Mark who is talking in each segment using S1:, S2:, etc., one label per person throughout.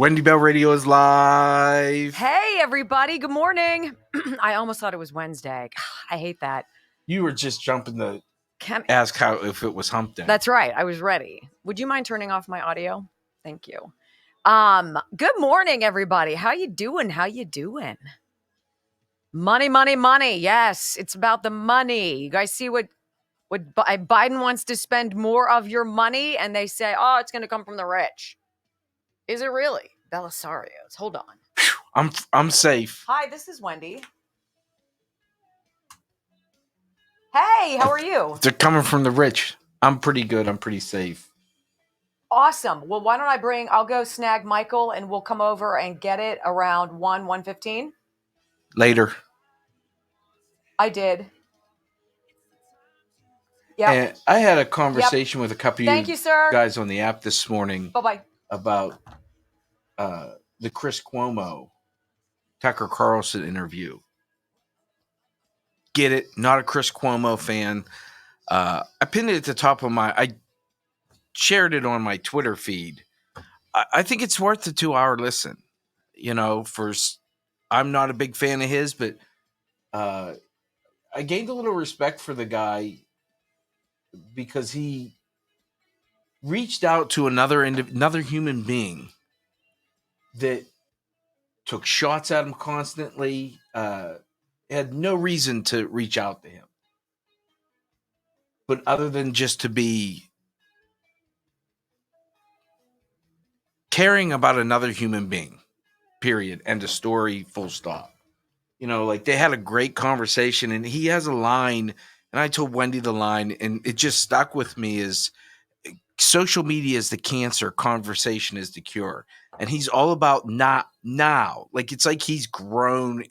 S1: Wendy Bell Radio is live.
S2: Hey, everybody. Good morning. I almost thought it was Wednesday. I hate that.
S1: You were just jumping to ask if it was hump day.
S2: That's right. I was ready. Would you mind turning off my audio? Thank you. Good morning, everybody. How you doing? Money, money, money. Yes, it's about the money. You guys see what Biden wants to spend more of your money, and they say, oh, it's going to come from the rich. Is it really? Belisario's. Hold on.
S1: I'm safe.
S2: Hi, this is Wendy. Hey, how are you?
S1: They're coming from the rich. I'm pretty good. I'm pretty safe.
S2: Awesome. Well, why don't I'll go snag Michael and we'll come over and get it around 1:15.
S1: Later.
S2: I did. Yeah.
S1: And I had a conversation with a couple of you guys on the app this morning.
S2: Bye-bye.
S1: About the Chris Cuomo, Tucker Carlson interview. Get it? Not a Chris Cuomo fan. I pinned it at the top of I shared it on my Twitter feed. I think it's worth the 2-hour listen. You know, I'm not a big fan of his, but I gained a little respect for the guy because he reached out to another human being that took shots at him constantly, had no reason to reach out to him. But other than just to be caring about another human being, period, end of story, full stop. You know, like they had a great conversation and he has a line, and I told Wendy the line, and it just stuck with me is social media is the cancer, conversation is the cure. And he's all about not now. Like, it's like he's grown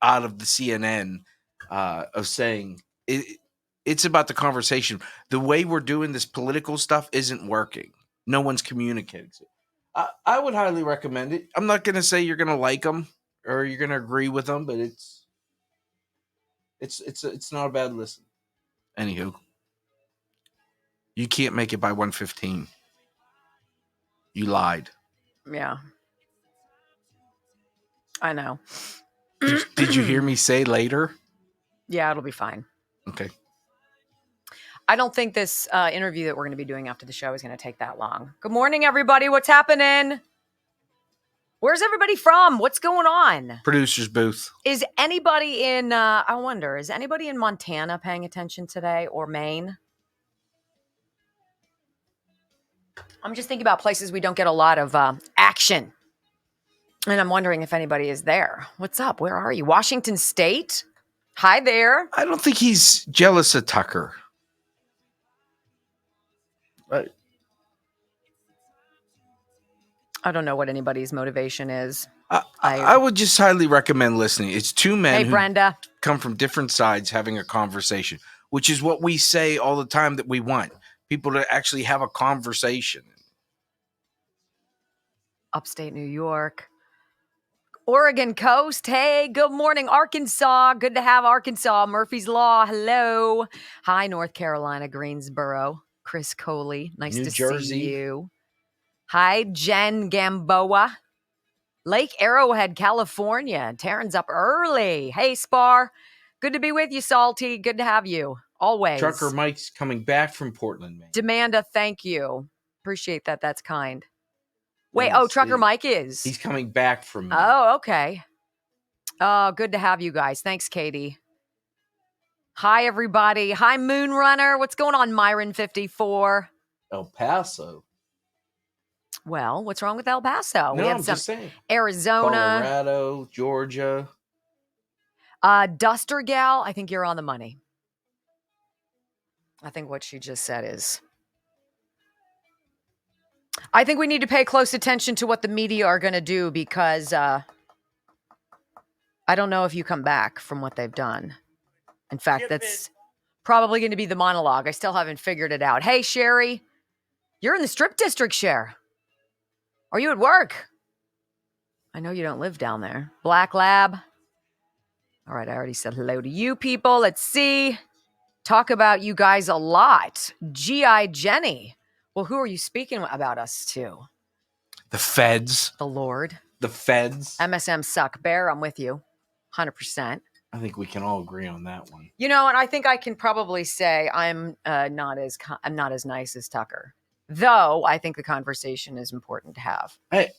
S1: out of the CNN of saying it's about the conversation. The way we're doing this political stuff isn't working. No one's communicating. I would highly recommend it. I'm not going to say you're going to like them or you're going to agree with them, but it's not a bad listen. Anywho, you can't make it by 1:15. You lied.
S2: Yeah. I know.
S1: Did you hear me say later?
S2: Yeah, it'll be fine.
S1: Okay.
S2: I don't think this interview that we're going to be doing after the show is going to take that long. Good morning, everybody. What's happening? Where's everybody from? What's going on?
S1: Producer's booth.
S2: Is anybody in Montana paying attention today, or Maine? I'm just thinking about places we don't get a lot of action. And I'm wondering if anybody is there. What's up? Where are you? Washington State? Hi there.
S1: I don't think he's jealous of Tucker. Right.
S2: I don't know what anybody's motivation is.
S1: I would just highly recommend listening. It's two men
S2: who
S1: come from different sides having a conversation, which is what we say all the time that we want. People to actually have a conversation.
S2: Upstate New York. Oregon coast. Hey, good morning, Arkansas. Good to have Arkansas. Murphy's Law. Hello. Hi, North Carolina, Greensboro. Chris Coley. Nice
S1: New
S2: to
S1: Jersey.
S2: see you. Hi, Jen Gamboa. Lake Arrowhead, California. Taryn's up early. Hey, Spar. Good to be with you, Salty. Good to have you. Always.
S1: Trucker Mike's coming back from Portland, Maine.
S2: Demanda, thank you. Appreciate that. That's kind. Wait, Trucker Mike is.
S1: He's coming back from Maine.
S2: Oh, okay. Oh, good to have you guys. Thanks, Katie. Hi, everybody. Hi, Moonrunner. What's going on, Myron54?
S1: El Paso.
S2: Well, what's wrong with El Paso?
S1: No, I'm just saying.
S2: Arizona.
S1: Colorado, Georgia.
S2: Duster Gal, I think you're on the money. I think what she just said is... I think we need to pay close attention to what the media are going to do because I don't know if you come back from what they've done. In fact, that's probably going to be the monologue. I still haven't figured it out. Hey, Sherry, you're in the Strip District, Cher. Are you at work? I know you don't live down there. Black Lab. All right, I already said hello to you people. Let's see. Talk about you guys a lot. G.I. Jenny. Well, who are you speaking about us to?
S1: The feds.
S2: The Lord.
S1: The feds.
S2: MSM suck. Bear, I'm with you. 100%.
S1: I think we can all agree on that one.
S2: You know, and I think I can probably say I'm not as nice as Tucker. Though I think the conversation is important to have.
S1: I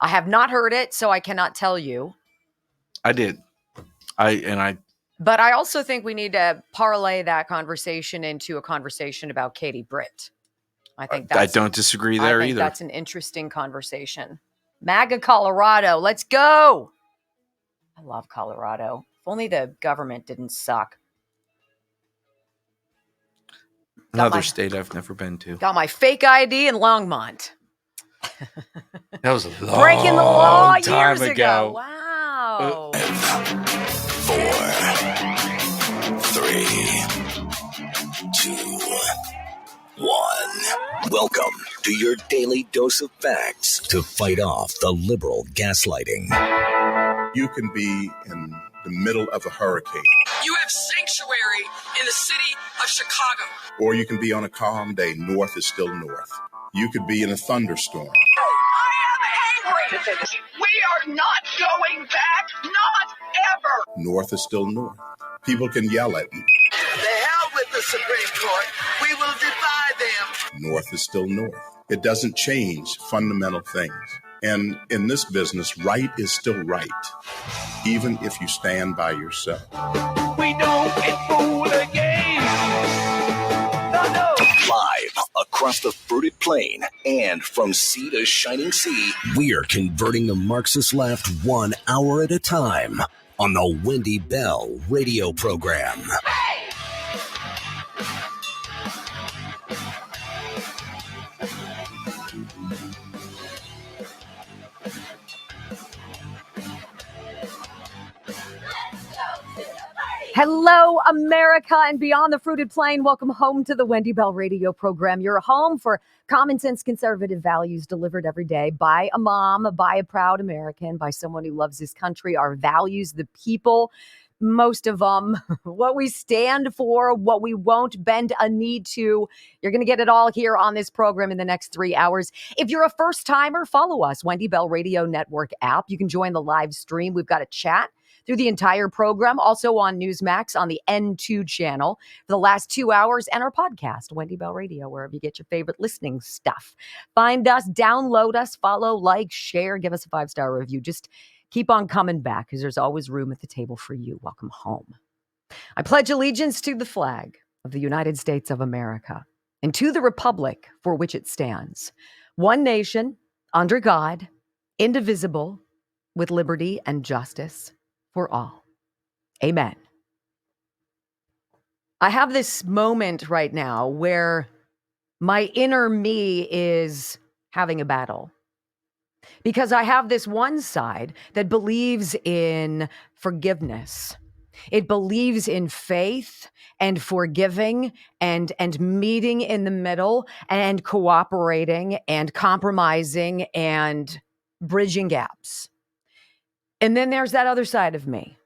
S2: have not heard it, so I cannot tell you.
S1: I did.
S2: But I also think we need to parlay that conversation into a conversation about Katie Britt. I don't disagree there either. That's an interesting conversation. MAGA Colorado, let's go. I love Colorado. If only the government didn't suck.
S1: Another state I've never been to.
S2: Got my fake ID in Longmont.
S1: That was a long
S2: breaking the law
S1: time
S2: years ago. Wow.
S3: 4, 3, 2, 1. Welcome to your daily dose of facts to fight off the liberal gaslighting.
S4: You can be in the middle of a hurricane.
S5: You have sanctuary in the city of Chicago.
S4: Or you can be on a calm day. North is still north. You could be in a thunderstorm.
S5: I am angry. We are not going back. Not ever.
S4: North is still north. People can yell at you.
S5: The hell with the Supreme Court. We will defy them.
S4: North is still north. It doesn't change fundamental things. And in this business, right is still right, even if you stand by yourself.
S6: We don't get fooled again. No.
S3: Live across the fruited plain and from sea to shining sea, we're converting the Marxist left 1 hour at a time on the Wendy Bell radio program.
S2: Hello, America and beyond the fruited plain. Welcome home to the Wendy Bell radio program. Your home for common sense conservative values delivered every day by a mom, by a proud American, by someone who loves his country, our values, the people, most of them, what we stand for, what we won't bend a knee to. You're going to get it all here on this program in the next 3 hours. If you're a first timer, follow us, Wendy Bell Radio Network app. You can join the live stream. We've got a chat through the entire program, also on Newsmax on the N2 channel for the last 2 hours, and our podcast, Wendy Bell Radio, wherever you get your favorite listening stuff. Find us, download us, follow, like, share, give us a 5-star review. Just keep on coming back because there's always room at the table for you. Welcome home. I pledge allegiance to the flag of the United States of America and to the republic for which it stands, one nation, under God, indivisible, with liberty and justice for all. Amen. I have this moment right now where my inner me is having a battle because I have this one side that believes in forgiveness. It believes in faith and forgiving and meeting in the middle and cooperating and compromising and bridging gaps. And then there's that other side of me.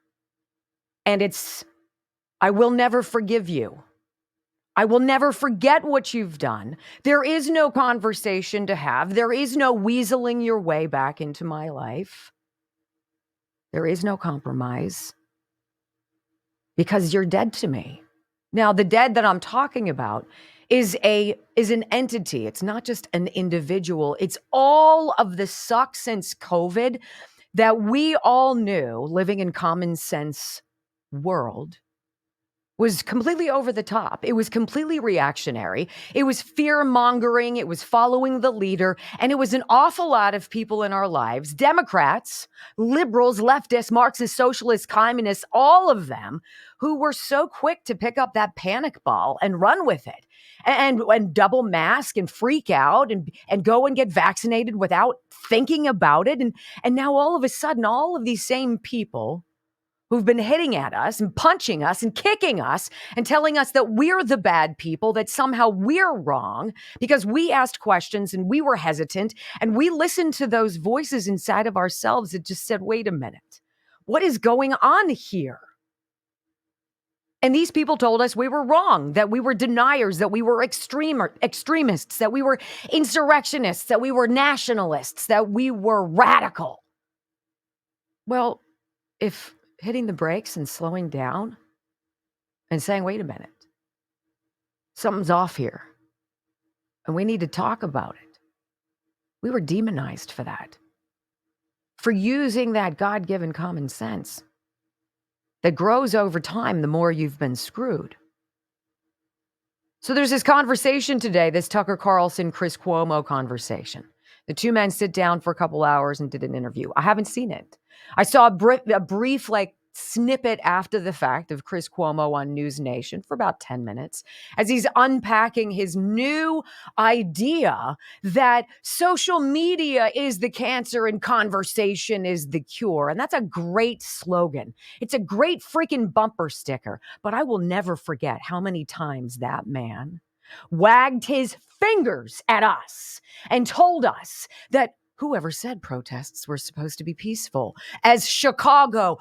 S2: And it's, I will never forgive you. I will never forget what you've done. There is no conversation to have. There is no weaseling your way back into my life. There is no compromise because you're dead to me. Now, the dead that I'm talking about is an entity. It's not just an individual. It's all of the suck since COVID that we all knew, living in common sense world, was completely over the top. It was completely reactionary. It was fear mongering. It was following the leader. And it was an awful lot of people in our lives, Democrats, liberals, leftists, Marxists, socialists, communists, all of them who were so quick to pick up that panic ball and run with it and double mask and freak out and go and get vaccinated without thinking about it. And now all of a sudden, all of these same people who've been hitting at us and punching us and kicking us and telling us that we're the bad people, that somehow we're wrong because we asked questions and we were hesitant and we listened to those voices inside of ourselves that just said, wait a minute, what is going on here? And these people told us we were wrong, that we were deniers, that we were extremists, that we were insurrectionists, that we were nationalists, that we were radical. Well, if hitting the brakes and slowing down and saying, wait a minute, something's off here, and we need to talk about it. We were demonized for that, for using that God-given common sense that grows over time the more you've been screwed. So there's this conversation today, this Tucker Carlson, Chris Cuomo conversation. The two men sit down for a couple hours and did an interview. I haven't seen it. I saw a brief snippet after the fact of Chris Cuomo on News Nation for about 10 minutes as he's unpacking his new idea that social media is the cancer and conversation is the cure. And that's a great slogan. It's a great freaking bumper sticker. But I will never forget how many times that man wagged his fingers at us and told us that whoever said protests were supposed to be peaceful, as Chicago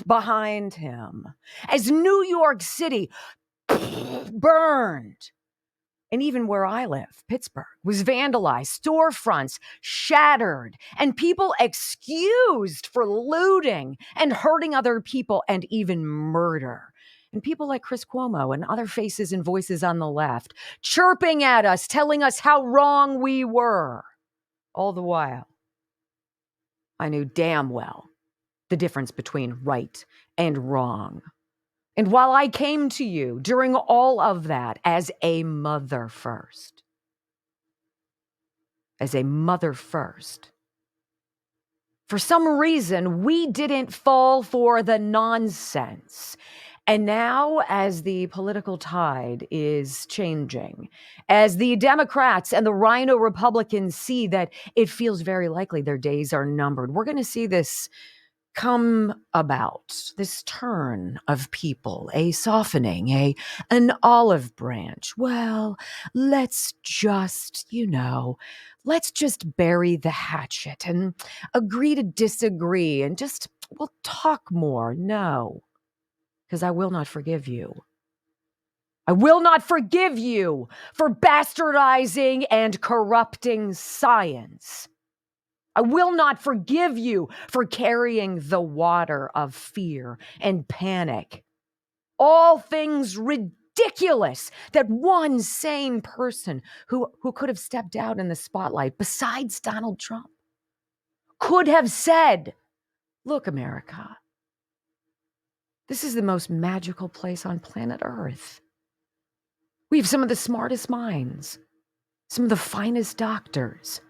S2: behind him, as New York City burned, and even where I live, Pittsburgh, was vandalized, storefronts shattered, and people excused for looting and hurting other people and even murder. And people like Chris Cuomo and other faces and voices on the left chirping at us, telling us how wrong we were. All the while, I knew damn well the difference between right and wrong. And while I came to you during all of that as a mother first, for some reason, we didn't fall for the nonsense. And now, as the political tide is changing, as the Democrats and the Rhino Republicans see that it feels very likely their days are numbered, we're going to see this come about, this turn of people, a softening, an olive branch. Well, let's just bury the hatchet and agree to disagree and we'll talk more. No, because I will not forgive you. I will not forgive you for bastardizing and corrupting science. I will not forgive you for carrying the water of fear and panic. All things ridiculous that one sane person who could have stepped out in the spotlight besides Donald Trump could have said, look, America, this is the most magical place on planet Earth. We have some of the smartest minds, some of the finest doctors.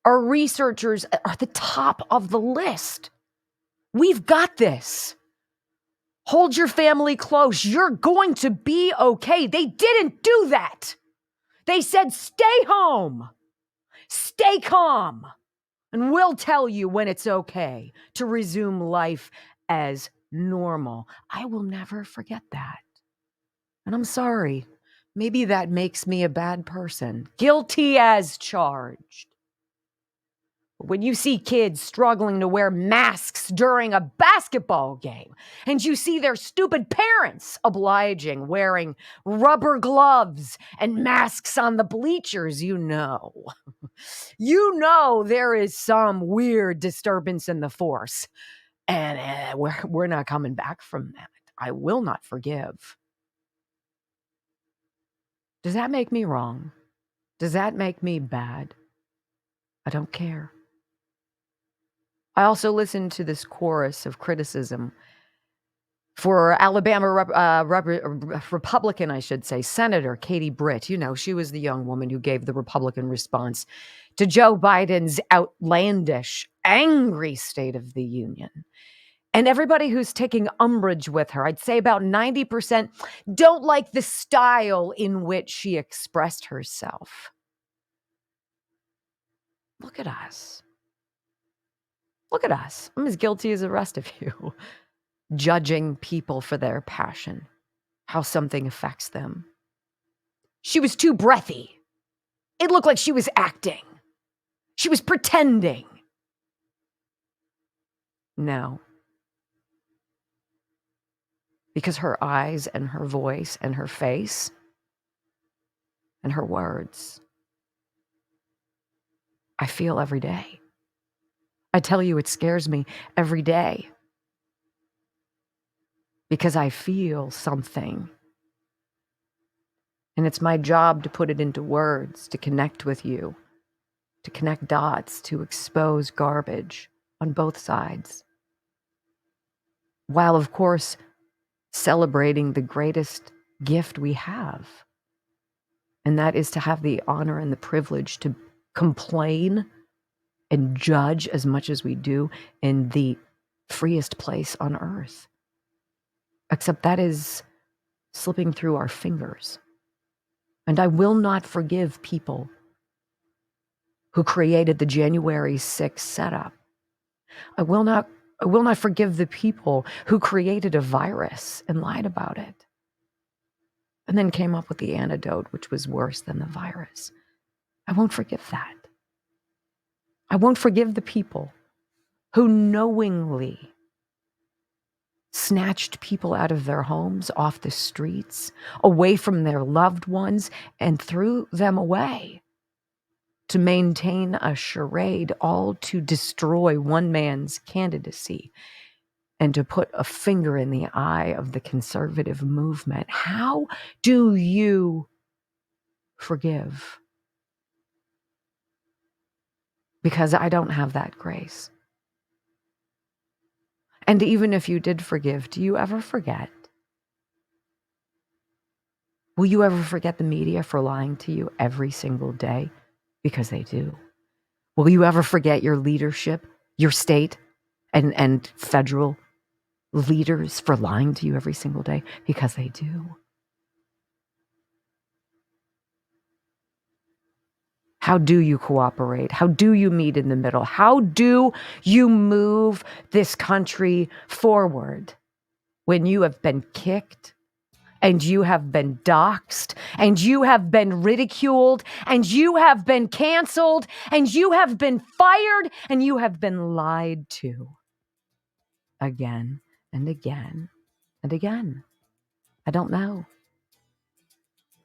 S2: Our researchers are at the top of the list. We've got this. Hold your family close. You're going to be okay. They didn't do that. They said, stay home, stay calm, and we'll tell you when it's okay to resume life as normal. I will never forget that. And I'm sorry. Maybe that makes me a bad person. Guilty as charged. When you see kids struggling to wear masks during a basketball game, and you see their stupid parents obliging, wearing rubber gloves and masks on the bleachers, you know there is some weird disturbance in the force. And we're not coming back from that. I will not forgive. Does that make me wrong? Does that make me bad? I don't care. I also listened to this chorus of criticism for Alabama Republican, I should say, Senator Katie Britt. You know, she was the young woman who gave the Republican response to Joe Biden's outlandish, angry State of the Union. And everybody who's taking umbrage with her, I'd say about 90%, don't like the style in which she expressed herself. Look at us. Look at us. I'm as guilty as the rest of you. Judging people for their passion, how something affects them. She was too breathy. It looked like she was acting. She was pretending. No. because her eyes and her voice and her face and her words, I feel every day. I tell you, it scares me every day because I feel something. And it's my job to put it into words, to connect with you, to connect dots, to expose garbage on both sides. While, of course, celebrating the greatest gift we have. And that is to have the honor and the privilege to complain and judge as much as we do in the freest place on earth. Except that is slipping through our fingers. And I will not forgive people who created the January 6th setup. I will not forgive the people who created a virus and lied about it, and then came up with the antidote, which was worse than the virus. I won't forgive that. I won't forgive the people who knowingly snatched people out of their homes, off the streets, away from their loved ones, and threw them away to maintain a charade, all to destroy one man's candidacy and to put a finger in the eye of the conservative movement. How do you forgive? Because I don't have that grace. And even if you did forgive, do you ever forget? Will you ever forget the media for lying to you every single day? Because they do. Will you ever forget your leadership, your state and federal leaders for lying to you every single day? Because they do. How do you cooperate? How do you meet in the middle? How do you move this country forward when you have been kicked and you have been doxxed and you have been ridiculed and you have been canceled and you have been fired and you have been lied to again and again and again? I don't know.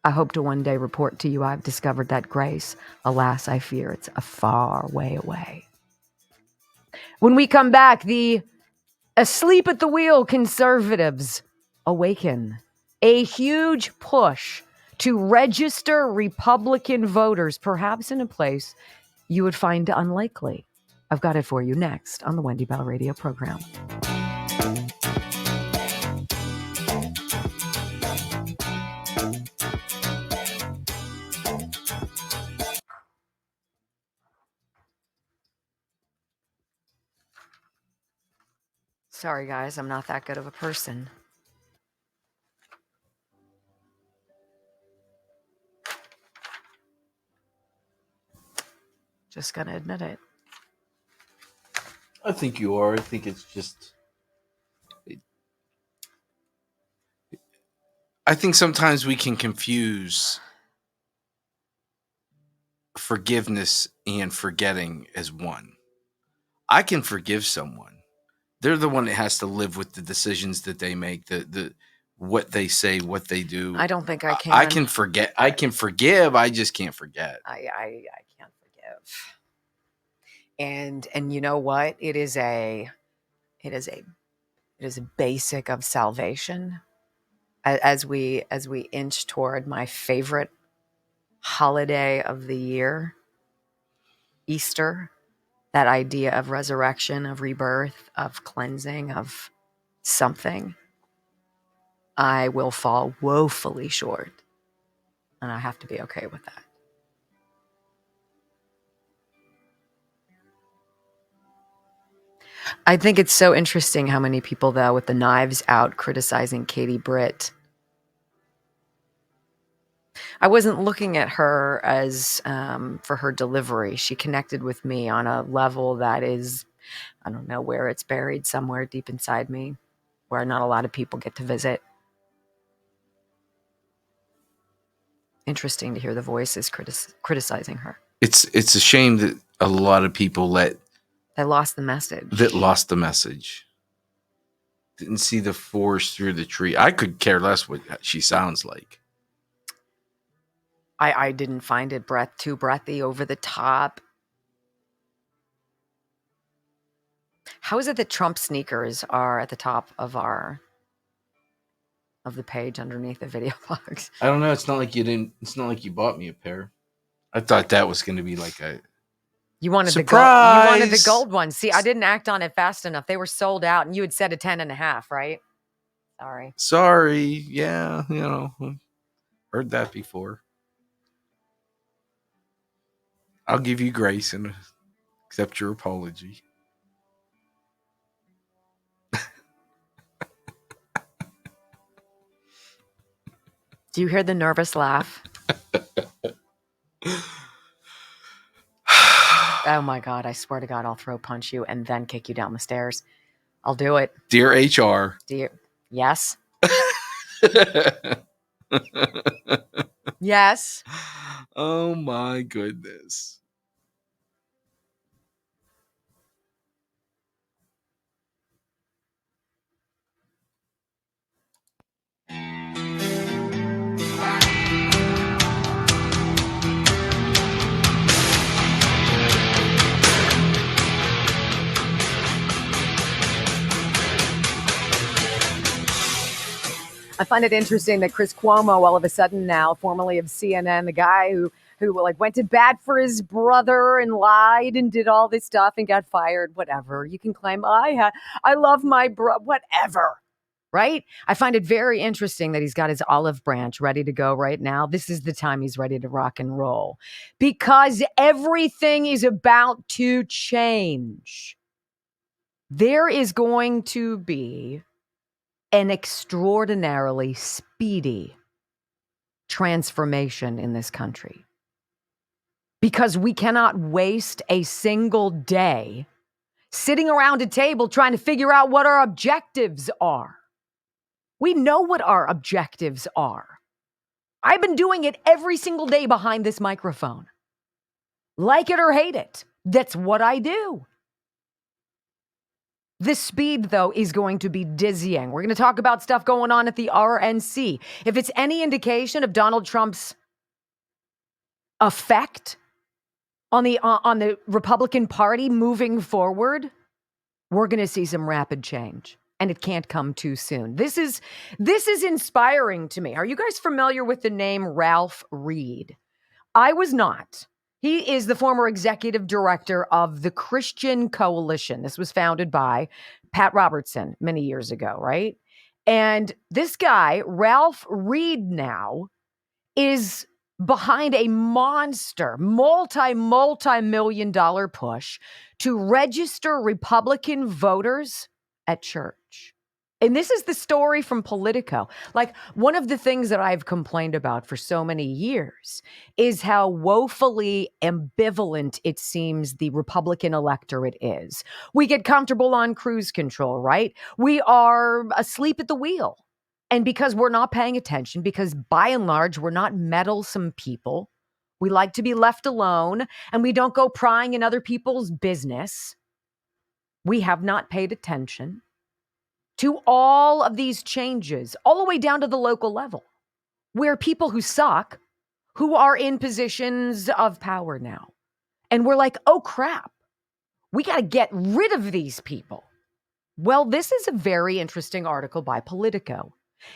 S2: I hope to one day report to you I've discovered that grace. Alas, I fear it's a far way away. When we come back, the asleep at the wheel conservatives awaken. A huge push to register Republican voters, perhaps in a place you would find unlikely. I've got it for you next on the Wendy Bell Radio program. Sorry, guys, I'm not that good of a person. Just gonna admit it.
S1: I think you are. I think it's just. I think sometimes we can confuse forgiveness and forgetting as one. I can forgive someone. They're the one that has to live with the decisions that they make, the what they say, what they do.
S2: I don't think I can.
S1: I can forget. I can forgive. I just can't forget.
S2: I can't forgive. And you know what? It is a basic of salvation. As we inch toward my favorite holiday of the year, Easter, that idea of resurrection, of rebirth, of cleansing, of something, I will fall woefully short. And I have to be okay with that. I think it's so interesting how many people, though, with the knives out criticizing Katie Britt. I wasn't looking at her as for her delivery. She connected with me on a level that is, I don't know where it's buried, somewhere deep inside me, where not a lot of people get to visit. Interesting to hear the voices criticizing her.
S1: It's a shame that a lot of people
S2: They lost the message.
S1: lost the message. Didn't see the forest through the tree. I could care less what she sounds like.
S2: I didn't find it too breathy, over the top. How is it that Trump sneakers are at the top of the page underneath the video box?
S1: I don't know. It's not like you bought me a pair. I thought that was going to be like a
S2: You wanted
S1: surprise.
S2: You wanted the gold one. See, I didn't act on it fast enough. They were sold out, and you had said a 10.5, right?
S1: Sorry. Yeah, heard that before. I'll give you grace and accept your apology.
S2: Do you hear the nervous laugh? Oh my God, I swear to God, I'll throw punch you and then kick you down the stairs. I'll do it.
S1: Dear HR.
S2: Yes. Yes.
S1: Oh my goodness.
S2: I find it interesting that Chris Cuomo, all of a sudden now, formerly of CNN, the guy who like went to bat for his brother and lied and did all this stuff and got fired, whatever. You can claim, I love my whatever, right? I find it very interesting that he's got his olive branch ready to go right now. This is the time he's ready to rock and roll because everything is about to change. There is going to be an extraordinarily speedy transformation in this country because we cannot waste a single day sitting around a table trying to figure out what our objectives are. We know what our objectives are. I've been doing it every single day behind this microphone. Like it or hate it, that's what I do. The speed, though, is going to be dizzying. We're going to talk about stuff going on at the RNC. If it's any indication of Donald Trump's effect on the Republican Party moving forward, we're going to see some rapid change, and it can't come too soon. This is inspiring to me. Are you guys familiar with the name Ralph Reed? I was not. He is the former executive director of the Christian Coalition. This was founded by Pat Robertson many years ago, right? And this guy, Ralph Reed, now is behind a monster, multi-million dollar push to register Republican voters at church. And this is the story from Politico. Like, one of the things that I've complained about for so many years is how woefully ambivalent it seems the Republican electorate is. We get comfortable on cruise control, right? We are asleep at the wheel. And because we're not paying attention, because by and large, we're not meddlesome people, we like to be left alone, and we don't go prying in other people's business. We have not paid attention to all of these changes, all the way down to the local level, where people who suck, who are in positions of power now. And we're like, oh crap, we got to get rid of these people. Well, this is a very interesting article by Politico.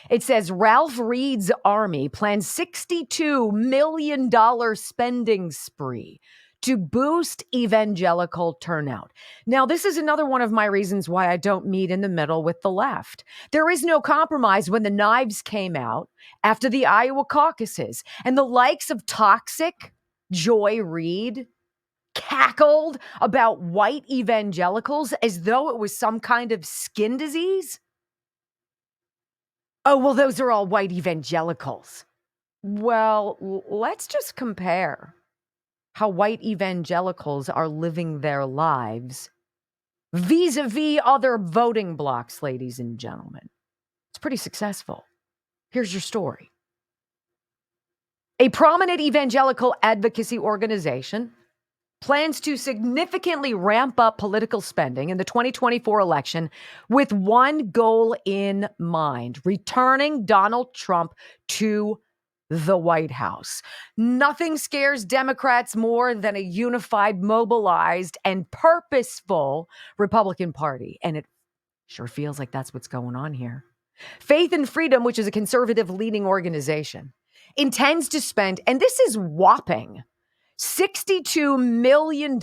S2: It says Ralph Reed's army plans $62 million spending spree to boost evangelical turnout. Now, this is another one of my reasons why I don't meet in the middle with the left. There is no compromise when the knives came out after the Iowa caucuses, and the likes of toxic Joy Reid cackled about white evangelicals as though it was some kind of skin disease. Oh, well, those are all white evangelicals. Well, let's just compare how white evangelicals are living their lives vis-a-vis other voting blocks, ladies and gentlemen. It's pretty successful. Here's your story. A prominent evangelical advocacy organization plans to significantly ramp up political spending in the 2024 election with one goal in mind: returning Donald Trump to the White House. Nothing scares Democrats more than a unified, mobilized, and purposeful Republican Party. And it sure feels like that's what's going on here. Faith and Freedom, which is a conservative leading organization, intends to spend, and this is whopping, $62 million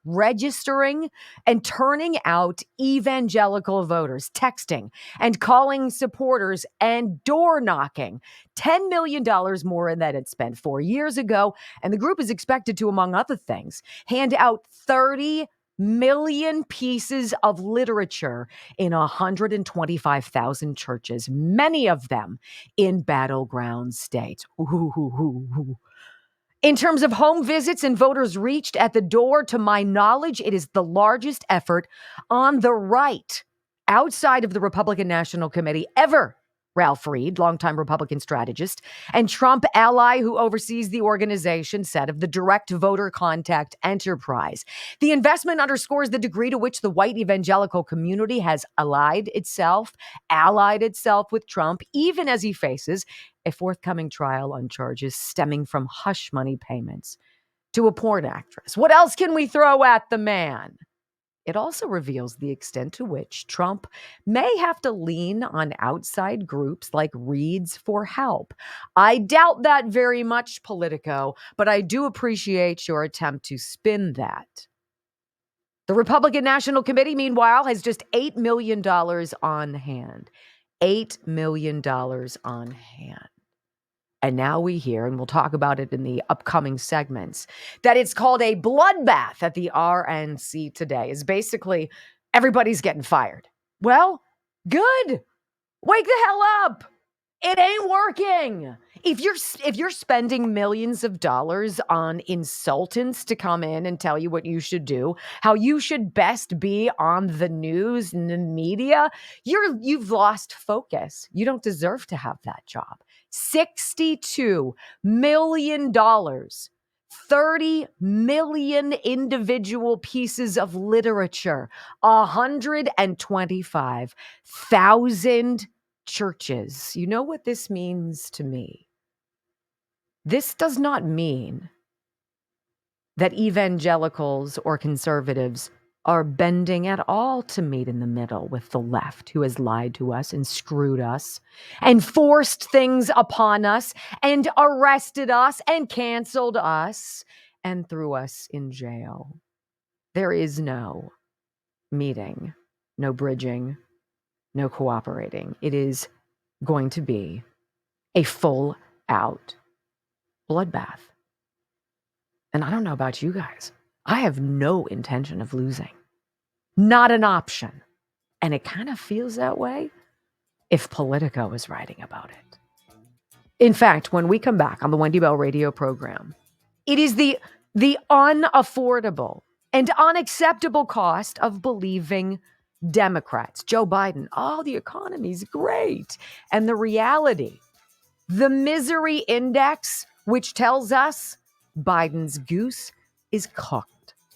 S2: registering and turning out evangelical voters, texting and calling supporters and door knocking. $10 million more than it spent 4 years ago. And the group is expected to, among other things, hand out 30 million pieces of literature in 125,000 churches, many of them in battleground states. Ooh. In terms of home visits and voters reached at the door, to my knowledge, it is the largest effort on the right outside of the Republican National Committee ever. Ralph Reed, longtime Republican strategist, and Trump ally who oversees the organization, said of the direct voter contact enterprise. The investment underscores the degree to which the white evangelical community has allied itself with Trump, even as he faces a forthcoming trial on charges stemming from hush money payments to a porn actress. What else can we throw at the man? It also reveals the extent to which Trump may have to lean on outside groups like Reed's for help. I doubt that very much, Politico, but I do appreciate your attempt to spin that. The Republican National Committee, meanwhile, has just $8 million on hand. $8 million on hand. And now we hear, and we'll talk about it in the upcoming segments, that it's called a bloodbath at the RNC today. Is basically everybody's getting fired. Well, good. Wake the hell up. It ain't working. If you're spending millions of dollars on insultants to come in and tell you what you should do, how you should best be on the news and the media, you've lost focus. You don't deserve to have that job. $62 million, 30 million individual pieces of literature, 125,000 churches. You know what this means to me? This does not mean that evangelicals or conservatives are bending at all to meet in the middle with the left, who has lied to us and screwed us and forced things upon us and arrested us and canceled us and threw us in jail. There is no meeting, no bridging, no cooperating. It is going to be a full out bloodbath. And I don't know about you guys. I have no intention of losing. Not an option. And it kind of feels that way if Politico is writing about it. In fact, when we come back on the Wendy Bell radio program, it is the unaffordable and unacceptable cost of believing Democrats. Joe Biden, the economy's great. And the reality, the misery index, which tells us Biden's goose is cooked.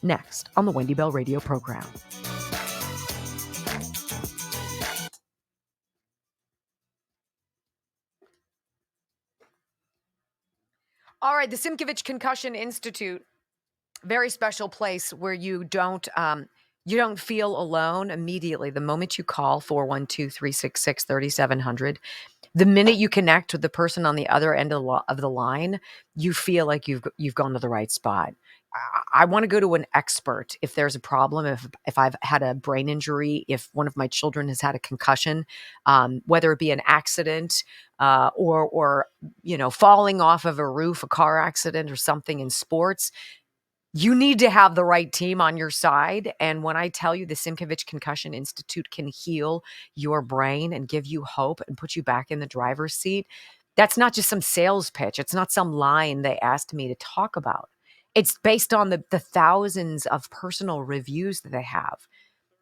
S2: Next on the Wendy Bell radio program. All right, the Simkovich Concussion Institute, very special place where you don't feel alone immediately. The moment you call 412-366-3700, the minute you connect with the person on the other end of the line, you feel like you've gone to the right spot. I want to go to an expert if there's a problem, if I've had a brain injury, if one of my children has had a concussion, whether it be an accident or falling off of a roof, a car accident or something in sports. You need to have the right team on your side. And when I tell you the Simkovich Concussion Institute can heal your brain and give you hope and put you back in the driver's seat, that's not just some sales pitch. It's not some line they asked me to talk about. It's based on the thousands of personal reviews that they have.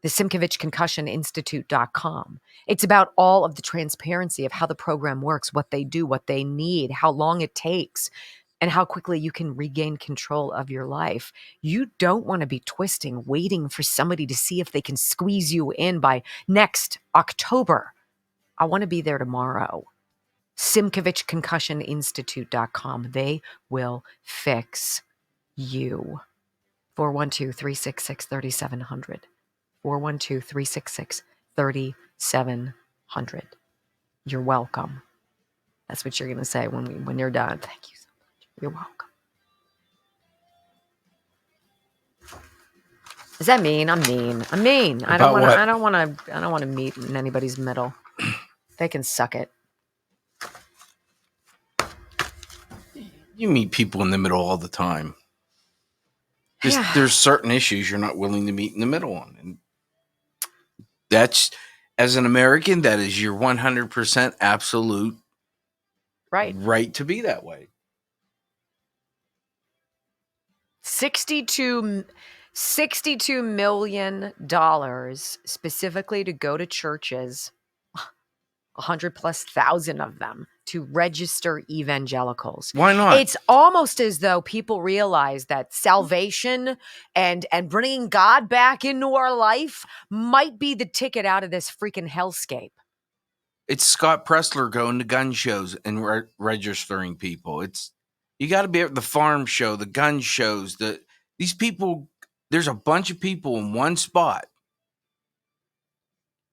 S2: The SimkovichConcussionInstitute.com. It's about all of the transparency of how the program works, what they do, what they need, how long it takes. and how quickly you can regain control of your life. You don't want to be twisting, waiting for somebody to see if they can squeeze you in by next October. I want to be there tomorrow. SimkovichConcussionInstitute.com. They will fix you. 412-366-3700. 412-366-3700. You're welcome. That's what you're going to say when you're done. Thank you so much. You're welcome. Does that mean I'm mean? I'm mean. I don't want to meet in anybody's middle. They can suck it.
S1: You meet people in the middle all the time.
S2: Yeah.
S1: There's certain issues you're not willing to meet in the middle on. And that's, as an American, that is your 100% absolute right to be that way.
S2: $62 million specifically to go to churches, 100,000+ of them, to register evangelicals.
S1: Why not?
S2: It's almost as though people realize that salvation and bringing God back into our life might be the ticket out of this freaking hellscape.
S1: It's Scott Pressler going to gun shows and registering people. You got to be at the farm show, the gun shows. These people, there's a bunch of people in one spot.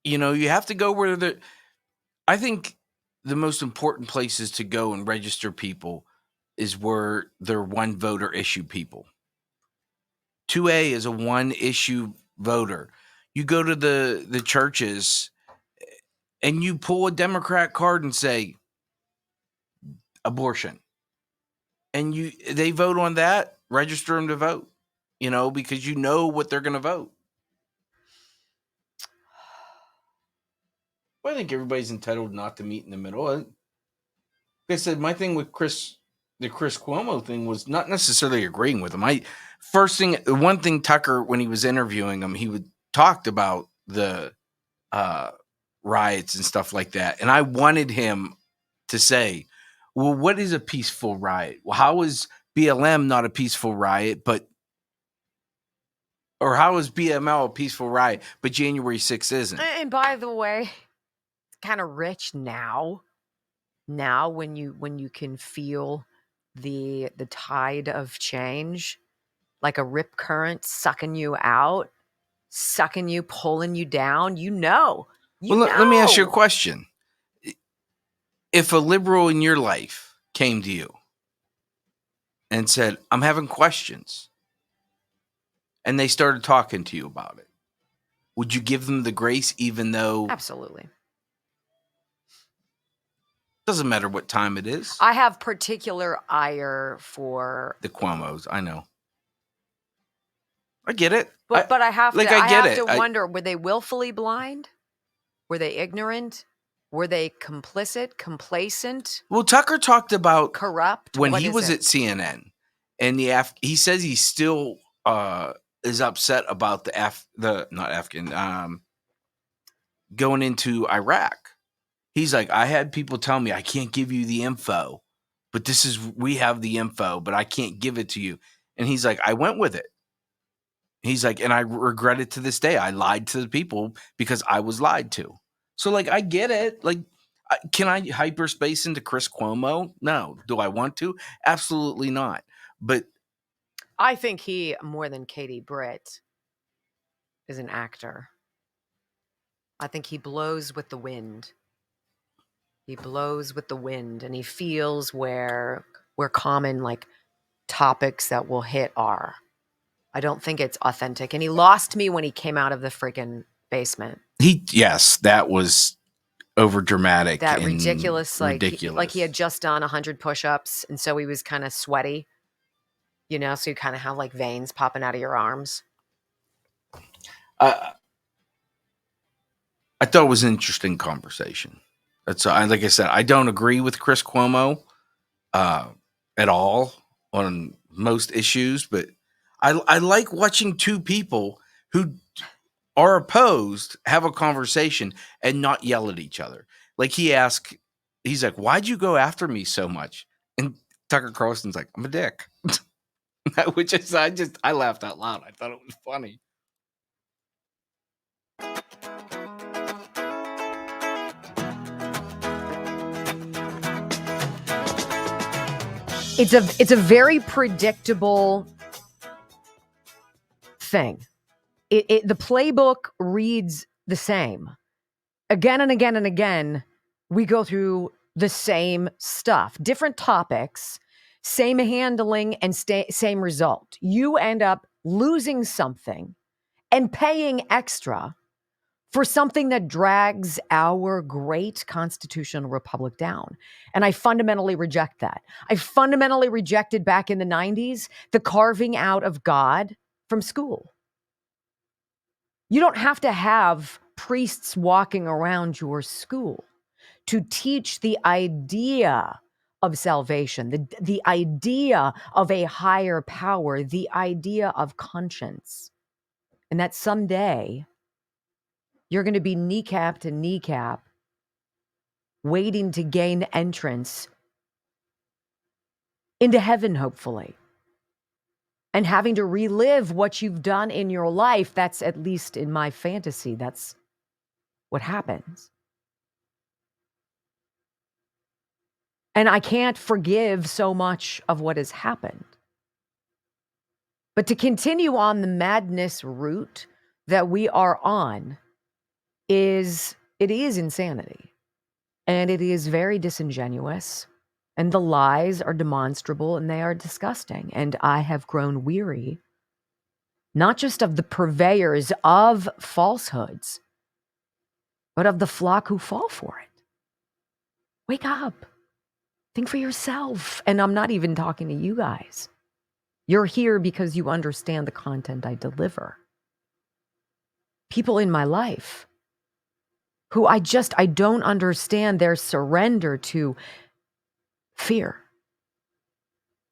S1: You know, you have to go where I think the most important places to go and register people is where they're one voter issue people. 2A is a one issue voter. You go to the churches and you pull a Democrat card and say abortion. And they vote on that, register them to vote, because you know what they're going to vote. Well, I think everybody's entitled not to meet in the middle. Like I said, my thing with the Chris Cuomo thing was not necessarily agreeing with him. One thing Tucker, when he was interviewing him, he talked about the riots and stuff like that. And I wanted him to say, well, what is a peaceful riot? Well, how is BLM not a peaceful riot, or how is BML a peaceful riot, but January 6th isn't?
S2: And by the way, it's kind of rich now when you can feel the tide of change, like a rip current sucking you out, pulling you down.
S1: Let me ask you a question. If a liberal in your life came to you and said, I'm having questions, and they started talking to you about it, would you give them the grace even though...
S2: Absolutely.
S1: Doesn't matter what time it is.
S2: I have particular ire for...
S1: the Cuomos, I know. I get it.
S2: But I have to wonder, were they willfully blind? Were they ignorant? Were they complicit, complacent?
S1: Well, Tucker talked about
S2: corrupt
S1: when he was at CNN, and he says he still is upset about going into Iraq. He's like, I had people tell me I can't give you the info, but we have the info, but I can't give it to you. And he's like, I went with it. He's like, and I regret it to this day. I lied to the people because I was lied to. So, I get it. Can I hyperspace into Chris Cuomo? No. Do I want to? Absolutely not. But
S2: I think he, more than Katie Britt, is an actor. I think he blows with the wind. He blows with the wind, and he feels where common topics that will hit are. I don't think it's authentic. And he lost me when he came out of the freaking basement.
S1: Yes, that was over dramatic.
S2: That ridiculous,
S1: ridiculous.
S2: He had just done 100 push-ups, and so he was kind of sweaty. So you kind of have veins popping out of your arms.
S1: I thought it was an interesting conversation. That's like I said, I don't agree with Chris Cuomo at all on most issues, but I like watching two people who are opposed have a conversation and not yell at each other. He's like, why'd you go after me so much? And Tucker Carlson's like, I'm a dick. Which is, I laughed out loud. I thought it was funny.
S2: It's a very predictable thing. The playbook reads the same. Again and again and again, we go through the same stuff, different topics, same handling and same result. You end up losing something and paying extra for something that drags our great constitutional republic down. And I fundamentally reject that. I fundamentally rejected back in the 90s the carving out of God from school. You don't have to have priests walking around your school to teach the idea of salvation, the idea of a higher power, the idea of conscience. And that someday you're going to be kneecap to kneecap, waiting to gain entrance into heaven, hopefully, and having to relive what you've done in your life. That's, at least in my fantasy, that's what happens. And I can't forgive so much of what has happened. But to continue on the madness route that we are on is insanity. And it is very disingenuous. And the lies are demonstrable and they are disgusting. And I have grown weary, not just of the purveyors of falsehoods, but of the flock who fall for it. Wake up. Think for yourself. And I'm not even talking to you guys. You're here because you understand the content I deliver. People in my life who I don't understand their surrender to fear,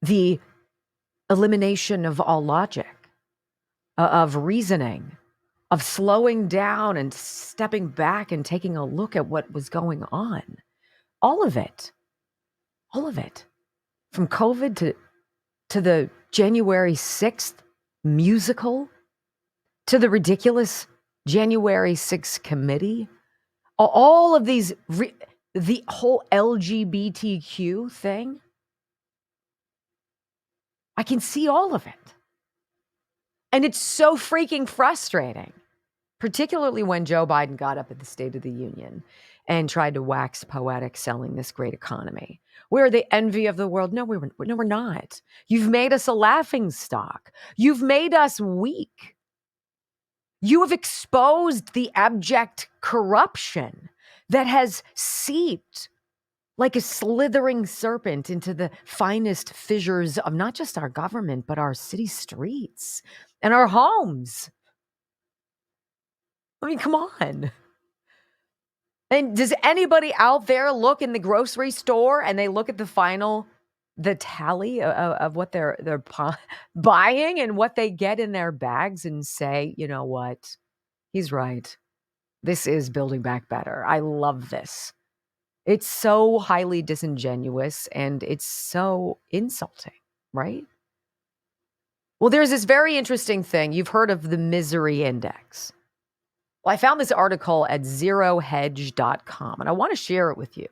S2: the elimination of all logic, of reasoning, of slowing down and stepping back and taking a look at what was going on. All of it, from COVID to the January 6th musical, to the ridiculous January 6th committee, all of these, the whole LGBTQ thing, I can see all of it. And it's so freaking frustrating, particularly when Joe Biden got up at the State of the Union and tried to wax poetic selling this great economy. We're the envy of the world. No, we're not. You've made us a laughing stock. You've made us weak. You have exposed the abject corruption that has seeped like a slithering serpent into the finest fissures of not just our government, but our city streets and our homes. I mean, come on. And does anybody out there look in the grocery store and they look at the tally of what they're buying and what they get in their bags and say, you know what? He's right. This is building back better. I love this. It's so highly disingenuous and it's so insulting, right? Well, there's this very interesting thing. You've heard of the misery index. Well, I found this article at zerohedge.com and I want to share it with you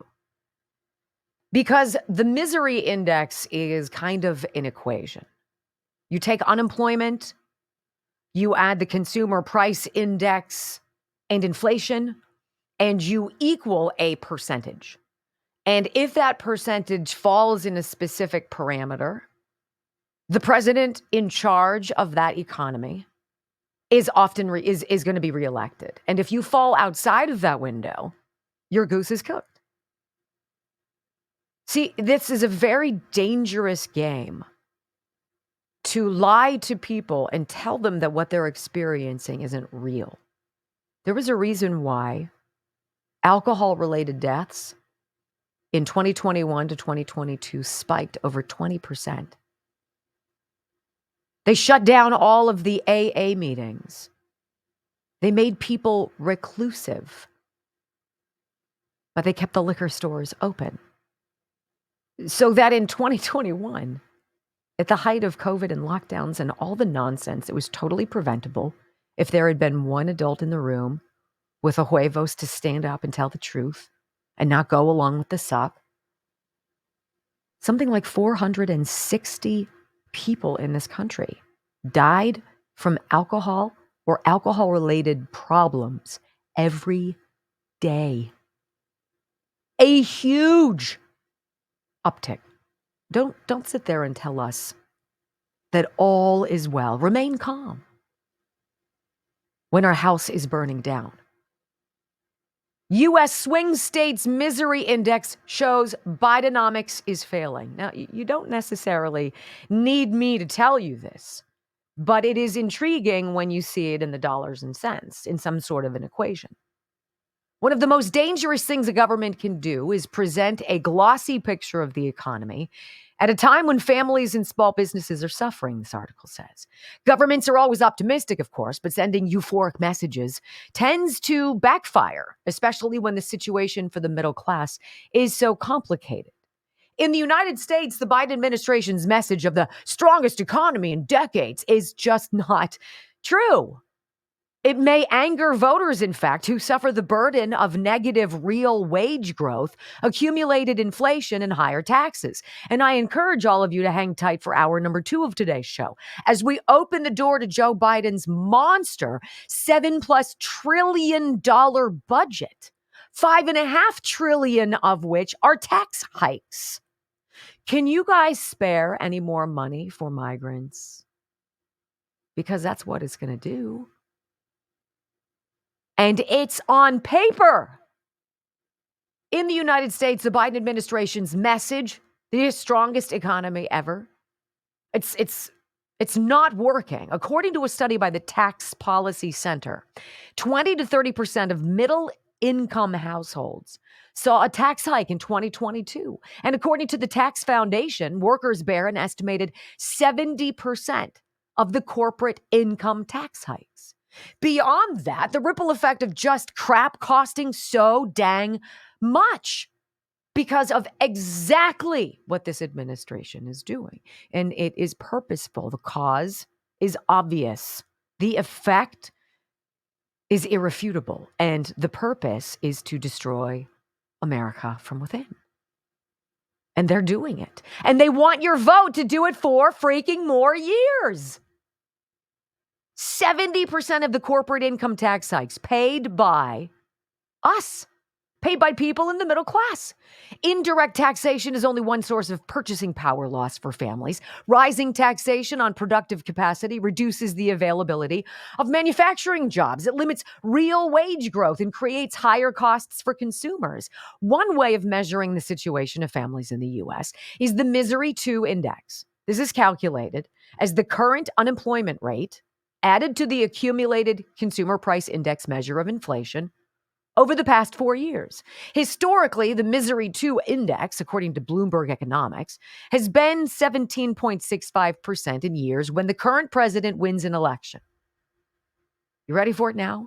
S2: because the misery index is kind of an equation. You take unemployment, you add the consumer price index and inflation, and you equal a percentage. And if that percentage falls in a specific parameter, the president in charge of that economy is often is going to be reelected. And if you fall outside of that window, your goose is cooked. See, this is a very dangerous game to lie to people and tell them that what they're experiencing isn't real. There was a reason why alcohol-related deaths in 2021 to 2022 spiked over 20%. They shut down all of the AA meetings. They made people reclusive, but they kept the liquor stores open. So that in 2021, at the height of COVID and lockdowns and all the nonsense, it was totally preventable if there had been one adult in the room with a huevos to stand up and tell the truth and not go along with the sup. Something like 460 people in this country died from alcohol or alcohol-related problems every day. A huge uptick. Don't sit there and tell us that all is well. Remain calm when our house is burning down. U.S. swing states misery index shows Bidenomics is failing. Now, you don't necessarily need me to tell you this, but it is intriguing when you see it in the dollars and cents in some sort of an equation. One of the most dangerous things a government can do is present a glossy picture of the economy at a time when families and small businesses are suffering, this article says. Governments are always optimistic, of course, but sending euphoric messages tends to backfire, especially when the situation for the middle class is so complicated. In the United States, the Biden administration's message of the strongest economy in decades is just not true. It may anger voters, in fact, who suffer the burden of negative real wage growth, accumulated inflation, and higher taxes. And I encourage all of you to hang tight for hour number 2 of today's show as we open the door to Joe Biden's monster $7+ trillion budget, $5.5 trillion of which are tax hikes. Can you guys spare any more money for migrants? Because that's what it's going to do. And it's on paper. In the United States, the Biden administration's message, the strongest economy ever, it's not working. According to a study by the Tax Policy Center, 20 to 30% of middle income households saw a tax hike in 2022. And according to the Tax Foundation, workers bear an estimated 70% of the corporate income tax hikes. Beyond that, the ripple effect of just crap costing so dang much because of exactly what this administration is doing. And it is purposeful. The cause is obvious. The effect is irrefutable. And the purpose is to destroy America from within. And they're doing it. And they want your vote to do it for freaking more years. 70% of the corporate income tax hikes paid by us, paid by people in the middle class. Indirect taxation is only one source of purchasing power loss for families. Rising taxation on productive capacity reduces the availability of manufacturing jobs. It limits real wage growth and creates higher costs for consumers. One way of measuring the situation of families in the U.S. is the Misery 2 index. This is calculated as the current unemployment rate added to the accumulated consumer price index measure of inflation over the past 4 years. Historically, the Misery 2 index, according to Bloomberg Economics, has been 17.65% in years when the current president wins an election. You ready for it now?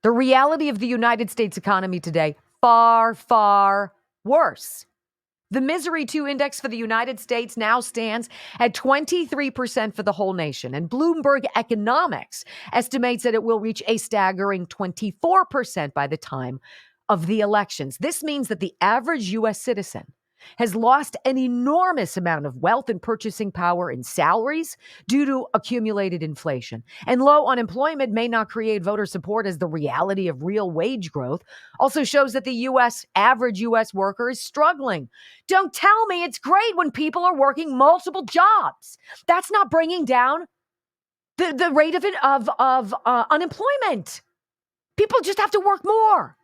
S2: The reality of the United States economy today, far, far worse. The Misery 2 index for the United States now stands at 23% for the whole nation, and Bloomberg Economics estimates that it will reach a staggering 24% by the time of the elections. This means that the average U.S. citizen has lost an enormous amount of wealth and purchasing power in salaries due to accumulated inflation. And low unemployment may not create voter support, as the reality of real wage growth also shows that the average U.S. worker is struggling. Don't tell me it's great when people are working multiple jobs. That's not bringing down the rate of unemployment. People just have to work more.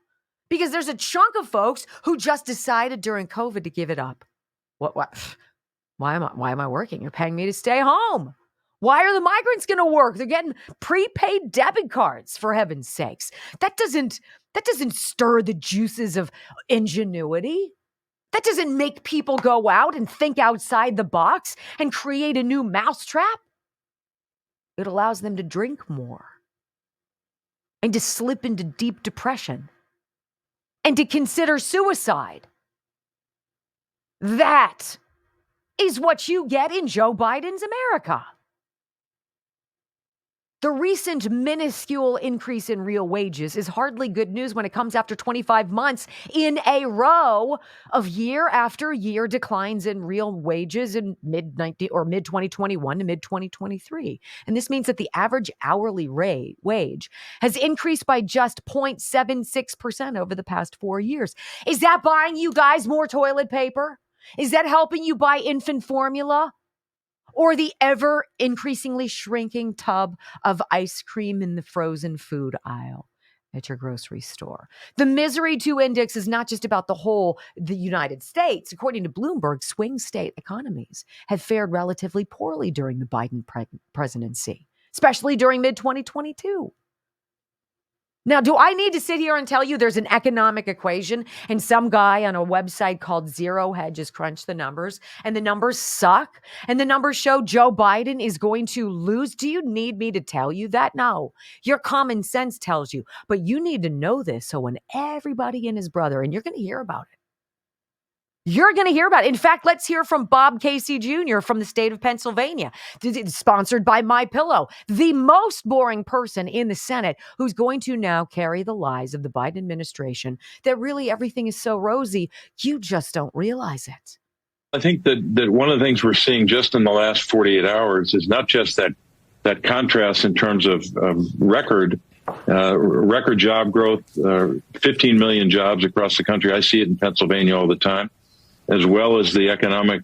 S2: Because there's a chunk of folks who just decided during COVID to give it up. What? Why am I working? You're paying me to stay home. Why are the migrants going to work? They're getting prepaid debit cards, for heaven's sakes. That doesn't stir the juices of ingenuity. That doesn't make people go out and think outside the box and create a new mousetrap. It allows them to drink more and to slip into deep depression and to consider suicide. That is what you get in Joe Biden's America. The recent minuscule increase in real wages is hardly good news when it comes after 25 months in a row of year after year declines in real wages in mid 2021 to mid 2023. And this means that the average hourly wage has increased by just 0.76% over the past 4 years. Is that buying you guys more toilet paper? Is that helping you buy infant formula? Or the ever increasingly shrinking tub of ice cream in the frozen food aisle at your grocery store? The Misery 2 Index is not just about the United States. According to Bloomberg, swing state economies have fared relatively poorly during the Biden presidency, especially during mid-2022. Now, do I need to sit here and tell you there's an economic equation and some guy on a website called Zero Hedge has crunched the numbers and the numbers suck and the numbers show Joe Biden is going to lose? Do you need me to tell you that? No, your common sense tells you, but you need to know this so when everybody and his brother, and you're going to hear about it. You're going to hear about it. In fact, let's hear from Bob Casey Jr. from the state of Pennsylvania, sponsored by MyPillow, the most boring person in the Senate who's going to now carry the lies of the Biden administration that really everything is so rosy, you just don't realize it.
S7: I think that one of the things we're seeing just in the last 48 hours is not just that contrast in terms of record job growth, 15 million jobs across the country. I see it in Pennsylvania all the time, as well as the economic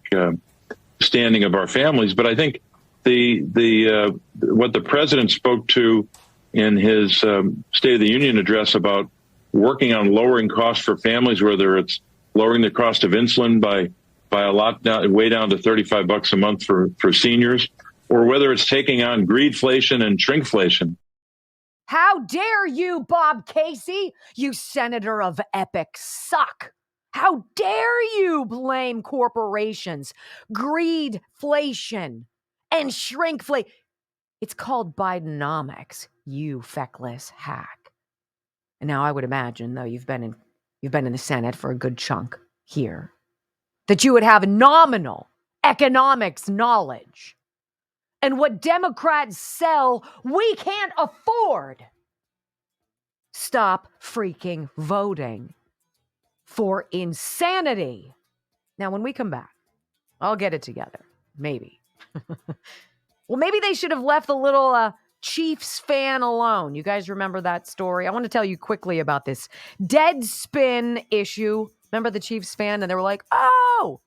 S7: standing of our families. But I think what the president spoke to in his State of the Union address about working on lowering costs for families, whether it's lowering the cost of insulin by a lot way down to $35 a month for seniors, or whether it's taking on greedflation and shrinkflation.
S2: How dare you, Bob Casey, you senator of epic suck. How dare you blame corporations, greedflation, and shrinkflation? It's called Bidenomics, you feckless hack. And now I would imagine, though you've been in the Senate for a good chunk here, that you would have nominal economics knowledge. And what Democrats sell, we can't afford. Stop freaking voting for insanity. Now, when we come back, I'll get it together. Maybe. Well, maybe they should have left the little Chiefs fan alone. You guys remember that story? I want to tell you quickly about this Deadspin issue. Remember the Chiefs fan? And they were like, oh,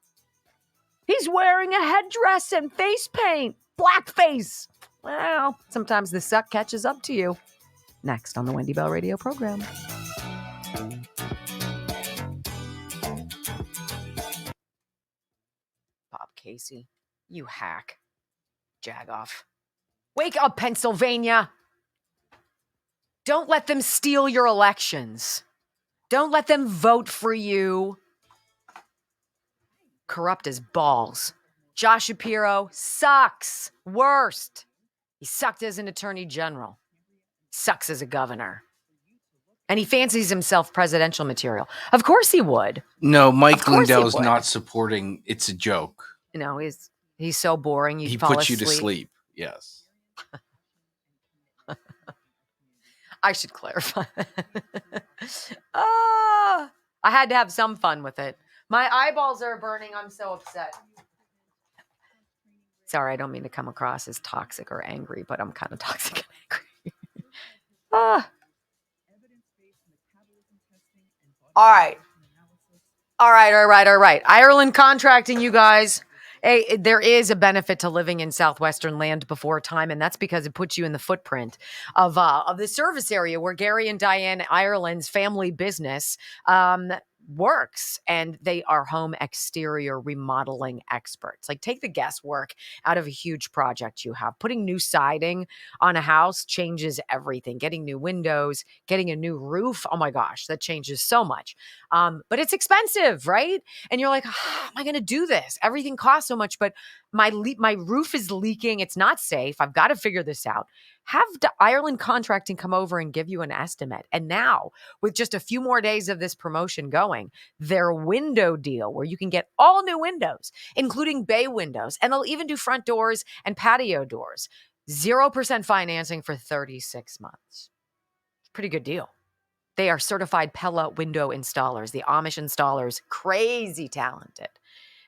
S2: he's wearing a headdress and face paint. Blackface. Well, sometimes the suck catches up to you. Next on the Wendy Bell Radio program. Bob Casey, you hack. Jagoff. Wake up, Pennsylvania. Don't let them steal your elections. Don't let them vote for you. Corrupt as balls. Josh Shapiro sucks. Worst. He sucked as an attorney general. Sucks as a governor. And he fancies himself presidential material. Of course he would.
S1: No, Mike Lindell is not supporting It's a Joke.
S2: No, he's so boring.
S1: He puts you to sleep. Yes.
S2: I should clarify. I had to have some fun with it. My eyeballs are burning. I'm so upset. Sorry, I don't mean to come across as toxic or angry, but I'm kind of toxic and angry. All right. Ireland contracting, you guys. Hey, there is a benefit to living in southwestern land before time, and that's because it puts you in the footprint of the service area where Gary and Diane Ireland's family business works, and they are home exterior remodeling experts. Like, take the guesswork out of a huge project you have. Putting new siding on a house changes everything. Getting new windows, getting a new roof, oh my gosh, that changes so much. But it's expensive, right? And you're like, how am I going to do this? Everything costs so much, but my roof is leaking. It's not safe. I've got to figure this out. Have Ireland Contracting come over and give you an estimate. And now, with just a few more days of this promotion going, showing their window deal where you can get all new windows, including bay windows, and they'll even do front doors and patio doors. 0% financing for 36 months. Pretty good deal. They are certified Pella window installers, the Amish installers, crazy talented.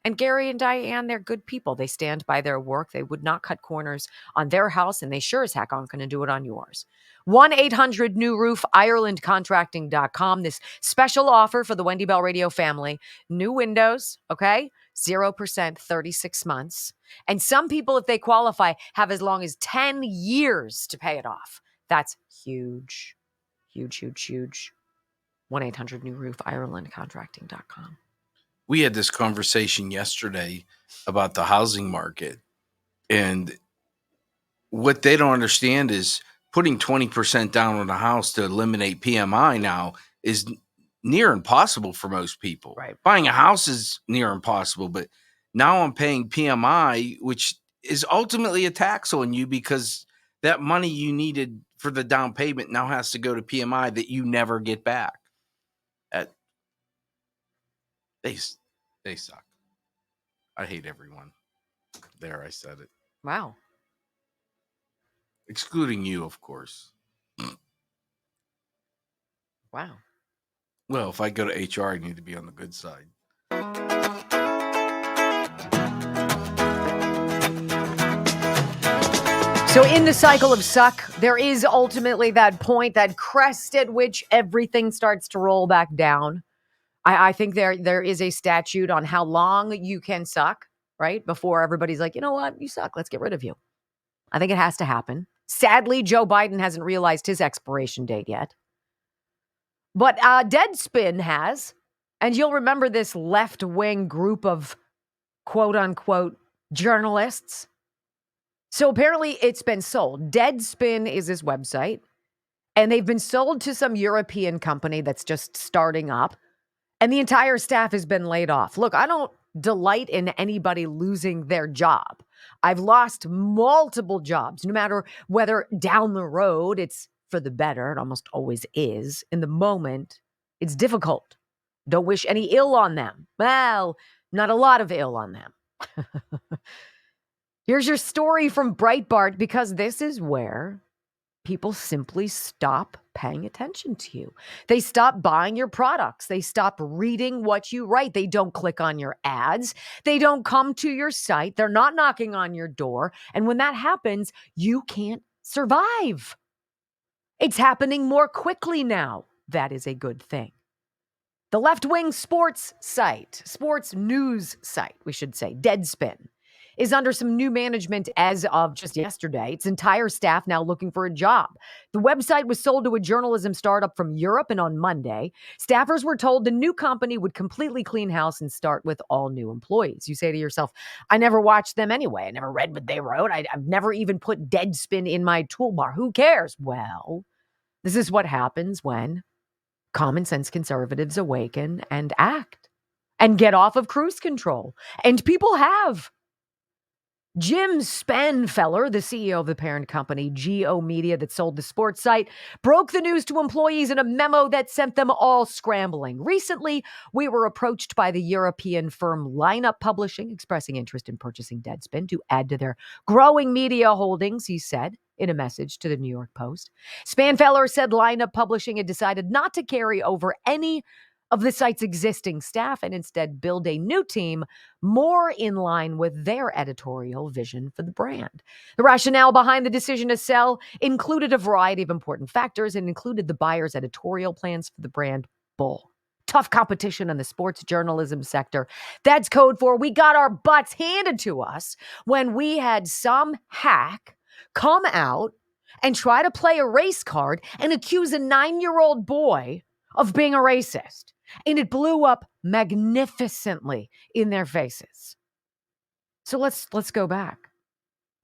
S2: And Gary and Diane, they're good people. They stand by their work. They would not cut corners on their house, and they sure as heck aren't going to do it on yours. 1-800-NEW-ROOF, IrelandContracting.com. This special offer for the Wendy Bell Radio family. New windows, okay? 0%, 36 months. And some people, if they qualify, have as long as 10 years to pay it off. That's huge. Huge, huge, huge. 1-800-NEW-ROOF, IrelandContracting.com.
S1: We had this conversation yesterday about the housing market, and what they don't understand is putting 20% down on a house to eliminate PMI now is near impossible for most people.
S2: Right.
S1: Buying a house is near impossible, but now I'm paying PMI, which is ultimately a tax on you because that money you needed for the down payment now has to go to PMI that you never get back. They suck. I hate everyone. There, I said it.
S2: Wow.
S1: Excluding you, of course.
S2: Wow.
S1: Well, if I go to HR, I need to be on the good side.
S2: So in the cycle of suck, there is ultimately that point, that crest at which everything starts to roll back down. I think there is a statute on how long you can suck, right? Before everybody's like, you know what? You suck. Let's get rid of you. I think it has to happen. Sadly, Joe Biden hasn't realized his expiration date yet. But Deadspin has. And you'll remember this left-wing group of quote-unquote journalists. So apparently it's been sold. Deadspin is this website. And they've been sold to some European company that's just starting up. And the entire staff has been laid off. Look, I don't delight in anybody losing their job. I've lost multiple jobs, no matter whether down the road it's for the better. It almost always is. In the moment, it's difficult. Don't wish any ill on them. Well, not a lot of ill on them. Here's your story from Breitbart, because this is where people simply stop paying attention to you. They stop buying your products. They stop reading what you write. They don't click on your ads. They don't come to your site. They're not knocking on your door. And when that happens, you can't survive. It's happening more quickly now. That is a good thing. The left-wing sports news site, we should say, Deadspin, is under some new management as of just yesterday. Its entire staff now looking for a job. The website was sold to a journalism startup from Europe, and on Monday, staffers were told the new company would completely clean house and start with all new employees. You say to yourself, I never watched them anyway. I never read what they wrote. I've never even put Deadspin in my toolbar. Who cares? Well, this is what happens when common sense conservatives awaken and act and get off of cruise control. And people have. Jim Spanfeller, the CEO of the parent company, Geo Media, that sold the sports site, broke the news to employees in a memo that sent them all scrambling. Recently, we were approached by the European firm Lineup Publishing, expressing interest in purchasing Deadspin to add to their growing media holdings, he said in a message to the New York Post. Spanfeller said Lineup Publishing had decided not to carry over any of the site's existing staff and instead build a new team more in line with their editorial vision for the brand. The rationale behind the decision to sell included a variety of important factors and included the buyer's editorial plans for the brand Bull. Tough competition in the sports journalism sector. That's code for we got our butts handed to us when we had some hack come out and try to play a race card and accuse a 9-year-old boy of being a racist. And it blew up magnificently in their faces. So let's go back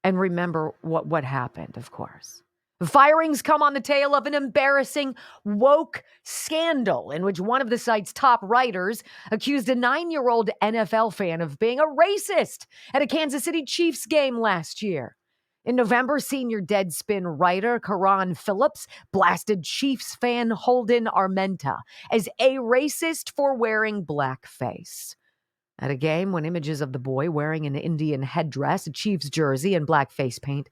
S2: and remember what happened, of course. The firings come on the tail of an embarrassing woke scandal in which one of the site's top writers accused a 9-year-old NFL fan of being a racist at a Kansas City Chiefs game last year. In November, senior Deadspin writer Karan Phillips blasted Chiefs fan Holden Armenta as a racist for wearing blackface. At a game when images of the boy wearing an Indian headdress, a Chiefs jersey, and black face paint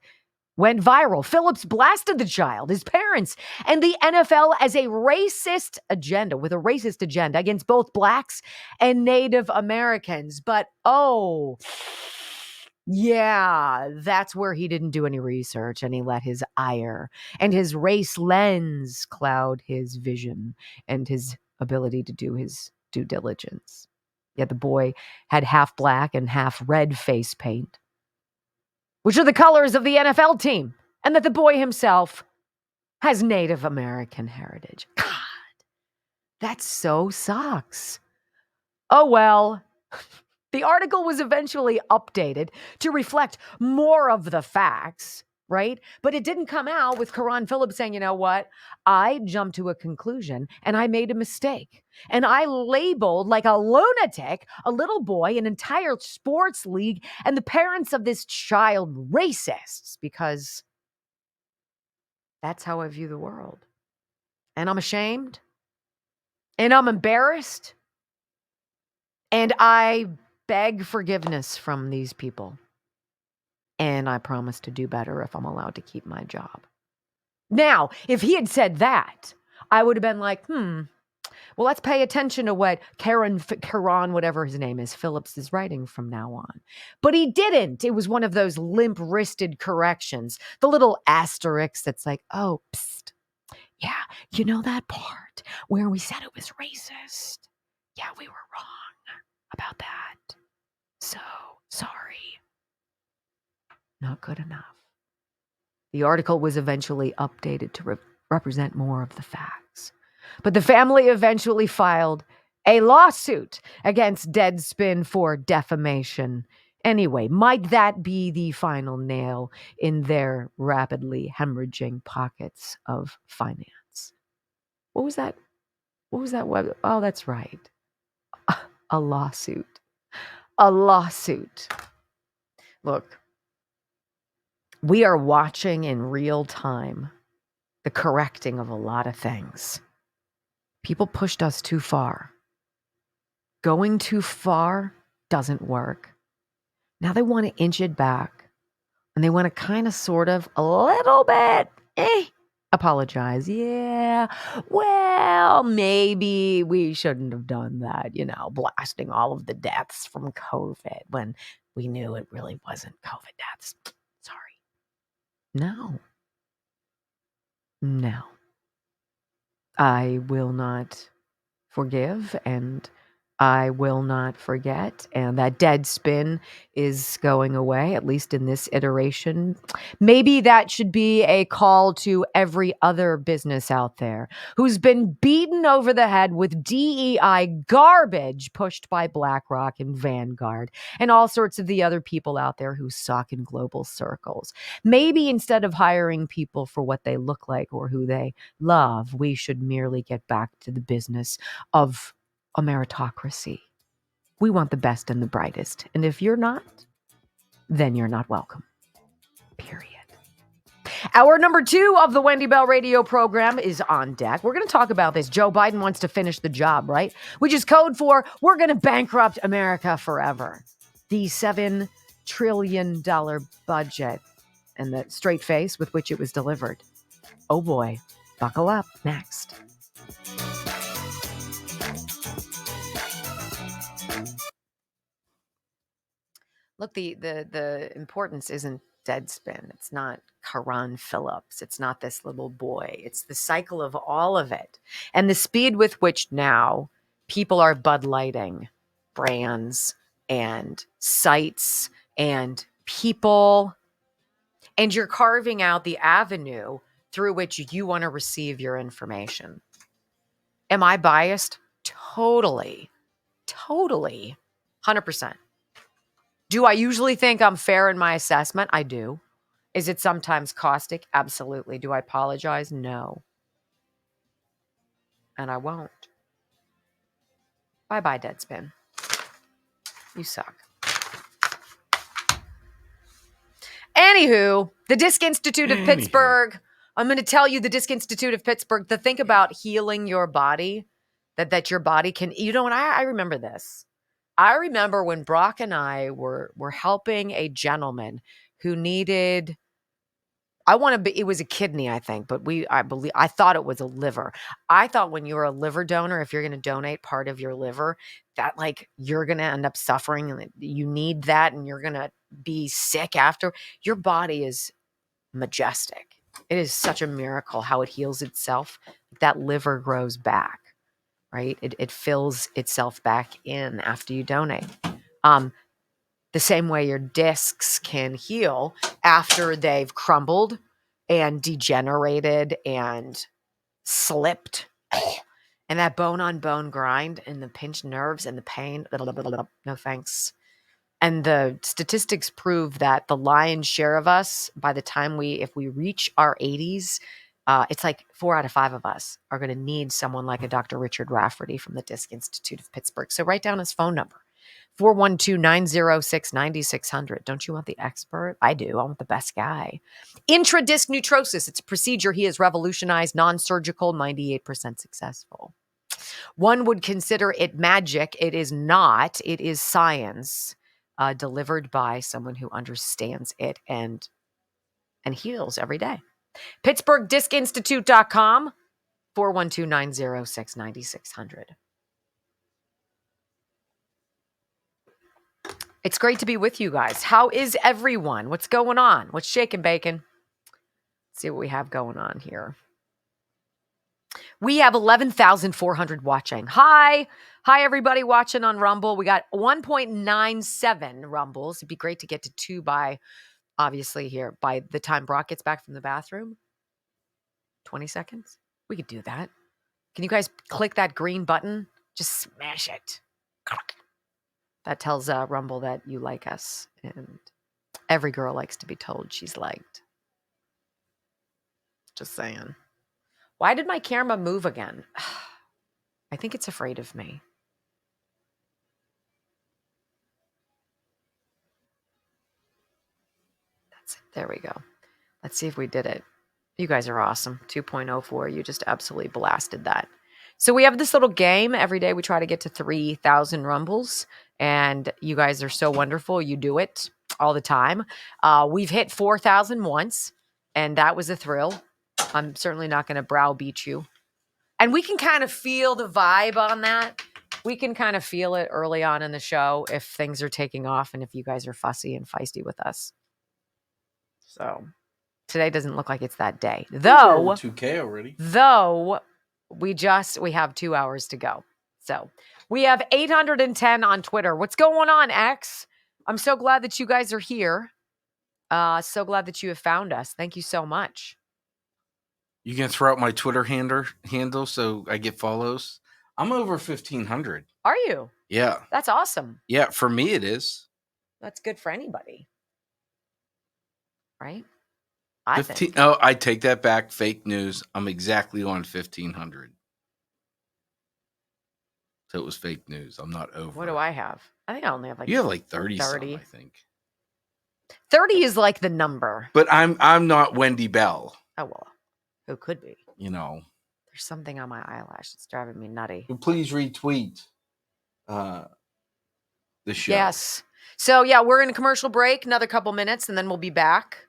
S2: went viral, Phillips blasted the child, his parents, and the NFL as a racist agenda, with a racist agenda against both blacks and Native Americans. But yeah, that's where he didn't do any research and he let his ire and his race lens cloud his vision and his ability to do his due diligence. Yet the boy had half black and half red face paint, which are the colors of the NFL team, and that the boy himself has Native American heritage. God, that so sucks. Oh well. The article was eventually updated to reflect more of the facts, right? But it didn't come out with Karan Phillips saying, you know what? I jumped to a conclusion and I made a mistake. And I labeled like a lunatic a little boy, an entire sports league, and the parents of this child racists because that's how I view the world. And I'm ashamed. And I'm embarrassed. And I beg forgiveness from these people. And I promise to do better if I'm allowed to keep my job. Now, if he had said that, I would have been like, well, let's pay attention to what Karan, whatever his name is, Phillips is writing from now on. But he didn't. It was one of those limp-wristed corrections. The little asterisk that's like, oh, psst. Yeah, you know that part where we said it was racist? Yeah, we were wrong about that. So, sorry. Not good enough. The article was eventually updated to represent more of the facts. But the family eventually filed a lawsuit against Deadspin for defamation. Anyway, might that be the final nail in their rapidly hemorrhaging pockets of finance? What was that? What was that web? Oh, that's right. A lawsuit. A lawsuit. Look, we are watching in real time the correcting of a lot of things. People pushed us too far. Going too far doesn't work. Now they want to inch it back. And they want to kind of, sort of, a little bit, apologize. Yeah, well, maybe we shouldn't have done that, blasting all of the deaths from COVID when we knew it really wasn't COVID deaths. Sorry. No. I will not forgive and I will not forget. And that Deadspin is going away, at least in this iteration. Maybe that should be a call to every other business out there who's been beaten over the head with DEI garbage pushed by BlackRock and Vanguard and all sorts of the other people out there who suck in global circles. Maybe instead of hiring people for what they look like or who they love, we should merely get back to the business of a meritocracy. We want the best and the brightest. And if you're not, then you're not welcome. Period. Hour number 2 of the Wendy Bell radio program is on deck. We're going to talk about this. Joe Biden wants to finish the job, right? Which is code for we're going to bankrupt America forever. The $7 trillion budget and the straight face with which it was delivered. Oh boy, buckle up. Next. Look, the importance isn't Deadspin. It's not Karan Phillips. It's not this little boy. It's the cycle of all of it. And the speed with which now people are Bud Lighting brands and sites and people. And you're carving out the avenue through which you want to receive your information. Am I biased? Totally. 100%. Do I usually think I'm fair in my assessment? I do. Is it sometimes caustic? Absolutely. Do I apologize? No. And I won't. Bye-bye, Deadspin. You suck. Anywho, the Disc Institute of Pittsburgh. I'm going to tell you the Disc Institute of Pittsburgh, the think about healing your body, that your body can, you know, and I remember this. I remember when Brock and I were helping a gentleman who needed, it was a kidney, I think, but I thought it was a liver. I thought when you're a liver donor, if you're going to donate part of your liver, that like you're going to end up suffering and you need that and you're going to be sick after. Your body is majestic. It is such a miracle how it heals itself. That liver grows back, right? It fills itself back in after you donate. The same way your discs can heal after they've crumbled and degenerated and slipped. And that bone on bone grind and the pinched nerves and the pain. No thanks. And the statistics prove that the lion's share of us, by the time if we reach our 80s, it's like 4 out of 5 of us are going to need someone like a Dr. Richard Rafferty from the Disc Institute of Pittsburgh. So write down his phone number, 412-906-9600. Don't you want the expert? I do. I want the best guy. Intradisc neutrosis. It's a procedure he has revolutionized, non-surgical, 98% successful. One would consider it magic. It is not. It is science. Delivered by someone who understands it and heals every day. PittsburghDiscInstitute.com, 412-906-9600. It's great to be with you guys. How is everyone? What's going on? What's shaking bacon? Let's see what we have going on here. We have 11,400 watching. Hi, everybody watching on Rumble. We got 1.97 Rumbles. It'd be great to get to 2 by the time Brock gets back from the bathroom. 20 seconds. We could do that. Can you guys click that green button? Just smash it. That tells Rumble that you like us. And every girl likes to be told she's liked. Just saying. Why did my camera move again? I think it's afraid of me. That's it. There we go. Let's see if we did it. You guys are awesome. 2.04. You just absolutely blasted that. So we have this little game. Every day we try to get to 3,000 Rumbles. And you guys are so wonderful. You do it all the time. We've hit 4,000 once. And that was a thrill. I'm certainly not going to browbeat you. And we can kind of feel the vibe on that. We can kind of feel it early on in the show if things are taking off and if you guys are fussy and feisty with us. So today doesn't look like it's that day. Though
S1: 2K already.
S2: Though we have 2 hours to go. So we have 810 on Twitter. What's going on, X? I'm so glad that you guys are here. So glad that you have found us. Thank you so much.
S1: You can throw out my Twitter handle so I get follows. I'm over 1,500.
S2: Are you?
S1: Yeah.
S2: That's awesome.
S1: Yeah, for me it is.
S2: That's good for anybody. Right?
S1: 15. Oh, I take that back. Fake news. I'm exactly on 1,500. So it was fake news. I'm not over.
S2: What do I have? I think I only have like
S1: You have like 30 some, I think.
S2: 30 is like the number.
S1: But I'm not Wendy Bell.
S2: Oh well. Who could be?
S1: You know.
S2: There's something on my eyelash that's driving me nutty.
S1: Please retweet the show.
S2: Yes. So yeah, we're in a commercial break, another couple minutes, and then we'll be back.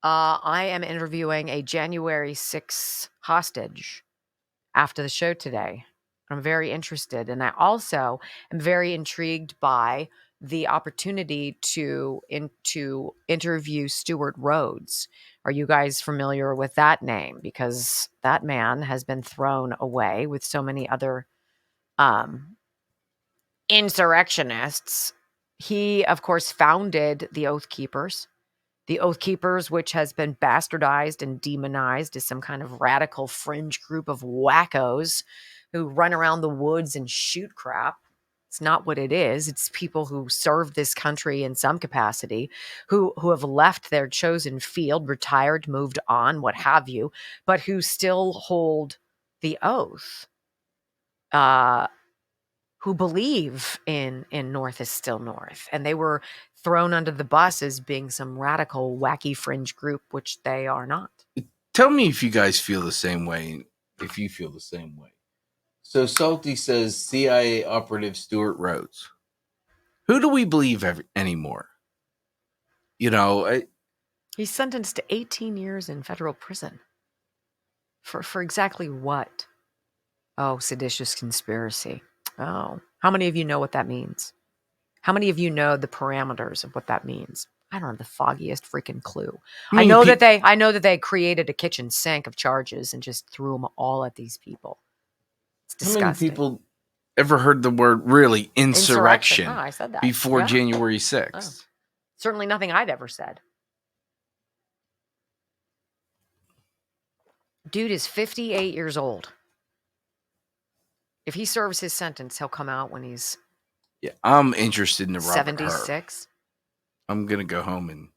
S2: I am interviewing a January 6th hostage after the show today. I'm very interested. And I also am very intrigued by the opportunity to interview Stuart Rhodes. Are you guys familiar with that name? Because that man has been thrown away with so many other insurrectionists. He, of course, founded the Oath Keepers. The Oath Keepers, which has been bastardized and demonized as some kind of radical fringe group of wackos who run around the woods and shoot crap. It's not what it is. It's people who serve this country in some capacity, who have left their chosen field, retired, moved on, what have you, but who still hold the oath. who believe in North is still North. And they were thrown under the bus as being some radical, wacky fringe group, which they are not.
S1: Tell me if you guys feel the same way, if you feel the same way. So Salty says CIA operative Stuart Rhodes. Who do we believe anymore? You know,
S2: He's sentenced to 18 years in federal prison. For exactly what? Oh, seditious conspiracy. Oh, how many of you know what that means? How many of you know the parameters of what that means? I don't have the foggiest freaking clue. I know that they created a kitchen sink of charges and just threw them all at these people. It's disgusting.
S1: How many people ever heard the word really insurrection,
S2: Oh, I said that.
S1: before January 6th?
S2: Oh. Certainly nothing I'd ever said. Dude is 58 years old. If he serves his sentence, he'll come out when he's
S1: I'm interested in the Robert
S2: 76.
S1: I'm going to go home and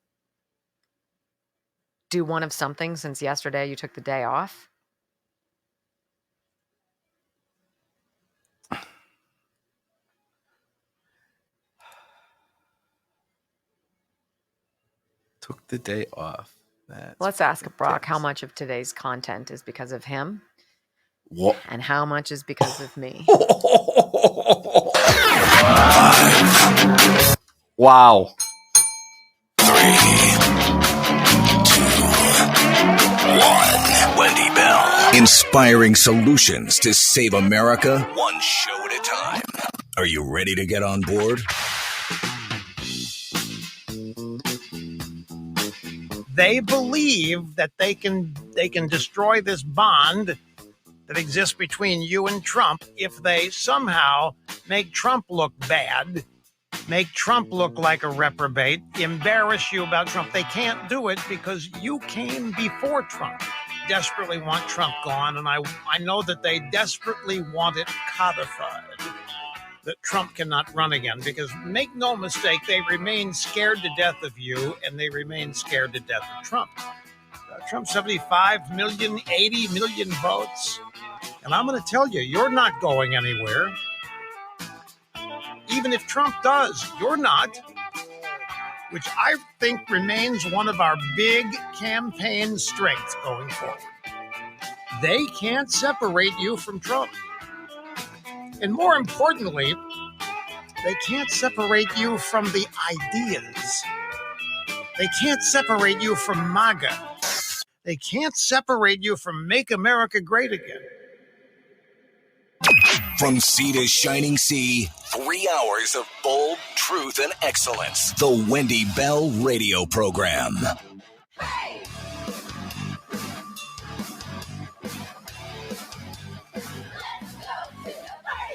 S2: do one of something since yesterday you took the day off.
S1: took the day off.
S2: Let's ask Brock how much of today's content is because of him.
S1: What?
S2: And how much is because of me.
S1: Wow.
S3: 3, 2, 1. Wendy Bell. Inspiring solutions to save America, one show at a time. Are you ready to get on board?
S8: They believe that they can destroy this bond that exists between you and Trump if they somehow make Trump look bad, make Trump look like a reprobate, embarrass you about Trump. They can't do it because you came before Trump. Desperately want Trump gone, and I know that they desperately want it codified, that Trump cannot run again, because make no mistake, they remain scared to death of you, and they remain scared to death of Trump. Trump, 75 million, 80 million votes. And I'm going to tell you, you're not going anywhere. Even if Trump does, you're not, which I think remains one of our big campaign strengths going forward. They can't separate you from Trump. And more importantly, they can't separate you from the ideas. They can't separate you from MAGA. They can't separate you from Make America Great Again.
S3: From sea to shining sea, 3 hours of bold truth and excellence. The Wendy Bell Radio Program.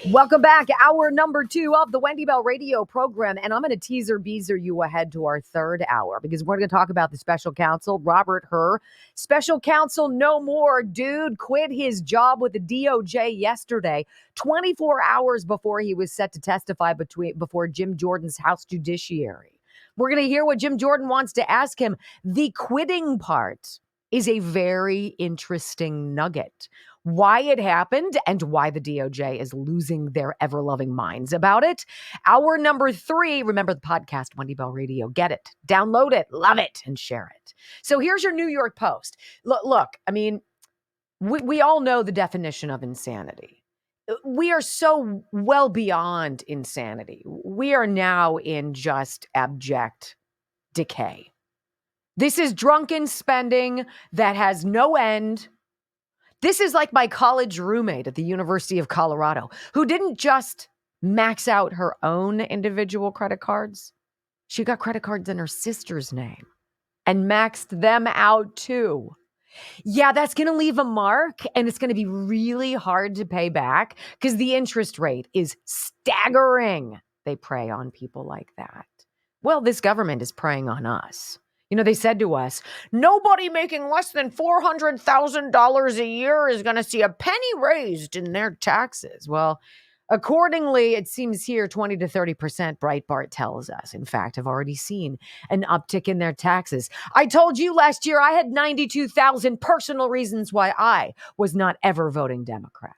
S2: Welcome back. Hour number 2 of the Wendy Bell Radio Program. And I'm going to teaser you ahead to our third hour because we're going to talk about the special counsel, Robert Hur. Special counsel no more. Dude quit his job with the DOJ yesterday, 24 hours before he was set to testify before Jim Jordan's House Judiciary. We're going to hear what Jim Jordan wants to ask him. The quitting part is a very interesting nugget. Why it happened and why the DOJ is losing their ever-loving minds about it. Hour number 3, remember the podcast, Wendy Bell Radio. Get it, download it, love it, and share it. So here's your New York Post. Look, I mean, we all know the definition of insanity. We are so well beyond insanity. We are now in just abject decay. This is drunken spending that has no end. This is like my college roommate at the University of Colorado, who didn't just max out her own individual credit cards. She got credit cards in her sister's name and maxed them out too. Yeah, that's going to leave a mark, and it's going to be really hard to pay back because the interest rate is staggering. They prey on people like that. Well, this government is preying on us. You know, they said to us, nobody making less than $400,000 a year is going to see a penny raised in their taxes. Well, accordingly, it seems here 20 to 30%, Breitbart tells us, in fact, have already seen an uptick in their taxes. I told you last year I had 92,000 personal reasons why I was not ever voting Democrat.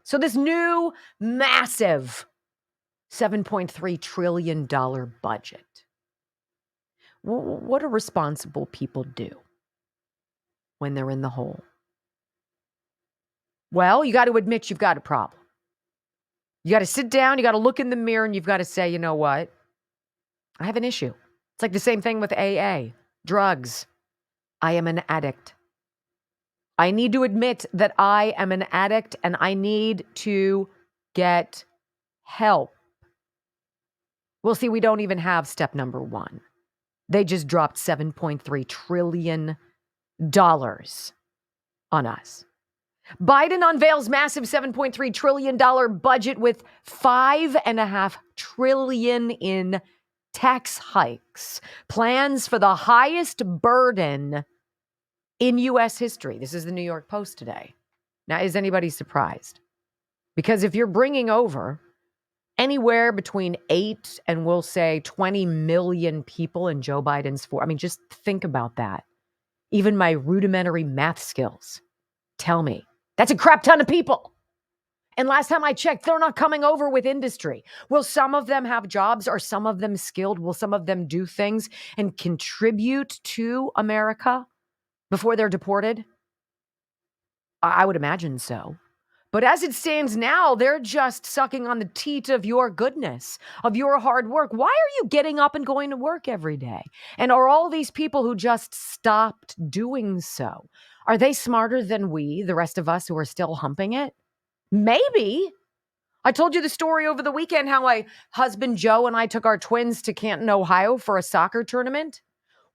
S2: So this new massive $7.3 trillion budget. What do responsible people do when they're in the hole? Well, you got to admit you've got a problem. You got to sit down, you got to look in the mirror, and you've got to say, you know what? I have an issue. It's like the same thing with AA, drugs. I am an addict. I need to admit that I am an addict and I need to get help. Well, see, we don't even have step number one. They just dropped $7.3 trillion on us. Biden unveils massive $7.3 trillion budget with $5.5 trillion in tax hikes. Plans for the highest burden in U.S. history. This is the New York Post today. Now, is anybody surprised? Because if you're bringing over anywhere between 8 and we'll say 20 million people in Joe Biden's just think about that. Even my rudimentary math skills tell me that's a crap ton of people. And last time I checked, they're not coming over with industry. Will some of them have jobs? Are some of them skilled? Will some of them do things and contribute to America before they're deported? I would imagine so. But as it stands now, they're just sucking on the teat of your goodness, of your hard work. Why are you getting up and going to work every day? And are all these people who just stopped doing so, are they smarter than we, the rest of us who are still humping it? Maybe. I told you the story over the weekend how my husband Joe and I took our twins to Canton, Ohio for a soccer tournament.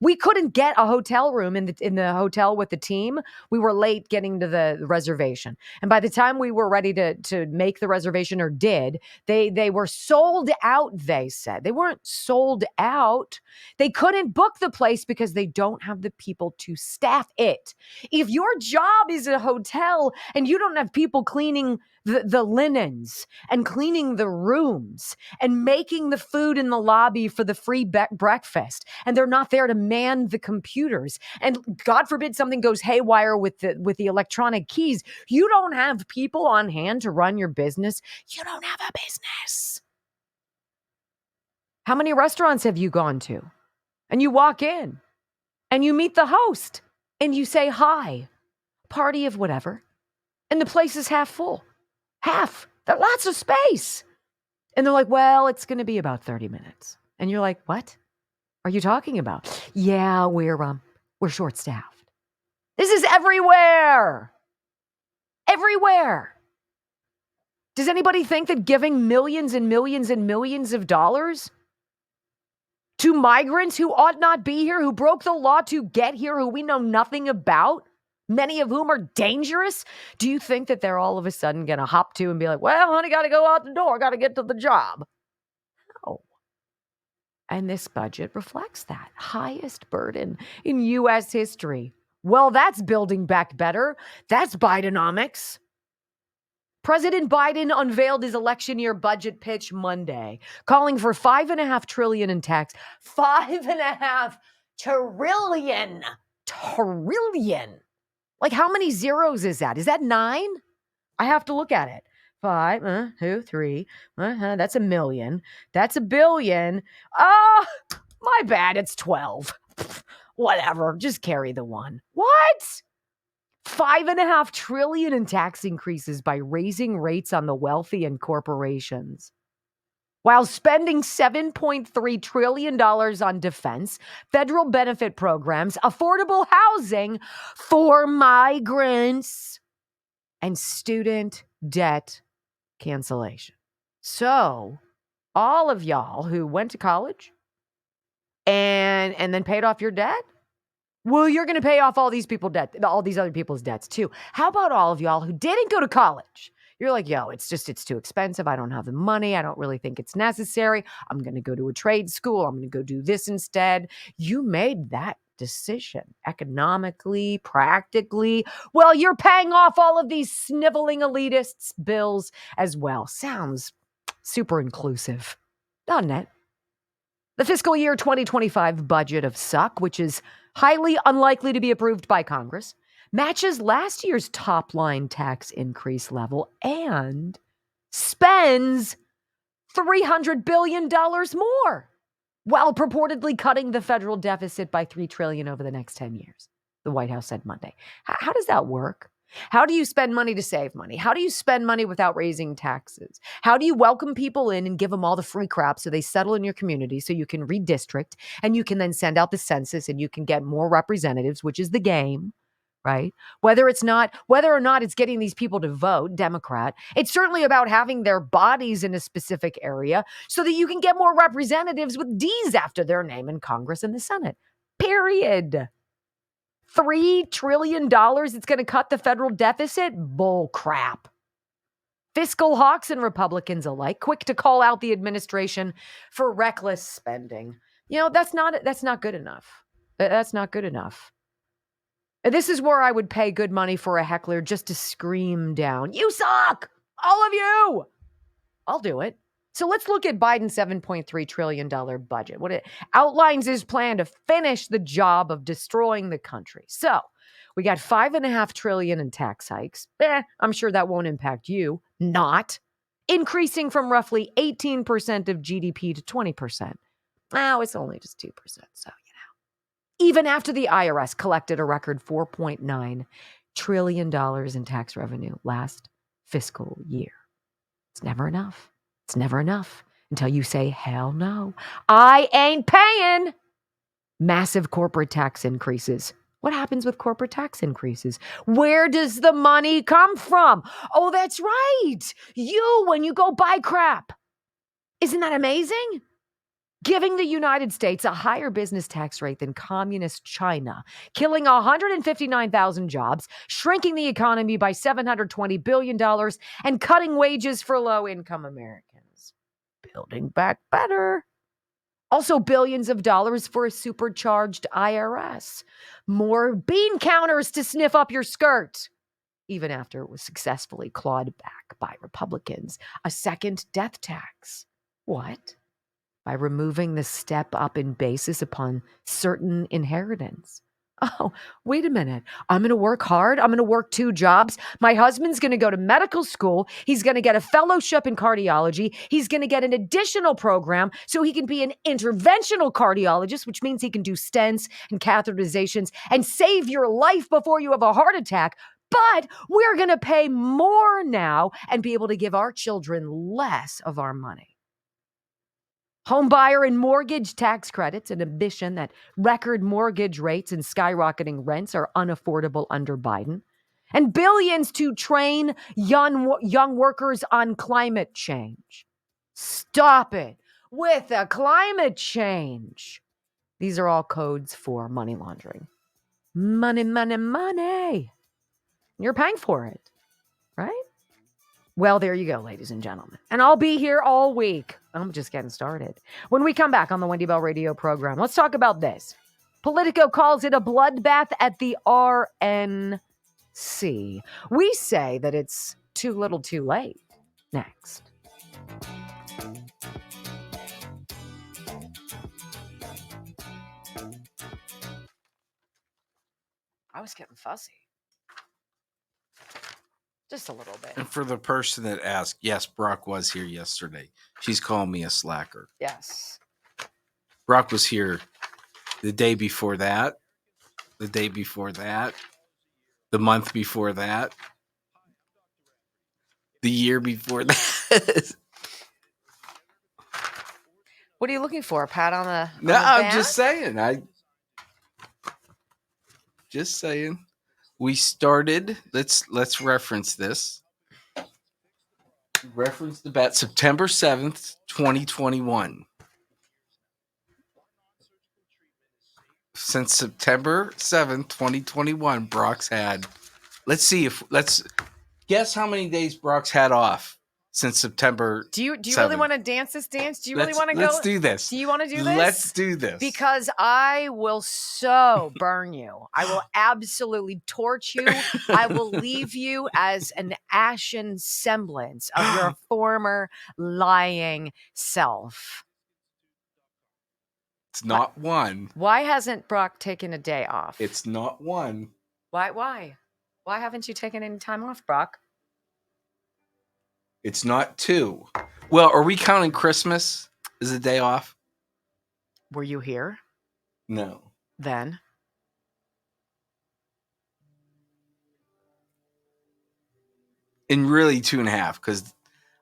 S2: We couldn't get a hotel room in the hotel with the team. We were late getting to the reservation. And by the time we were ready to make the reservation, or did, they were sold out, they said. They weren't sold out. They couldn't book the place because they don't have the people to staff it. If your job is a hotel and you don't have people cleaning the linens and cleaning the rooms and making the food in the lobby for the free breakfast, and they're not there to man the computers, and God forbid something goes haywire with the electronic keys, you don't have people on hand to run your business, you don't have a business. How many restaurants have you gone to? And you walk in and you meet the host and you say hi, party of whatever, and the place is half full. Half. There's lots of space. And they're like, well, it's going to be about 30 minutes. And you're like, what are you talking about? Yeah, we're short-staffed. This is everywhere. Everywhere. Does anybody think that giving millions and millions and millions of dollars to migrants who ought not be here, who broke the law to get here, who we know nothing about, many of whom are dangerous, do you think that they're all of a sudden going to hop to and be like, well, honey, got to go out the door, got to get to the job? No. And this budget reflects that. Highest burden in U.S. history. Well, that's building back better. That's Bidenomics. President Biden unveiled his election year budget pitch Monday, calling for $5.5 trillion in tax. $5.5 trillion. Trillion. Like, how many zeros is that? Is that 9? I have to look at it. 5, 2, 3. That's a million. That's a billion. Oh, my bad. It's 12. Whatever. Just carry the one. What? $5.5 trillion in tax increases by raising rates on the wealthy and corporations, while spending $7.3 trillion on defense, federal benefit programs, affordable housing for migrants, and student debt cancellation. So, all of y'all who went to college and then paid off your debt, well, you're going to pay off all these other people's debts too. How about all of y'all who didn't go to college? You're like, yo, it's too expensive. I don't have the money. I don't really think it's necessary. I'm going to go to a trade school. I'm going to go do this instead. You made that decision economically, practically. Well, you're paying off all of these sniveling elitists' bills as well. Sounds super inclusive, doesn't it? The fiscal year 2025 budget of suck, which is highly unlikely to be approved by Congress, matches last year's top line tax increase level, and spends $300 billion more, while purportedly cutting the federal deficit by $3 trillion over the next 10 years, the White House said Monday. How does that work? How do you spend money to save money? How do you spend money without raising taxes? How do you welcome people in and give them all the free crap so they settle in your community so you can redistrict and you can then send out the census and you can get more representatives, which is the game, right? Whether or not it's getting these people to vote Democrat, it's certainly about having their bodies in a specific area so that you can get more representatives with D's after their name in Congress and the Senate. Period. $3 trillion it's going to cut the federal deficit? Bull crap. Fiscal hawks and Republicans alike, quick to call out the administration for reckless spending. That's not good enough. That's not good enough. This is where I would pay good money for a heckler just to scream down, "You suck! All of you!" I'll do it. So let's look at Biden's $7.3 trillion budget. What it outlines his plan to finish the job of destroying the country. So we got $5.5 trillion in tax hikes. I'm sure that won't impact you. Not. Increasing from roughly 18% of GDP to 20%. Now it's only just 2%. So, even after the IRS collected a record $4.9 trillion in tax revenue last fiscal year. It's never enough. It's never enough until you say, hell no, I ain't paying. Massive corporate tax increases. What happens with corporate tax increases? Where does the money come from? Oh, that's right. When you go buy crap. Isn't that amazing? Giving the United States a higher business tax rate than communist China, killing 159,000 jobs, shrinking the economy by $720 billion, and cutting wages for low-income Americans. Building back better. Also, billions of dollars for a supercharged IRS. More bean counters to sniff up your skirt. Even after it was successfully clawed back by Republicans. A second death tax. What? By removing the step up in basis upon certain inheritance. Oh, wait a minute. I'm going to work hard. I'm going to work 2 jobs. My husband's going to go to medical school. He's going to get a fellowship in cardiology. He's going to get an additional program so he can be an interventional cardiologist, which means he can do stents and catheterizations and save your life before you have a heart attack. But we're going to pay more now and be able to give our children less of our money. Homebuyer and mortgage tax credits, an admission that record mortgage rates and skyrocketing rents are unaffordable under Biden. And billions to train young workers on climate change. Stop it with the climate change. These are all codes for money laundering. Money, money, money. You're paying for it, right? Well, there you go, ladies and gentlemen. And I'll be here all week. I'm just getting started. When we come back on the Wendy Bell radio program, let's talk about this. Politico calls it a bloodbath at the RNC. We say that it's too little too late. Next. I was getting fussy. Just a little bit.
S1: And for the person that asked, yes, Brock was here yesterday. She's calling me a slacker.
S2: Yes.
S1: Brock was here the day before that, the day before that, the month before that, the year before that.
S2: What are you looking for? A pat on the
S1: No,
S2: on the
S1: I'm
S2: back?
S1: just saying. Just saying. We started. Let's reference this. Reference the bet September 7th, 2021. Since September 7th, 2021, Brock's had. Let's guess how many days Brock's had off since September.
S2: Do you
S1: 7th.
S2: really want to dance this dance? Do you really want to go?
S1: Let's do this.
S2: Do you want to do this?
S1: Let's do this.
S2: Because I will so burn you. I will absolutely torch you. I will leave you as an ashen semblance of your former lying self.
S1: It's not one.
S2: Why hasn't Brock taken a day off?
S1: It's not one.
S2: Why haven't you taken any time off, Brock?
S1: It's not 2. Well, are we counting Christmas as a day off?
S2: Were you here
S1: No.
S2: then?
S1: And really 2.5, because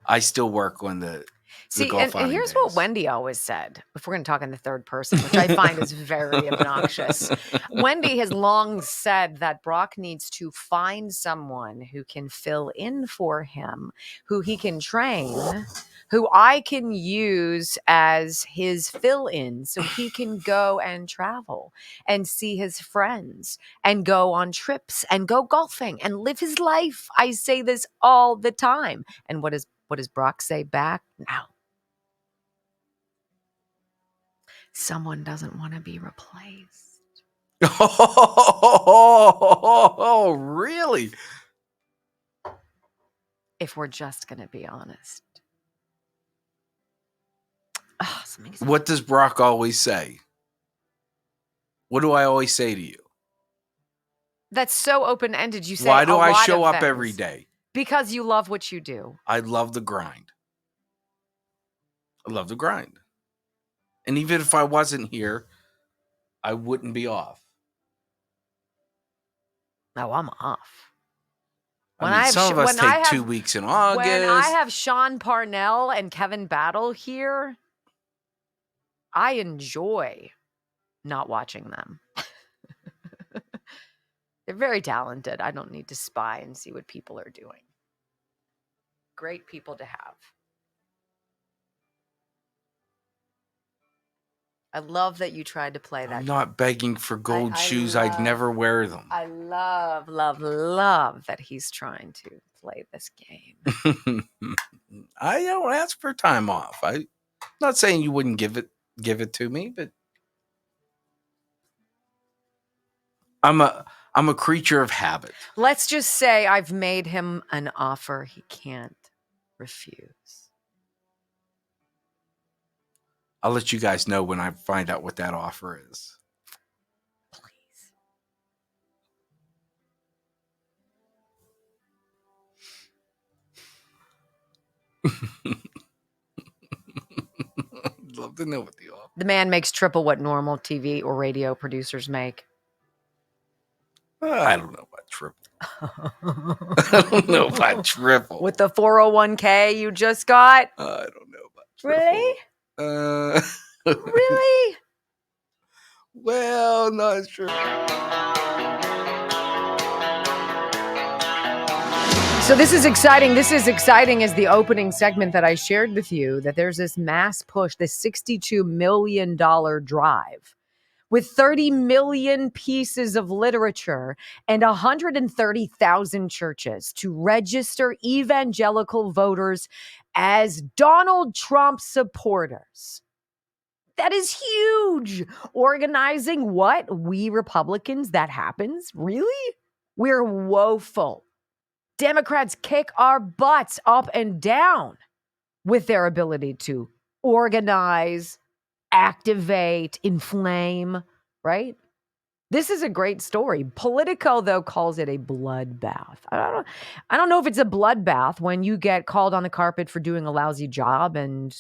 S1: I still work on the
S2: See,
S1: golf
S2: and here's what Wendy always said, if we're going to talk in the third person, which I find is very obnoxious. Wendy has long said that Brock needs to find someone who can fill in for him, who he can train, who I can use as his fill-in so he can go and travel and see his friends and go on trips and go golfing and live his life. I say this all the time. And what does Brock say back? No. Someone doesn't want to be replaced.
S1: Oh, really?
S2: If we're just going to be honest.
S1: What does Brock always say? What do I always say to you?
S2: That's so open-ended. You say
S1: Why do
S2: a
S1: I
S2: lot
S1: show
S2: of
S1: up every
S2: things.
S1: day?
S2: Because you love what you do.
S1: I love the grind. I love the grind. And even if I wasn't here, I wouldn't be off.
S2: No, I'm off.
S1: Some of us take 2 weeks in August.
S2: When I have Sean Parnell and Kevin Battle here, I enjoy not watching them. They're very talented. I don't need to spy and see what people are doing. Great people to have. I love that you tried to play that.
S1: I'm not begging for gold shoes. I'd never wear them.
S2: I love, love, love that he's trying to play this game.
S1: I don't ask for time off. I'm not saying you wouldn't give it to me, but I'm a creature of habit.
S2: Let's just say I've made him an offer he can't refuse.
S1: I'll let you guys know when I find out what that offer is. Please. I'd love to know what the offer.
S2: The man makes triple what normal TV or radio producers make.
S1: I don't know about triple. I don't know about triple.
S2: With the 401k you just got?
S1: I don't know about triple.
S2: Really? Really?
S1: Well, not sure.
S2: So this is exciting. This is exciting as the opening segment that I shared with you, that there's this mass push, this $62 million drive with 30 million pieces of literature and 130,000 churches to register evangelical voters as Donald Trump supporters. That is huge. Organizing what? We Republicans, that happens? Really? We're woeful. Democrats kick our butts up and down with their ability to organize, activate, inflame, right? This is a great story. Politico, though, calls it a bloodbath. I don't know if it's a bloodbath when you get called on the carpet for doing a lousy job and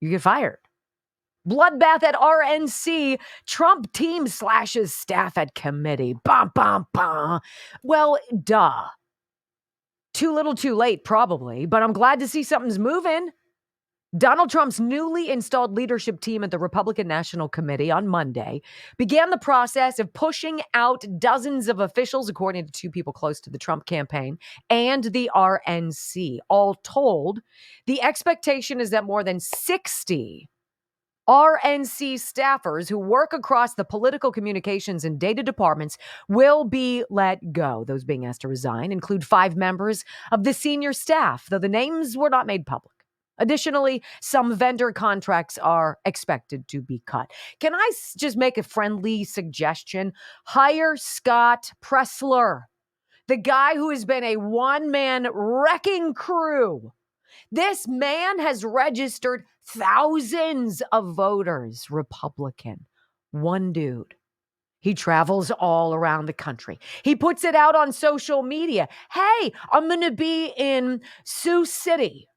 S2: you get fired. Bloodbath at RNC. Trump team slashes staff at committee. Bum, bum, bum. Well, duh. Too little, too late, probably, but I'm glad to see something's moving. Donald Trump's newly installed leadership team at the Republican National Committee on Monday began the process of pushing out dozens of officials, according to 2 people close to the Trump campaign, and the RNC. All told, the expectation is that more than 60 RNC staffers who work across the political communications and data departments will be let go. Those being asked to resign include 5 members of the senior staff, though the names were not made public. Additionally, some vendor contracts are expected to be cut. Can I just make a friendly suggestion? Hire Scott Pressler, the guy who has been a one-man wrecking crew. This man has registered thousands of voters, Republican. One dude. He travels all around the country. He puts it out on social media. Hey, I'm going to be in Sioux City.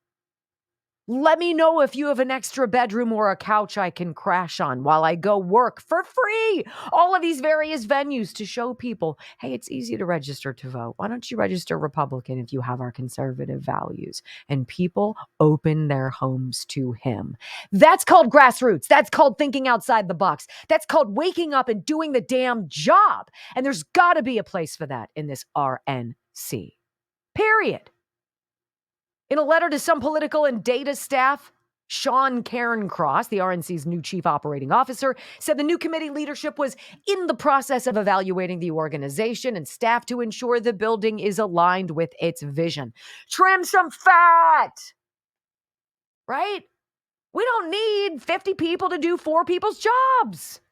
S2: Let me know if you have an extra bedroom or a couch I can crash on while I go work for free. All of these various venues to show people, hey, it's easy to register to vote. Why don't you register Republican if you have our conservative values? And people open their homes to him. That's called grassroots. That's called thinking outside the box. That's called waking up and doing the damn job. And there's got to be a place for that in this RNC. Period. In a letter to some political and data staff, Sean Cairncross, the RNC's new chief operating officer, said the new committee leadership was in the process of evaluating the organization and staff to ensure the building is aligned with its vision. Trim some fat, right? We don't need 50 people to do 4 people's jobs.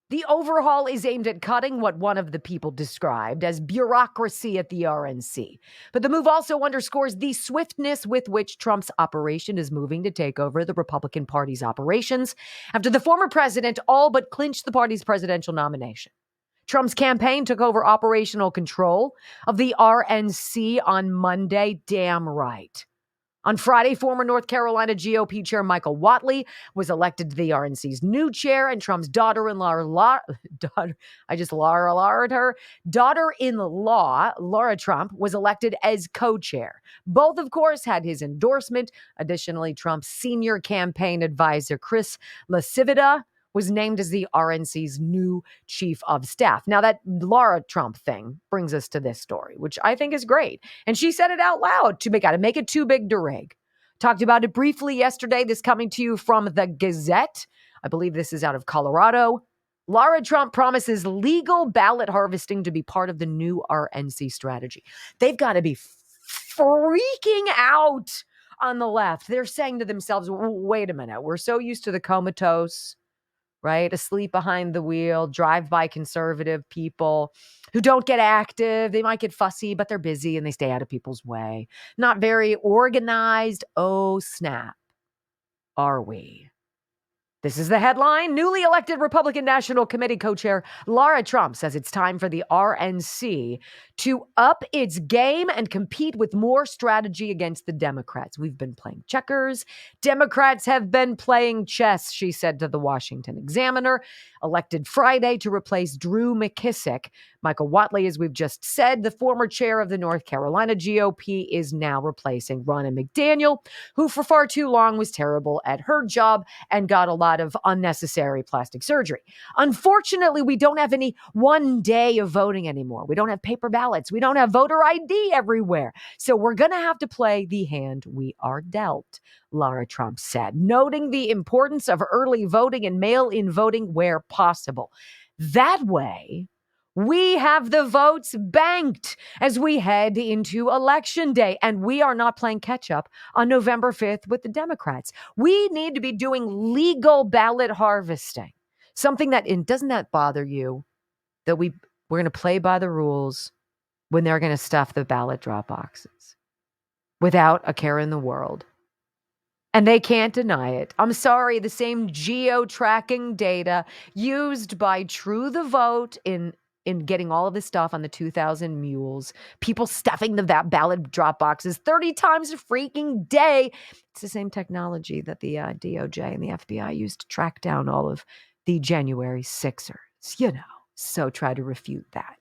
S2: The overhaul is aimed at cutting what one of the people described as bureaucracy at the RNC. But the move also underscores the swiftness with which Trump's operation is moving to take over the Republican Party's operations after the former president all but clinched the party's presidential nomination. Trump's campaign took over operational control of the RNC on Monday. Damn right. On Friday, former North Carolina GOP chair Michael Whatley was elected to the RNC's new chair, and Trump's daughter-in-law, Laura Trump, was elected as co-chair. Both, of course, had his endorsement. Additionally, Trump's senior campaign advisor, Chris LaCivita, was named as the RNC's new chief of staff. Now, that Laura Trump thing brings us to this story, which I think is great. And she said it out loud. Got to make it too big to rig. Talked about it briefly yesterday. This coming to you from the Gazette. I believe this is out of Colorado. Laura Trump promises legal ballot harvesting to be part of the new RNC strategy. They've got to be freaking out on the left. They're saying to themselves, wait a minute, we're so used to the comatose, right? Asleep behind the wheel, drive-by conservative people who don't get active. They might get fussy, but they're busy and they stay out of people's way. Not very organized. Oh, snap. Are we? This is the headline. Newly elected Republican National Committee co-chair Laura Trump says it's time for the RNC to up its game and compete with more strategy against the Democrats. We've been playing checkers. Democrats have been playing chess, she said to the Washington Examiner. Elected Friday to replace Drew McKissick. Michael Whatley, as we've just said, the former chair of the North Carolina GOP, is now replacing Ronna McDaniel, who for far too long was terrible at her job and got a lot of unnecessary plastic surgery. Unfortunately, we don't have any one day of voting anymore. We don't have paper ballots. We don't have voter ID everywhere. So we're going to have to play the hand we are dealt, Laura Trump said, noting the importance of early voting and mail-in voting where possible. That way, we have the votes banked as we head into Election Day, and we are not playing catch-up on November 5th with the Democrats. We need to be doing legal ballot harvesting, something that, and doesn't that bother you, that we're going to play by the rules when they're going to stuff the ballot drop boxes without a care in the world? And they can't deny it. I'm sorry, the same geo-tracking data used by True the Vote in getting all of this stuff on the 2,000 mules, people stuffing the ballot drop boxes 30 times a freaking day. It's the same technology that the DOJ and the FBI used to track down all of the January 6ers, so try to refute that.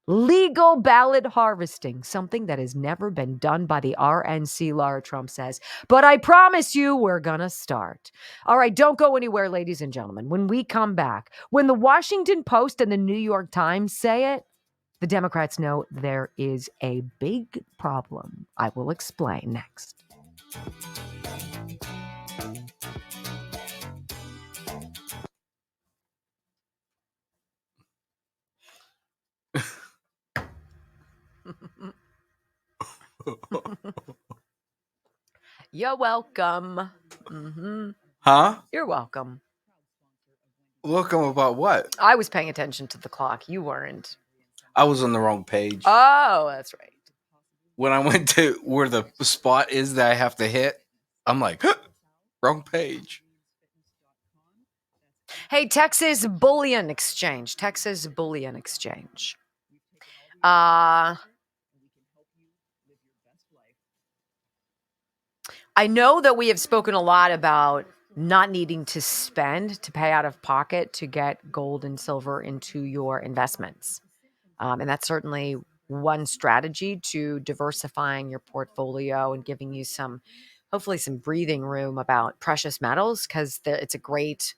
S2: Legal ballot harvesting, something that has never been done by the RNC, Laura Trump says. But I promise you, we're going to start. All right, don't go anywhere, ladies and gentlemen. When we come back, when the Washington Post and the New York Times say it, the Democrats know there is a big problem. I will explain next. You're welcome. Mm-hmm.
S1: Huh?
S2: You're welcome.
S1: Welcome about what?
S2: I was paying attention to the clock. You weren't.
S1: I was on the wrong page.
S2: Oh, that's right.
S1: When I went to where the spot is that I have to hit, I'm like, wrong page.
S2: Hey, Texas Bullion Exchange. Texas Bullion Exchange. I know that we have spoken a lot about not needing to spend to pay out of pocket to get gold and silver into your investments. And that's certainly one strategy to diversifying your portfolio and giving you hopefully some breathing room about precious metals, because it's a great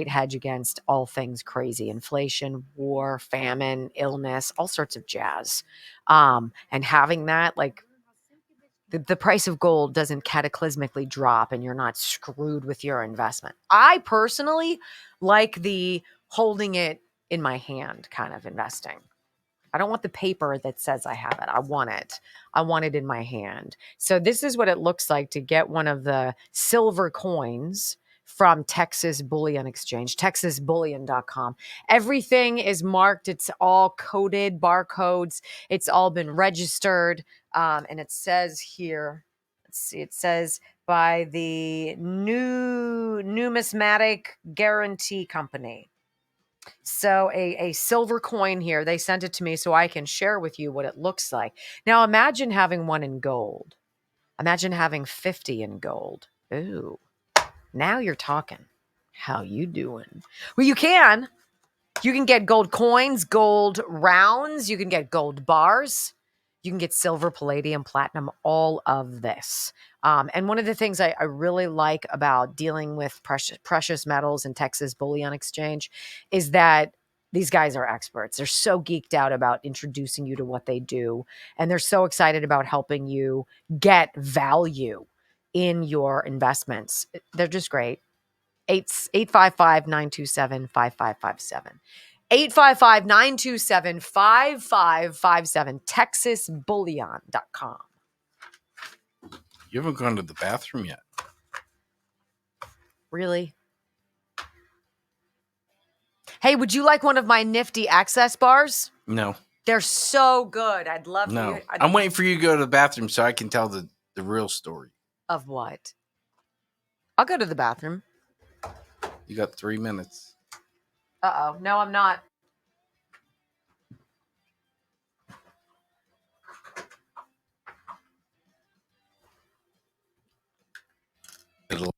S2: hedge against all things crazy: inflation, war, famine, illness, all sorts of jazz. And having that, like, the price of gold doesn't cataclysmically drop and you're not screwed with your investment. I personally like the holding it in my hand kind of investing. I don't want the paper that says I have it. I want it. I want it in my hand. So this is what it looks like to get one of the silver coins from Texas Bullion Exchange, texasbullion.com. Everything is marked. It's all coded, barcodes. It's all been registered. And it says here, let's see, it says by the Numismatic Guarantee Company. So a silver coin here, they sent it to me so I can share with you what it looks like. Now imagine having one in gold. Imagine having 50 in gold. Ooh, now you're talking. How you doing? Well, you can get gold coins, gold rounds. You can get gold bars. You can get silver, palladium, platinum, all of this. And one of the things I really like about dealing with precious metals and Texas Bullion Exchange is that these guys are experts. They're so geeked out about introducing you to what they do. And they're so excited about helping you get value in your investments. They're just great. 855-927-5557. 855-927-5557. TexasBullion.com.
S1: You haven't gone to the bathroom yet.
S2: Really? Hey, would you like one of my nifty access bars?
S1: No.
S2: They're so good. I'd love
S1: No.
S2: you.
S1: I'm waiting for you to go to the bathroom so I can tell the real story.
S2: Of what? I'll go to the bathroom.
S1: You got 3 minutes.
S2: Uh-oh. No, I'm not.
S1: It'll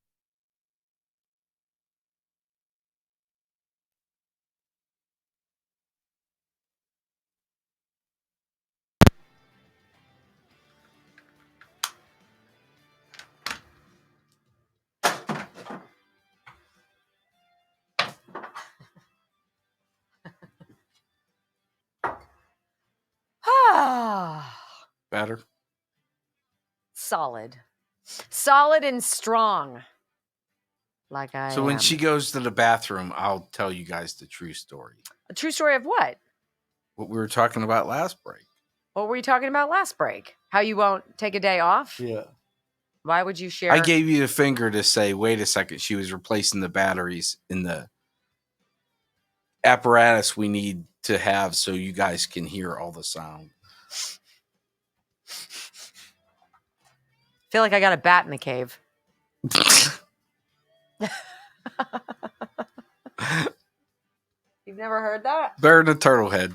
S1: better.
S2: Solid and strong. Like I
S1: So when
S2: am.
S1: she goes to the bathroom, I'll tell you guys the true story.
S2: A true story of what?
S1: What we were talking about last break.
S2: What were you talking about last break? How you won't take a day off?
S1: Yeah.
S2: Why would you share?
S1: I gave you the finger to say, wait a second, she was replacing the batteries in the apparatus we need to have so you guys can hear all the sound.
S2: Feel like I got a bat in the cave. You've never heard that?
S1: Better than a turtle head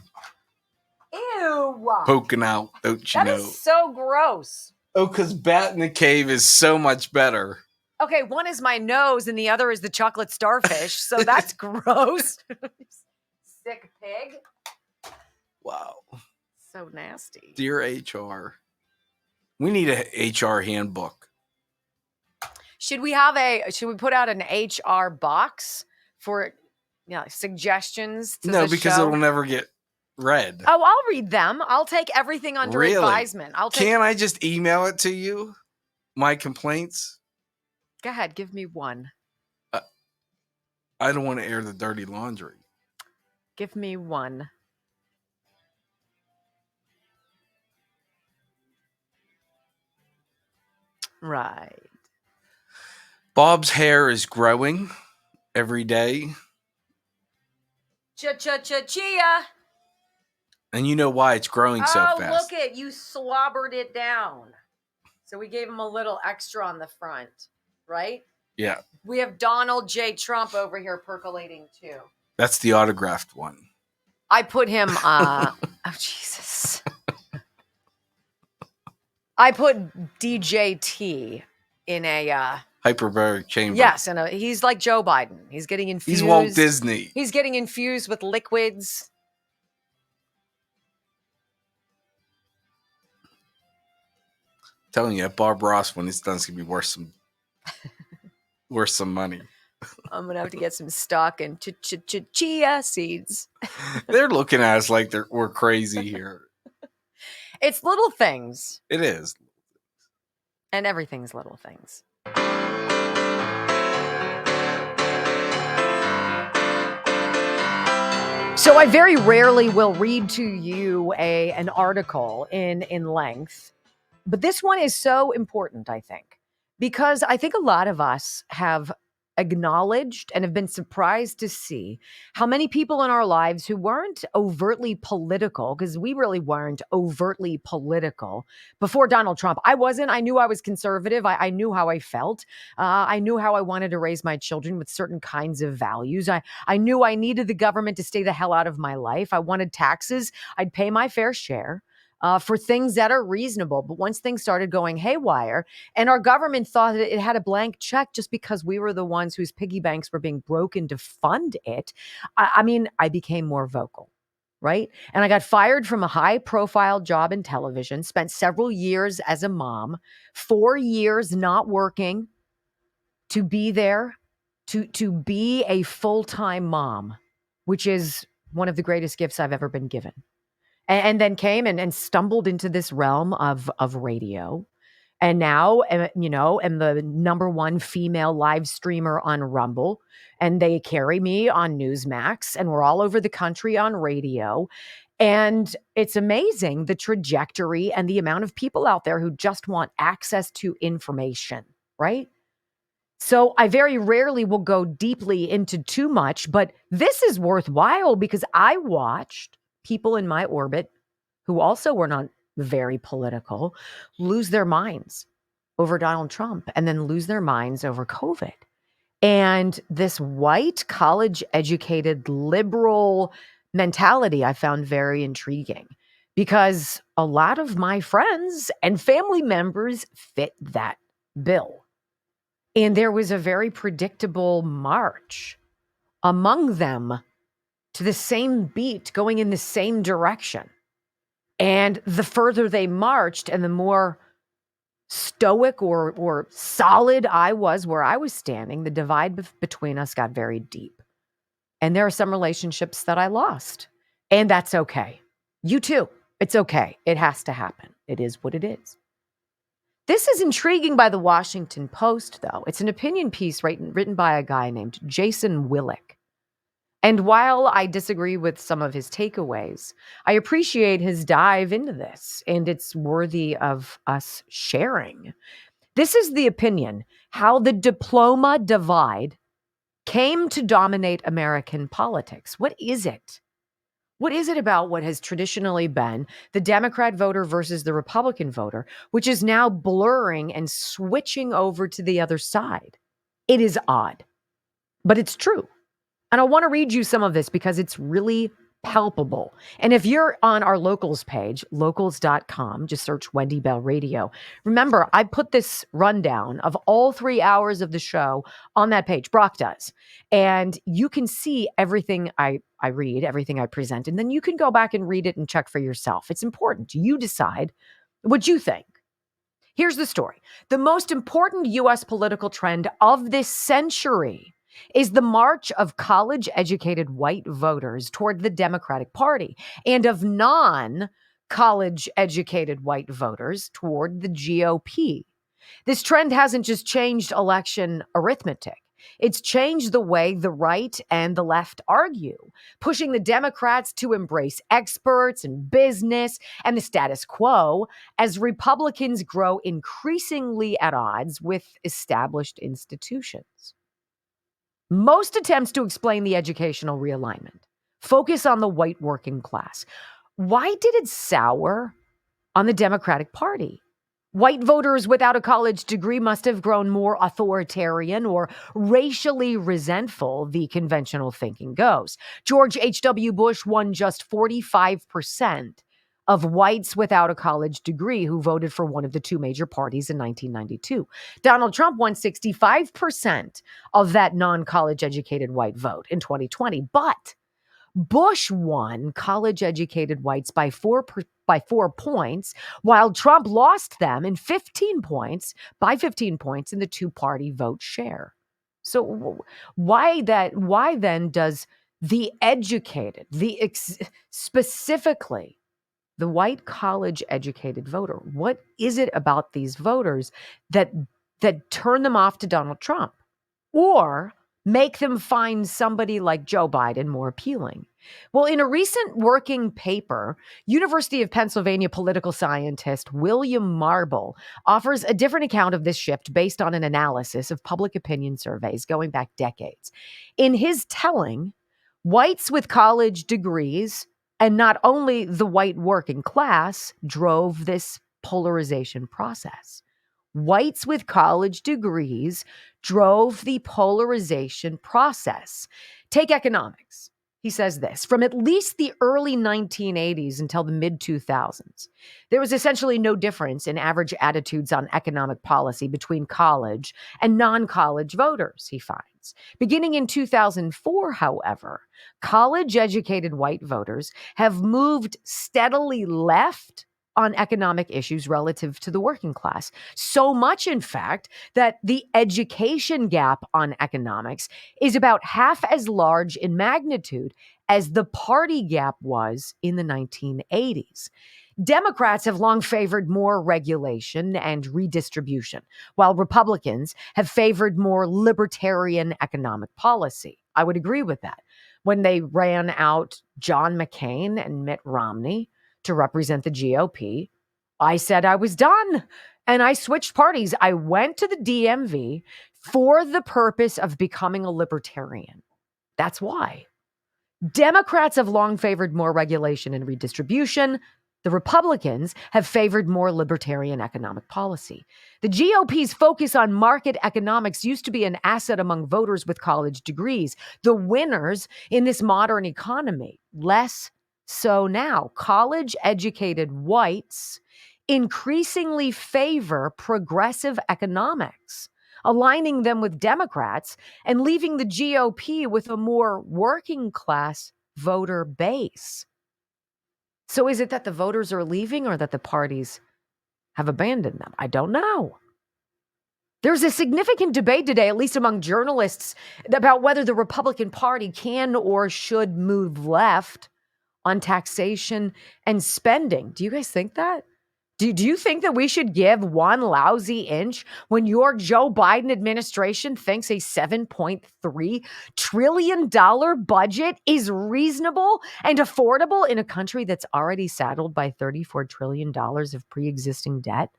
S2: Ew.
S1: poking out, don't you
S2: That
S1: know?
S2: is so gross.
S1: Oh, because bat in the cave is so much better.
S2: Okay, one is my nose and the other is the chocolate starfish. So that's gross. Sick pig.
S1: Wow.
S2: So nasty.
S1: Dear HR. We need a HR handbook.
S2: Should we put out an HR box for suggestions to
S1: No,
S2: the
S1: because
S2: show?
S1: it'll never get read.
S2: Oh, I'll read them. I'll take everything under advisement.
S1: Can't I just email it to you? My complaints?
S2: Go ahead, give me one.
S1: I don't want to air the dirty laundry.
S2: Give me one. Right.
S1: Bob's hair is growing every day.
S2: Chia.
S1: And you know why it's growing so fast.
S2: Oh, look it. You slobbered it down. So we gave him a little extra on the front, right?
S1: Yeah.
S2: We have Donald J. Trump over here percolating too.
S1: That's the autographed one.
S2: I put him, oh, Jesus. I put DJT in a,
S1: Hyperbaric chamber.
S2: yes, and he's like Joe Biden. He's getting infused.
S1: He's Walt Disney.
S2: He's getting infused with liquids.
S1: Telling you, at Bob Ross, when it's done, it's gonna be worth some money.
S2: I'm gonna have to get some stock and chia seeds.
S1: They're looking at us like we're crazy here.
S2: It's little things.
S1: It is.
S2: And everything's little things. So I very rarely will read to you an article in length, but this one is so important, I think, because I think a lot of us have acknowledged and have been surprised to see how many people in our lives who weren't overtly political, because we really weren't overtly political before Donald Trump. I wasn't. I knew I was conservative. I knew how I felt. I knew how I wanted to raise my children with certain kinds of values. I knew I needed the government to stay the hell out of my life. I wanted taxes. I'd pay my fair share. For things that are reasonable. But once things started going haywire and our government thought that it had a blank check just because we were the ones whose piggy banks were being broken to fund it, I became more vocal, right? And I got fired from a high profile job in television, spent several years as a mom, 4 years not working to be there, to be a full-time mom, which is one of the greatest gifts I've ever been given. And then came and stumbled into this realm of radio. And now, am the number one female live streamer on Rumble. And they carry me on Newsmax. And we're all over the country on radio. And it's amazing the trajectory and the amount of people out there who just want access to information, right? So I very rarely will go deeply into too much, but this is worthwhile because I watched people in my orbit who also were not very political lose their minds over Donald Trump and then lose their minds over COVID. And this white, college-educated, liberal mentality I found very intriguing because a lot of my friends and family members fit that bill. And there was a very predictable march among them to the same beat, going in the same direction. And the further they marched and the more stoic or solid I was where I was standing, the divide between us got very deep. And there are some relationships that I lost. And that's okay. You too. It's okay. It has to happen. It is what it is. This is intriguing by the Washington Post, though. It's an opinion piece written by a guy named Jason Willick. And while I disagree with some of his takeaways, I appreciate his dive into this, and it's worthy of us sharing. This is the opinion, how the diploma divide came to dominate American politics. What is it? What is it about what has traditionally been the Democrat voter versus the Republican voter, which is now blurring and switching over to the other side? It is odd, but it's true. And I want to read you some of this because it's really palpable. And if you're on our locals page, locals.com, just search Wendy Bell Radio. Remember, I put this rundown of all 3 hours of the show on that page. Brock does. And you can see everything I read, everything I present, and then you can go back and read it and check for yourself. It's important. You decide what you think. Here's the story. The most important U.S. political trend of this century is the march of college-educated white voters toward the Democratic Party and of non-college-educated white voters toward the GOP. This trend hasn't just changed election arithmetic. It's changed the way the right and the left argue, pushing the Democrats to embrace experts and business and the status quo as Republicans grow increasingly at odds with established institutions. Most attempts to explain the educational realignment focus on the white working class. Why did it sour on the Democratic Party? White voters without a college degree must have grown more authoritarian or racially resentful, the conventional thinking goes. George H.W. Bush won just 45% of whites without a college degree who voted for one of the two major parties in 1992. Donald Trump won 65% of that non-college educated white vote in 2020. But Bush won college-educated whites by 4 points, while Trump lost them in 15 points in the two-party vote share. So why then does the educated, specifically the white college-educated voter, what is it about these voters that turn them off to Donald Trump, or make them find somebody like Joe Biden more appealing? Well, in a recent working paper, University of Pennsylvania political scientist William Marble offers a different account of this shift based on an analysis of public opinion surveys going back decades. In his telling, whites with college degrees, and not only the white working class, drove this polarization process. Whites with college degrees drove the polarization process. Take economics. He says this: from at least the early 1980s until the mid 2000s, there was essentially no difference in average attitudes on economic policy between college and non-college voters, he finds. Beginning in 2004, however, college-educated white voters have moved steadily left on economic issues relative to the working class. So much, in fact, that the education gap on economics is about half as large in magnitude as the party gap was in the 1980s. Democrats have long favored more regulation and redistribution, while Republicans have favored more libertarian economic policy. I would agree with that. When they ran out John McCain and Mitt Romney to represent the GOP, I said I was done, and I switched parties. I went to the DMV for the purpose of becoming a libertarian. That's why. Democrats have long favored more regulation and redistribution. The Republicans have favored more libertarian economic policy. The GOP's focus on market economics used to be an asset among voters with college degrees, the winners in this modern economy. Less so now. College-educated whites increasingly favor progressive economics, aligning them with Democrats and leaving the GOP with a more working class voter base. So is it that the voters are leaving or that the parties have abandoned them? I don't know. There's a significant debate today, at least among journalists, about whether the Republican Party can or should move left on taxation and spending. Do you guys think that? Do you think that we should give one lousy inch when your Joe Biden administration thinks a $7.3 trillion budget is reasonable and affordable in a country that's already saddled by $34 trillion of pre-existing debt?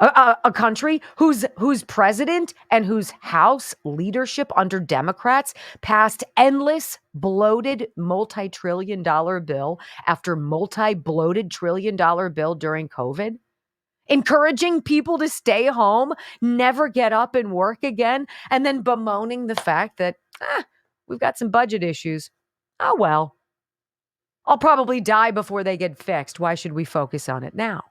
S2: A country whose president and whose House leadership under Democrats passed endless bloated multi-trillion-dollar bill after multi-bloated trillion-dollar bill during COVID, encouraging people to stay home, never get up and work again, and then bemoaning the fact that we've got some budget issues. Oh, well, I'll probably die before they get fixed. Why should we focus on it now?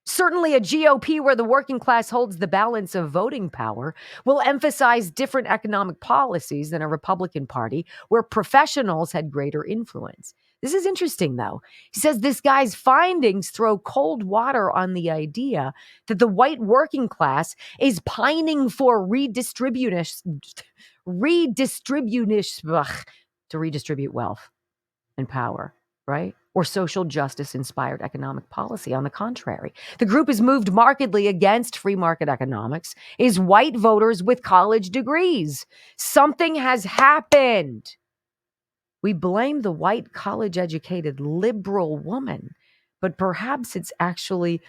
S2: Certainly, a GOP where the working class holds the balance of voting power will emphasize different economic policies than a Republican Party where professionals had greater influence. This is interesting, though. He says this guy's findings throw cold water on the idea that the white working class is pining for to redistribute wealth and power, right? Or social justice-inspired economic policy. On the contrary, the group has moved markedly against free market economics, is white voters with college degrees. Something has happened. We blame the white college-educated liberal woman, but perhaps it's actually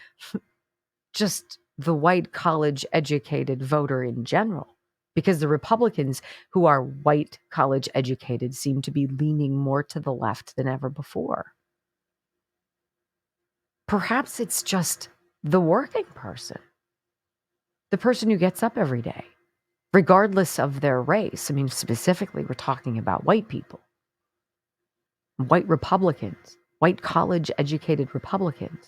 S2: just the white college-educated voter in general, because the Republicans who are white college-educated seem to be leaning more to the left than ever before. Perhaps it's just the working person, the person who gets up every day, regardless of their race. I mean, specifically, we're talking about white people, white Republicans, white college-educated Republicans.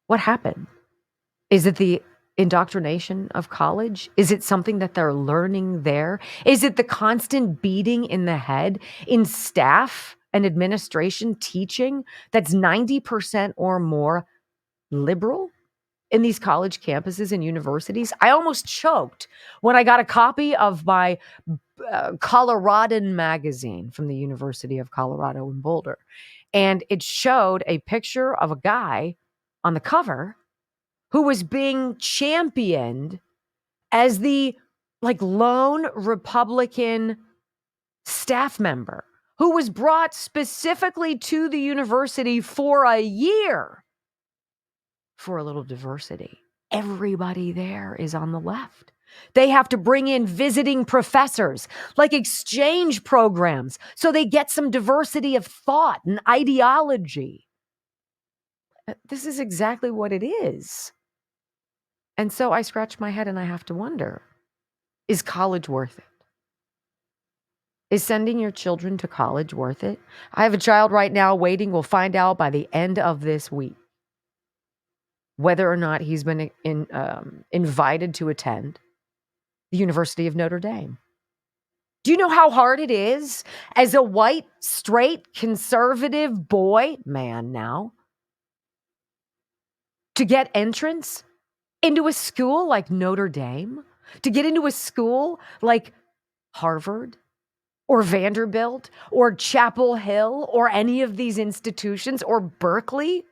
S2: What happened? Is it the indoctrination of college? Is it something that they're learning there? Is it the constant beating in the head in staff and administration teaching that's 90% or more liberal in these college campuses and universities? I almost choked when I got a copy of my Coloradan magazine from the University of Colorado in Boulder. And it showed a picture of a guy on the cover who was being championed as the lone Republican staff member who was brought specifically to the university for a year for a little diversity. Everybody there is on the left. They have to bring in visiting professors, like exchange programs, so they get some diversity of thought and ideology. This is exactly what it is. And so I scratch my head and I have to wonder, is college worth it? Is sending your children to college worth it? I have a child right now waiting. We'll find out by the end of this week whether or not he's been invited to attend the University of Notre Dame. Do you know how hard it is as a white, straight, conservative man now to get entrance into a school like Notre Dame, to get into a school like Harvard or Vanderbilt or Chapel Hill or any of these institutions or Berkeley?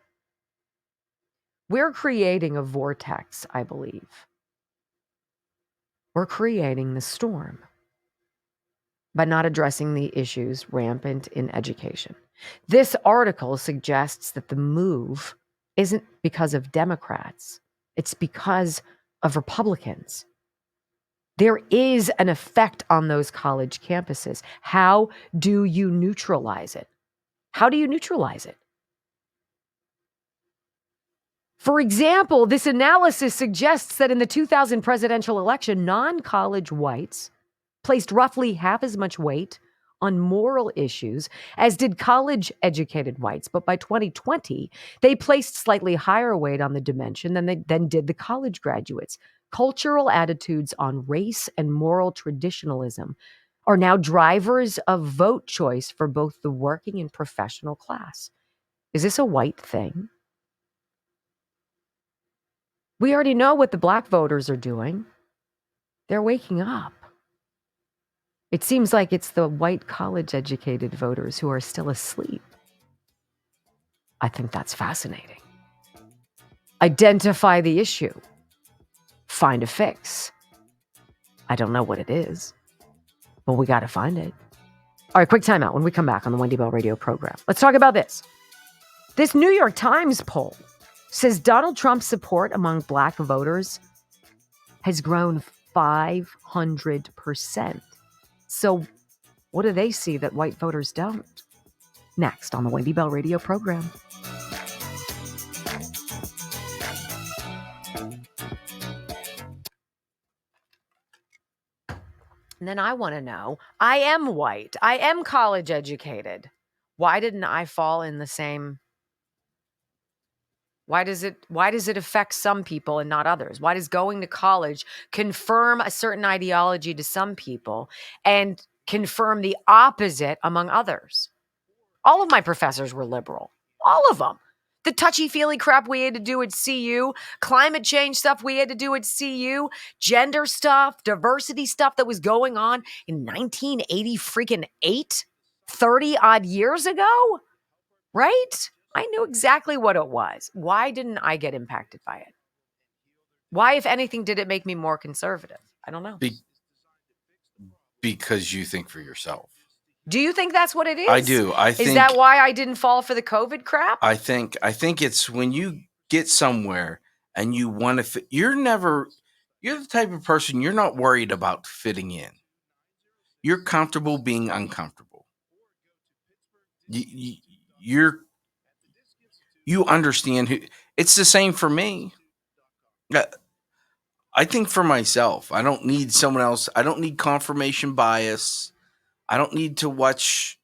S2: We're creating a vortex, I believe. We're creating the storm by not addressing the issues rampant in education. This article suggests that the move isn't because of Democrats. It's because of Republicans. There is an effect on those college campuses. How do you neutralize it? How do you neutralize it? For example, this analysis suggests that in the 2000 presidential election, non-college whites placed roughly half as much weight on moral issues as did college-educated whites. But by 2020, they placed slightly higher weight on the dimension than did the college graduates. Cultural attitudes on race and moral traditionalism are now drivers of vote choice for both the working and professional class. Is this a white thing? We already know what the black voters are doing. They're waking up. It seems like it's the white college-educated voters who are still asleep. I think that's fascinating. Identify the issue. Find a fix. I don't know what it is, but we got to find it. All right, quick timeout when we come back on the Wendy Bell Radio program. Let's talk about this. This New York Times poll says Donald Trump's support among black voters has grown 500%. So what do they see that white voters don't? Next on the Wendy Bell Radio program. And then I want to know, I am white. I am college educated. Why didn't I fall in the same? Why does it affect some people and not others? Why does going to college confirm a certain ideology to some people and confirm the opposite among others? All of my professors were liberal. All of them. The touchy-feely crap we had to do at CU, climate change stuff we had to do at CU, gender stuff, diversity stuff that was going on in 1980 freaking 30 odd years ago, right? I knew exactly what it was. Why didn't I get impacted by it? Why, if anything, did it make me more conservative? I don't know.
S1: Because you think for yourself.
S2: Do you think that's what it is?
S1: I do. I think.
S2: Is that why I didn't fall for the COVID crap?
S1: I think it's when you get somewhere and you want to fit. You're the type of person, you're not worried about fitting in. You're comfortable being uncomfortable. You understand who, It's the same for me. I think for myself, I don't need someone else. I don't need confirmation bias. I don't need to watch.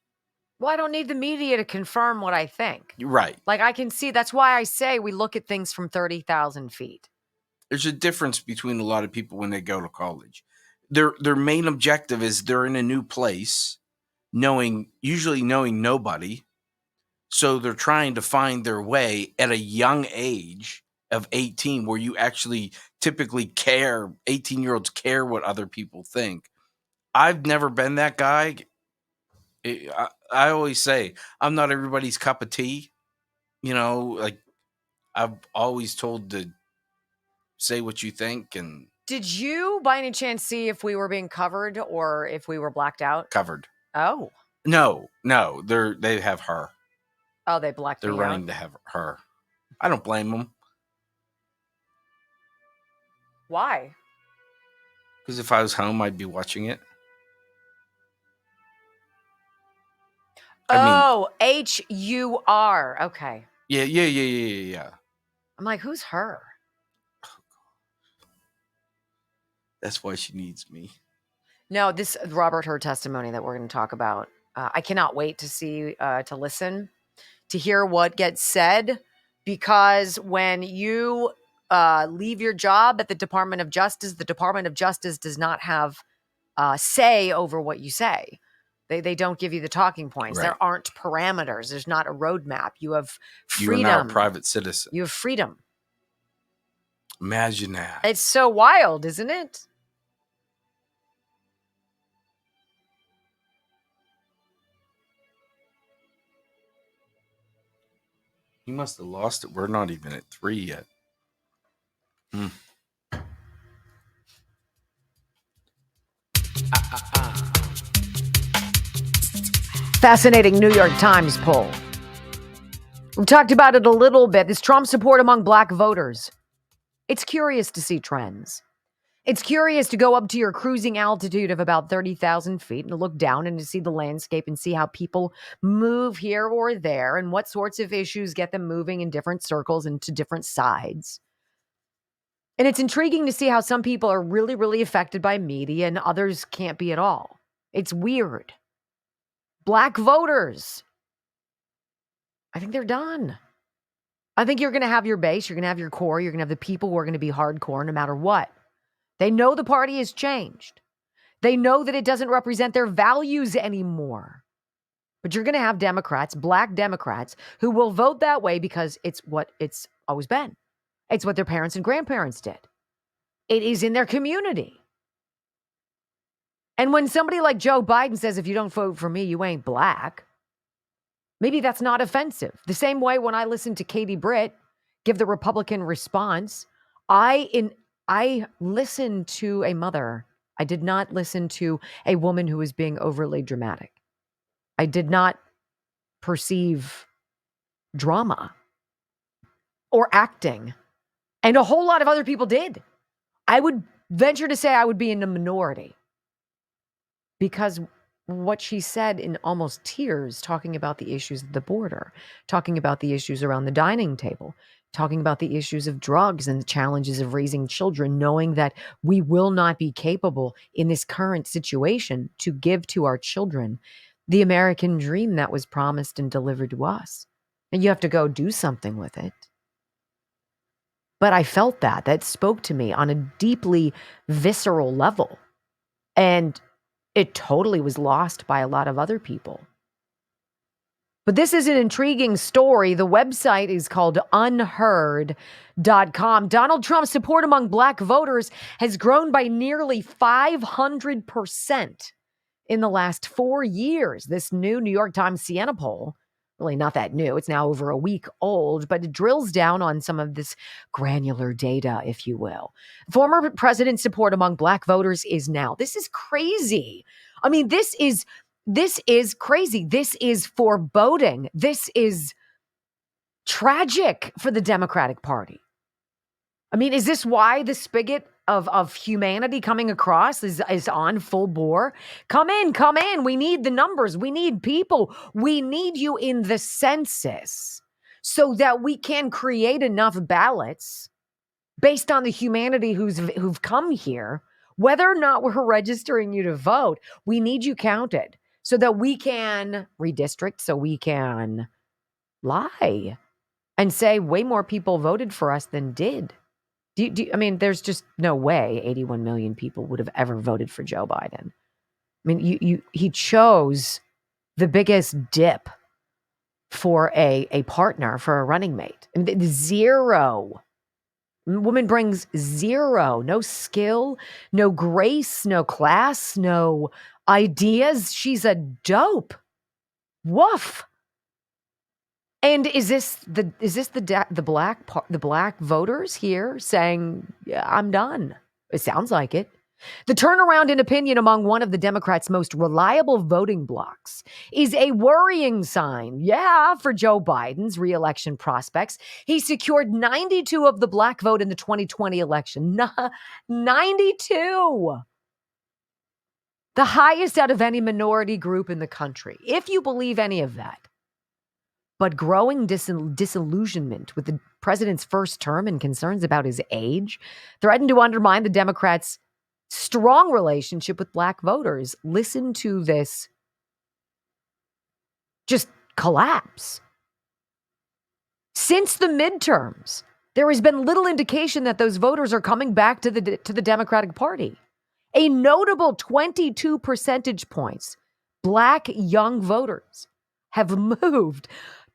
S2: Well, I don't need the media to confirm what I think.
S1: Right.
S2: Like I can see, that's why I say we look at things from 30,000 feet.
S1: There's a difference between a lot of people when they go to college. Their main objective is they're in a new place, usually knowing nobody. So they're trying to find their way at a young age of 18, where you actually typically care. 18-year-olds care what other people think. I've never been that guy. I always say I'm not everybody's cup of tea. Like I've always told to say what you think and
S2: Did you, by any chance, see if we were being covered or if we were blacked out?
S1: covered.
S2: Oh.
S1: No, they have her.
S2: Oh, they blacked
S1: They're
S2: me
S1: running
S2: out?
S1: to have her. I don't blame them.
S2: Why?
S1: Because if I was home, I'd be watching it.
S2: Oh, HUR. Okay.
S1: Yeah.
S2: I'm like, who's her?
S1: That's why she needs me.
S2: No, this Robert Hur testimony that we're going to talk about. I cannot wait to see, to listen, to hear what gets said, because when you leave your job at the Department of Justice does not have say over what you say. They don't give you the talking points.
S1: Right.
S2: There aren't parameters. There's not a roadmap. You have freedom.
S1: You are now a private citizen.
S2: You have freedom.
S1: Imagine that.
S2: It's so wild, isn't it?
S1: He must have lost it. We're not even at 3 yet.
S2: Fascinating New York Times poll. We've talked about it a little bit. This Trump support among black voters. It's curious to see trends. It's curious to go up to your cruising altitude of about 30,000 feet and look down and to see the landscape and see how people move here or there and what sorts of issues get them moving in different circles and to different sides. And it's intriguing to see how some people are really, really affected by media and others can't be at all. It's weird. Black voters, I think they're done. I think you're going to have your base, you're going to have your core, you're going to have the people who are going to be hardcore no matter what. They know the party has changed. They know that it doesn't represent their values anymore. But you're going to have Democrats, black Democrats, who will vote that way because it's what it's always been. It's what their parents and grandparents did. It is in their community. And when somebody like Joe Biden says, if you don't vote for me, you ain't black, maybe that's not offensive. The same way when I listen to Katie Britt give the Republican response, I listened to a mother. I did not listen to a woman who was being overly dramatic. I did not perceive drama or acting. And a whole lot of other people did. I would venture to say I would be in the minority. Because what she said in almost tears, talking about the issues of the border, talking about the issues around the dining table, talking about the issues of drugs and the challenges of raising children, knowing that we will not be capable in this current situation to give to our children the American dream that was promised and delivered to us. And you have to go do something with it. But I felt that spoke to me on a deeply visceral level. And it totally was lost by a lot of other people. But this is an intriguing story. The website is called unheard.com. Donald Trump's support among black voters has grown by nearly 500% in the last 4 years. This new New York Times Siena poll, really not that new, it's now over a week old, but it drills down on some of this granular data, if you will. Former president's support among black voters is now. This is crazy. I mean, this is crazy. This is foreboding. This is tragic for the Democratic Party. I mean, is this why the spigot of humanity coming across is on full bore? Come in. We need the numbers. We need people. We need you in the census so that we can create enough ballots based on the humanity who've come here, whether or not we're registering you to vote. We need you counted so that we can redistrict, so we can lie and say way more people voted for us than did. I mean, there's just no way 81 million people would have ever voted for Joe Biden. I mean, he chose the biggest dip for a partner, for a running mate. I mean, zero. Woman brings zero. No skill, no grace, no class, no ideas. She's a dope. Woof. And is this the black voters here saying, yeah, I'm done? It sounds like it. The turnaround in opinion among one of the Democrats' most reliable voting blocs is a worrying sign, for Joe Biden's reelection prospects. He secured 92 of the black vote in the 2020 election. 92! The highest out of any minority group in the country, if you believe any of that. But growing disillusionment with the president's first term and concerns about his age threatened to undermine the Democrats' strong relationship with black voters. Listen to this just collapse. Since the midterms, there has been little indication that those voters are coming back to the Democratic Party. A notable 22 percentage points, black young voters have moved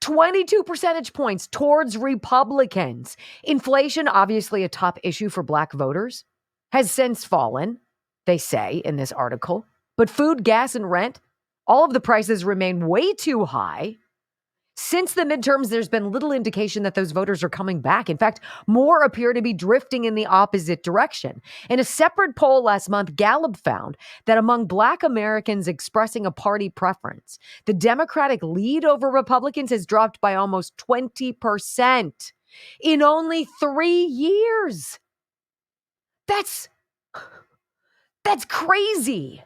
S2: 22 percentage points towards Republicans. Inflation, obviously a top issue for black voters, has since fallen, they say in this article. But food, gas, and rent, all of the prices remain way too high. Since the midterms, there's been little indication that those voters are coming back. In fact, more appear to be drifting in the opposite direction. In a separate poll last month, Gallup found that among black Americans expressing a party preference, the Democratic lead over Republicans has dropped by almost 20% in only 3 years. That's crazy.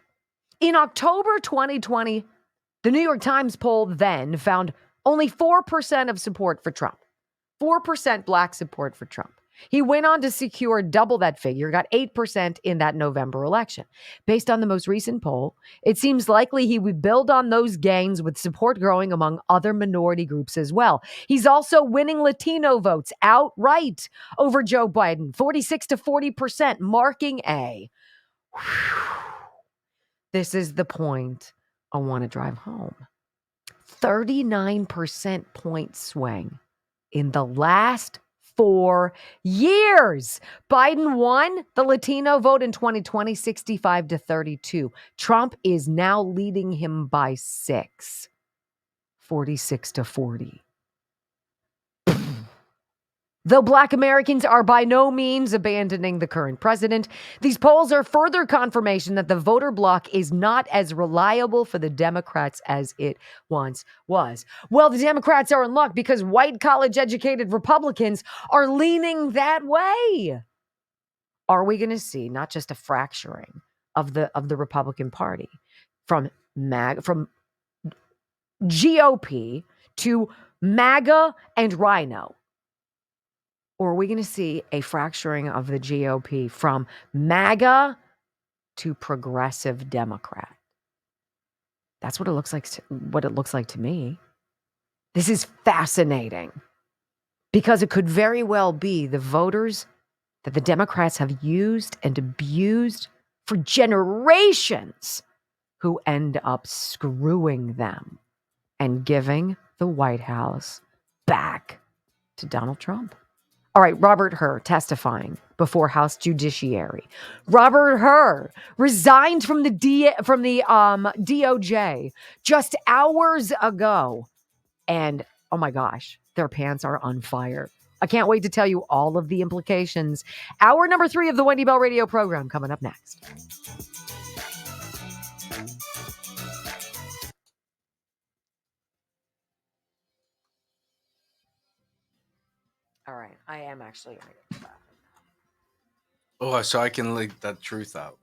S2: In October 2020, the New York Times poll then found only 4% of support for Trump. 4% black support for Trump. He went on to secure double that figure, got 8% in that November election. Based on the most recent poll, it seems likely he would build on those gains with support growing among other minority groups as well. He's also winning Latino votes outright over Joe Biden, 46 to 40%, marking a... This is the point I want to drive home. 39% point swing in the last 4 years. Biden won the Latino vote in 2020, 65 to 32. Trump is now leading him by 6, 46 to 40. Though black Americans are by no means abandoning the current president, these polls are further confirmation that the voter bloc is not as reliable for the Democrats as it once was. Well, the Democrats are in luck because white college-educated Republicans are leaning that way. Are we going to see not just a fracturing of the Republican Party from GOP to MAGA and Rhino? Or are we going to see a fracturing of the GOP from MAGA to progressive Democrat? That's what it looks like. What it looks like to me. This is fascinating because it could very well be the voters that the Democrats have used and abused for generations who end up screwing them and giving the White House back to Donald Trump. All right, Robert Hur testifying before House Judiciary. Robert Hur resigned from the DOJ just hours ago. And oh my gosh, their pants are on fire. I can't wait to tell you all of the implications. Hour number 3 of the Wendy Bell Radio program coming up next. All right, I am actually going to get that.
S1: Oh, so I can leak that truth out.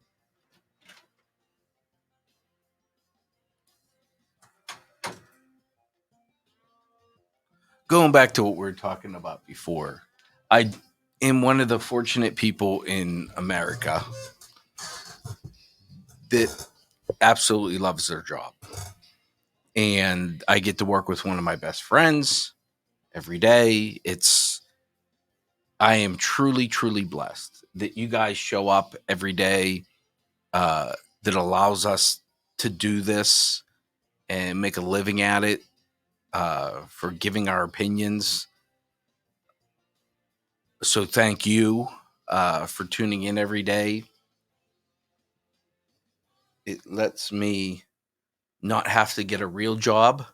S1: going back to what we were talking about before, I am one of the fortunate people in America that absolutely loves their job. And I get to work with one of my best friends every day. I am truly, truly blessed that you guys show up every day, that allows us to do this and make a living at it, for giving our opinions. So thank you, for tuning in every day. It lets me not have to get a real job,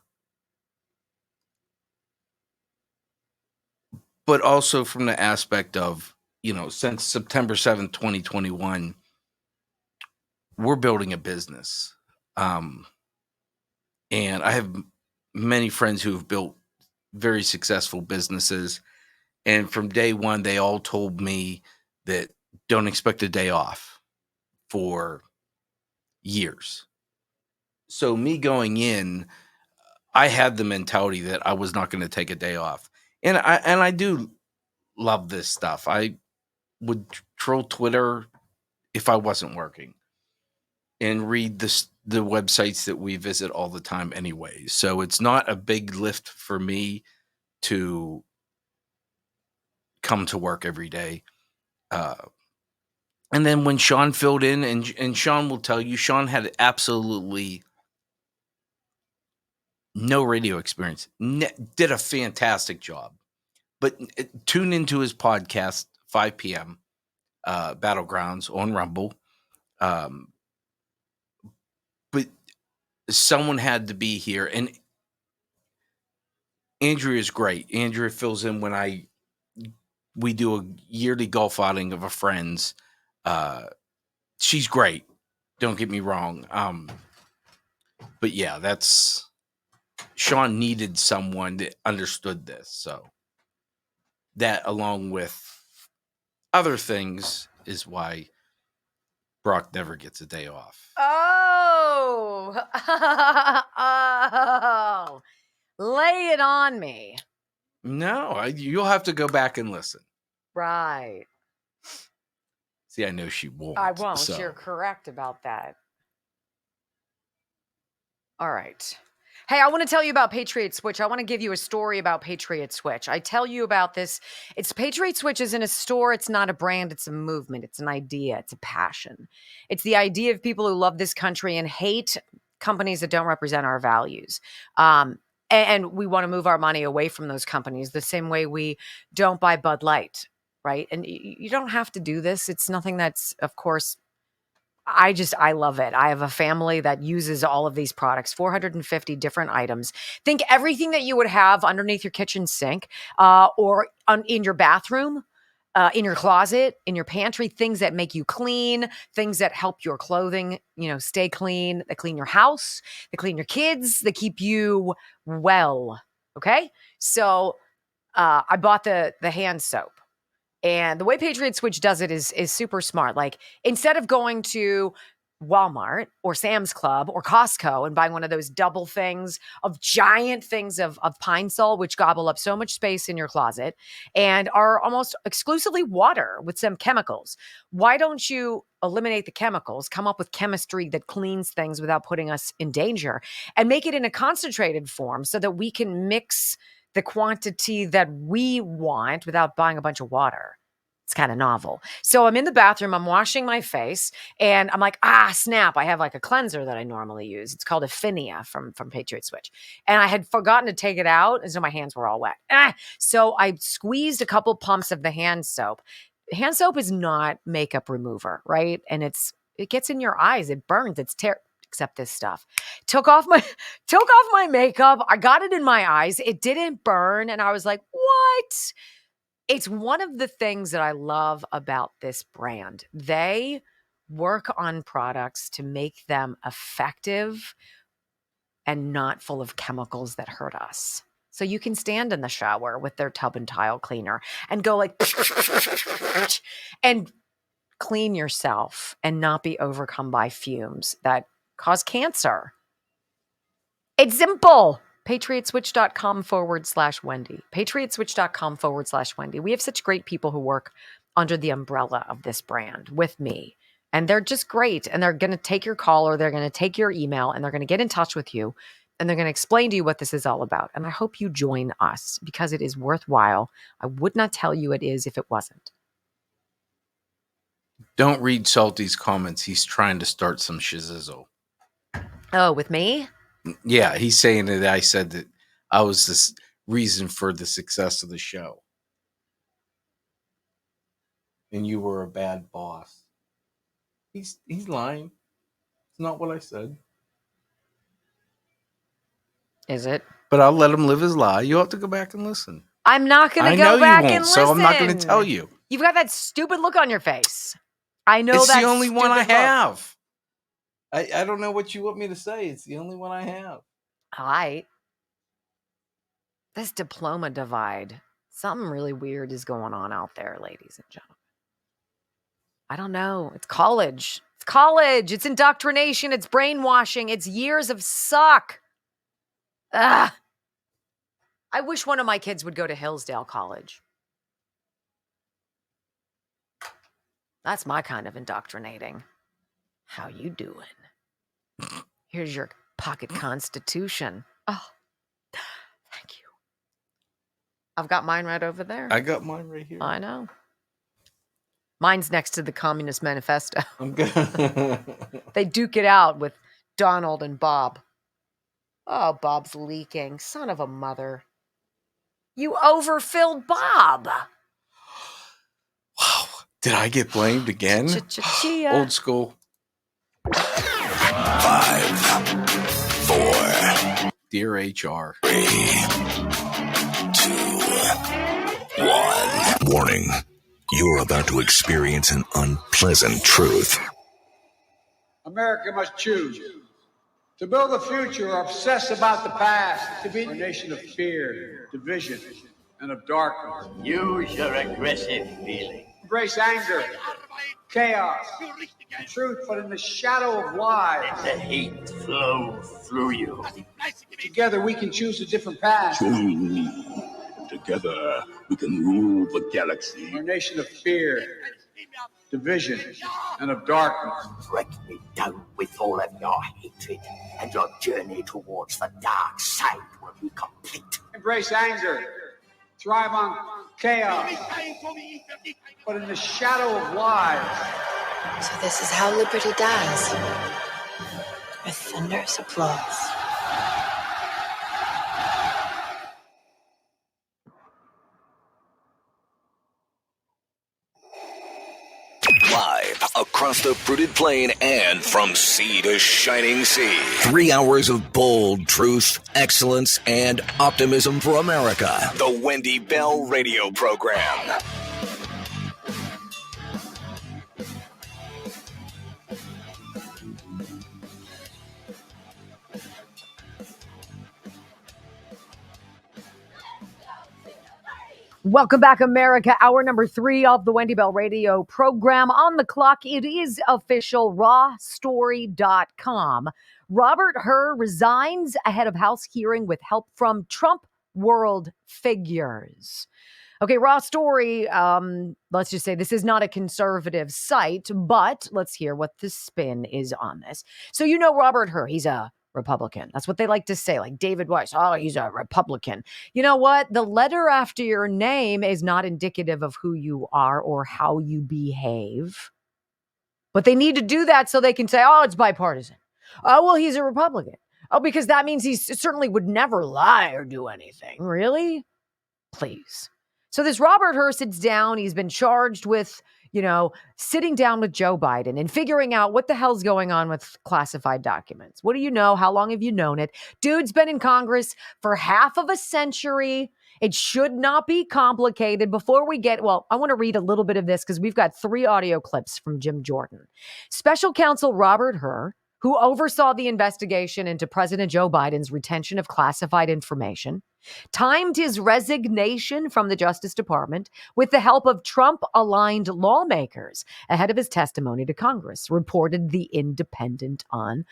S1: but also from the aspect of, since September 7th, 2021, we're building a business. And I have many friends who have built very successful businesses. And from day one, they all told me that don't expect a day off for years. So me going in, I had the mentality that I was not going to take a day off. And I do love this stuff. I would troll Twitter if I wasn't working and read the websites that we visit all the time anyway. So it's not a big lift for me to come to work every day. And then when Sean filled in, and Sean will tell you, Sean had absolutely no radio experience, did a fantastic job. But tune into his podcast, 5 p.m., Battlegrounds on Rumble. But someone had to be here. And Andrea is great. Andrea fills in when we do a yearly golf outing of a friend's. She's great. Don't get me wrong. But yeah, Sean needed someone that understood this. So that, along with other things, is why Brock never gets a day off.
S2: Oh, oh, lay it on me.
S1: No, you'll have to go back and listen.
S2: Right.
S1: See, I know she won't.
S2: I won't.
S1: So.
S2: You're correct about that. All right. Hey, I want to tell you about Patriot Switch. I want to give you a story about Patriot Switch. I tell you about this. It's Patriot Switch isn't a store. It's not a brand. It's a movement. It's an idea. It's a passion. It's the idea of people who love this country and hate companies that don't represent our values. And we want to move our money away from those companies the same way we don't buy Bud Light, right? And you don't have to do this. It's nothing that's, of course, I love it. I have a family that uses all of these products, 450 different items. Think everything that you would have underneath your kitchen sink, or in your bathroom, in your closet, in your pantry, things that make you clean, things that help your clothing, stay clean, that clean your house, that clean your kids, that keep you well. Okay. So, I bought the hand soap. And the way Patriot Switch does it is super smart. Like, instead of going to Walmart or Sam's Club or Costco and buying one of those double things of giant things of Pine Sol, which gobble up so much space in your closet and are almost exclusively water with some chemicals, why don't you eliminate the chemicals, come up with chemistry that cleans things without putting us in danger, and make it in a concentrated form so that we can mix the quantity that we want without buying a bunch of water? It's kind of novel. So I'm in the bathroom, I'm washing my face, and I'm like, snap. I have like a cleanser that I normally use. It's called Affinia from Patriot Switch. And I had forgotten to take it out, and so my hands were all wet. So I squeezed a couple pumps of the hand soap. Hand soap is not makeup remover, right? And it gets in your eyes. It burns. It's terrible. Except this stuff. Took off my makeup. I got it in my eyes. It didn't burn. And I was like, what? It's one of the things that I love about this brand. They work on products to make them effective and not full of chemicals that hurt us. So you can stand in the shower with their tub and tile cleaner and go like, and clean yourself and not be overcome by fumes that cause cancer. It's simple. patriotswitch.com/Wendy. Patriotswitch.com/Wendy. We have such great people who work under the umbrella of this brand with me. And they're just great. And they're going to take your call or they're going to take your email and they're going to get in touch with you and they're going to explain to you what this is all about. And I hope you join us because it is worthwhile. I would not tell you it is if it wasn't.
S1: Don't read Salty's comments. He's trying to start some shizzle.
S2: Oh, with me?
S1: Yeah, he's saying that I said that I was the reason for the success of the show. And you were a bad boss. He's lying. It's not what I said.
S2: Is it?
S1: But I'll let him live his lie. You'll have to go back and listen.
S2: I'm not going to go back and listen.
S1: So I'm not going to tell you.
S2: You've got that stupid look on your face. I know
S1: it's
S2: that's
S1: the only one I
S2: look.
S1: have. I don't know what you want me to say. It's the only one I have.
S2: All right. This diploma divide. Something really weird is going on out there, ladies and gentlemen. I don't know. It's college. It's college. It's indoctrination. It's brainwashing. It's years of suck. Ugh. I wish one of my kids would go to Hillsdale College. That's my kind of indoctrinating. How you doing? Here's your pocket constitution. Oh, thank you. I've got mine right over there.
S1: I got mine right here.
S2: I know. Mine's next to the Communist Manifesto.
S1: I'm good.
S2: They duke it out with Donald and Bob. Oh, Bob's leaking. Son of a mother. You overfilled Bob.
S1: Wow. Did I get blamed again? Old school.
S3: 5, 4,
S1: Dear HR.
S3: 3, 2, 1. Warning. You're about to experience an unpleasant truth.
S9: America must choose to build a future or obsess about the past, to be a nation of fear, division, and of darkness.
S6: Use your aggressive feeling.
S9: Embrace anger, chaos, and truth, but in the shadow of lies.
S6: Let the hate flow through you.
S9: Together we can choose a different path.
S10: Together we can rule the galaxy.
S9: A nation of fear, division, and of darkness.
S6: Break me down with all of your hatred, and your journey towards the dark side will be complete.
S9: Embrace anger, thrive on chaos, but in the shadow of lies.
S11: So this is how liberty dies. With thunderous applause.
S3: Live across the fruited plain and from sea to shining sea. 3 hours of bold truth, excellence, and optimism for America. The Wendy Bell Radio Program.
S2: Welcome back, America. Hour number 3 of the Wendy Bell Radio Program. On the clock, it is official, rawstory.com. Robert Hur resigns ahead of House hearing with help from Trump world figures. Okay, Raw Story, let's just say this is not a conservative site, but let's hear what the spin is on this. So you know Robert Hur, he's a Republican. That's what they like to say, like David Weiss. Oh, he's a Republican. You know what? The letter after your name is not indicative of who you are or how you behave. But they need to do that so they can say, oh, it's bipartisan. Oh, well, he's a Republican. Oh, because that means he certainly would never lie or do anything. Really? Please. So this Robert Hur sits down. He's been charged with, sitting down with Joe Biden and figuring out what the hell's going on with classified documents. What do you know? How long have you known it? Dude's been in Congress for half of a century. It should not be complicated. Before we I want to read a little bit of this because we've got 3 audio clips from Jim Jordan. Special counsel Robert Hur, who oversaw the investigation into President Joe Biden's retention of classified information, timed his resignation from the Justice Department with the help of Trump-aligned lawmakers ahead of his testimony to Congress, reported The Independent on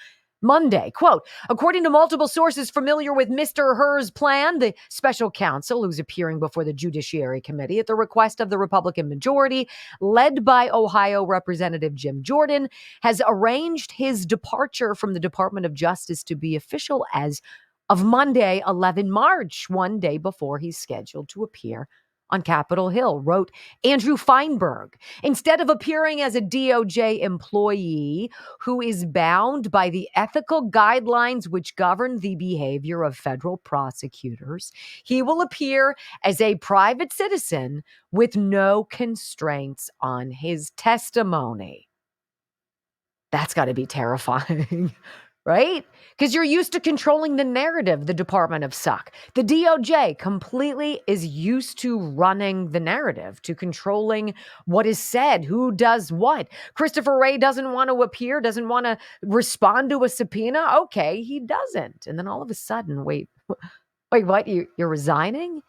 S2: Monday, quote, according to multiple sources familiar with Mr. Herr's plan, the special counsel who's appearing before the Judiciary Committee at the request of the Republican majority, led by Ohio Representative Jim Jordan, has arranged his departure from the Department of Justice to be official as of Monday, 11 March, one day before he's scheduled to appear on Capitol Hill, wrote Andrew Feinberg. Instead of appearing as a DOJ employee who is bound by the ethical guidelines which govern the behavior of federal prosecutors, he will appear as a private citizen with no constraints on his testimony. That's got to be terrifying. Right? Because you're used to controlling the narrative, the Department of Suck. The DOJ completely is used to running the narrative, to controlling what is said, who does what. Christopher Wray doesn't want to appear, doesn't want to respond to a subpoena. Okay, he doesn't. And then all of a sudden, wait, what? You're resigning?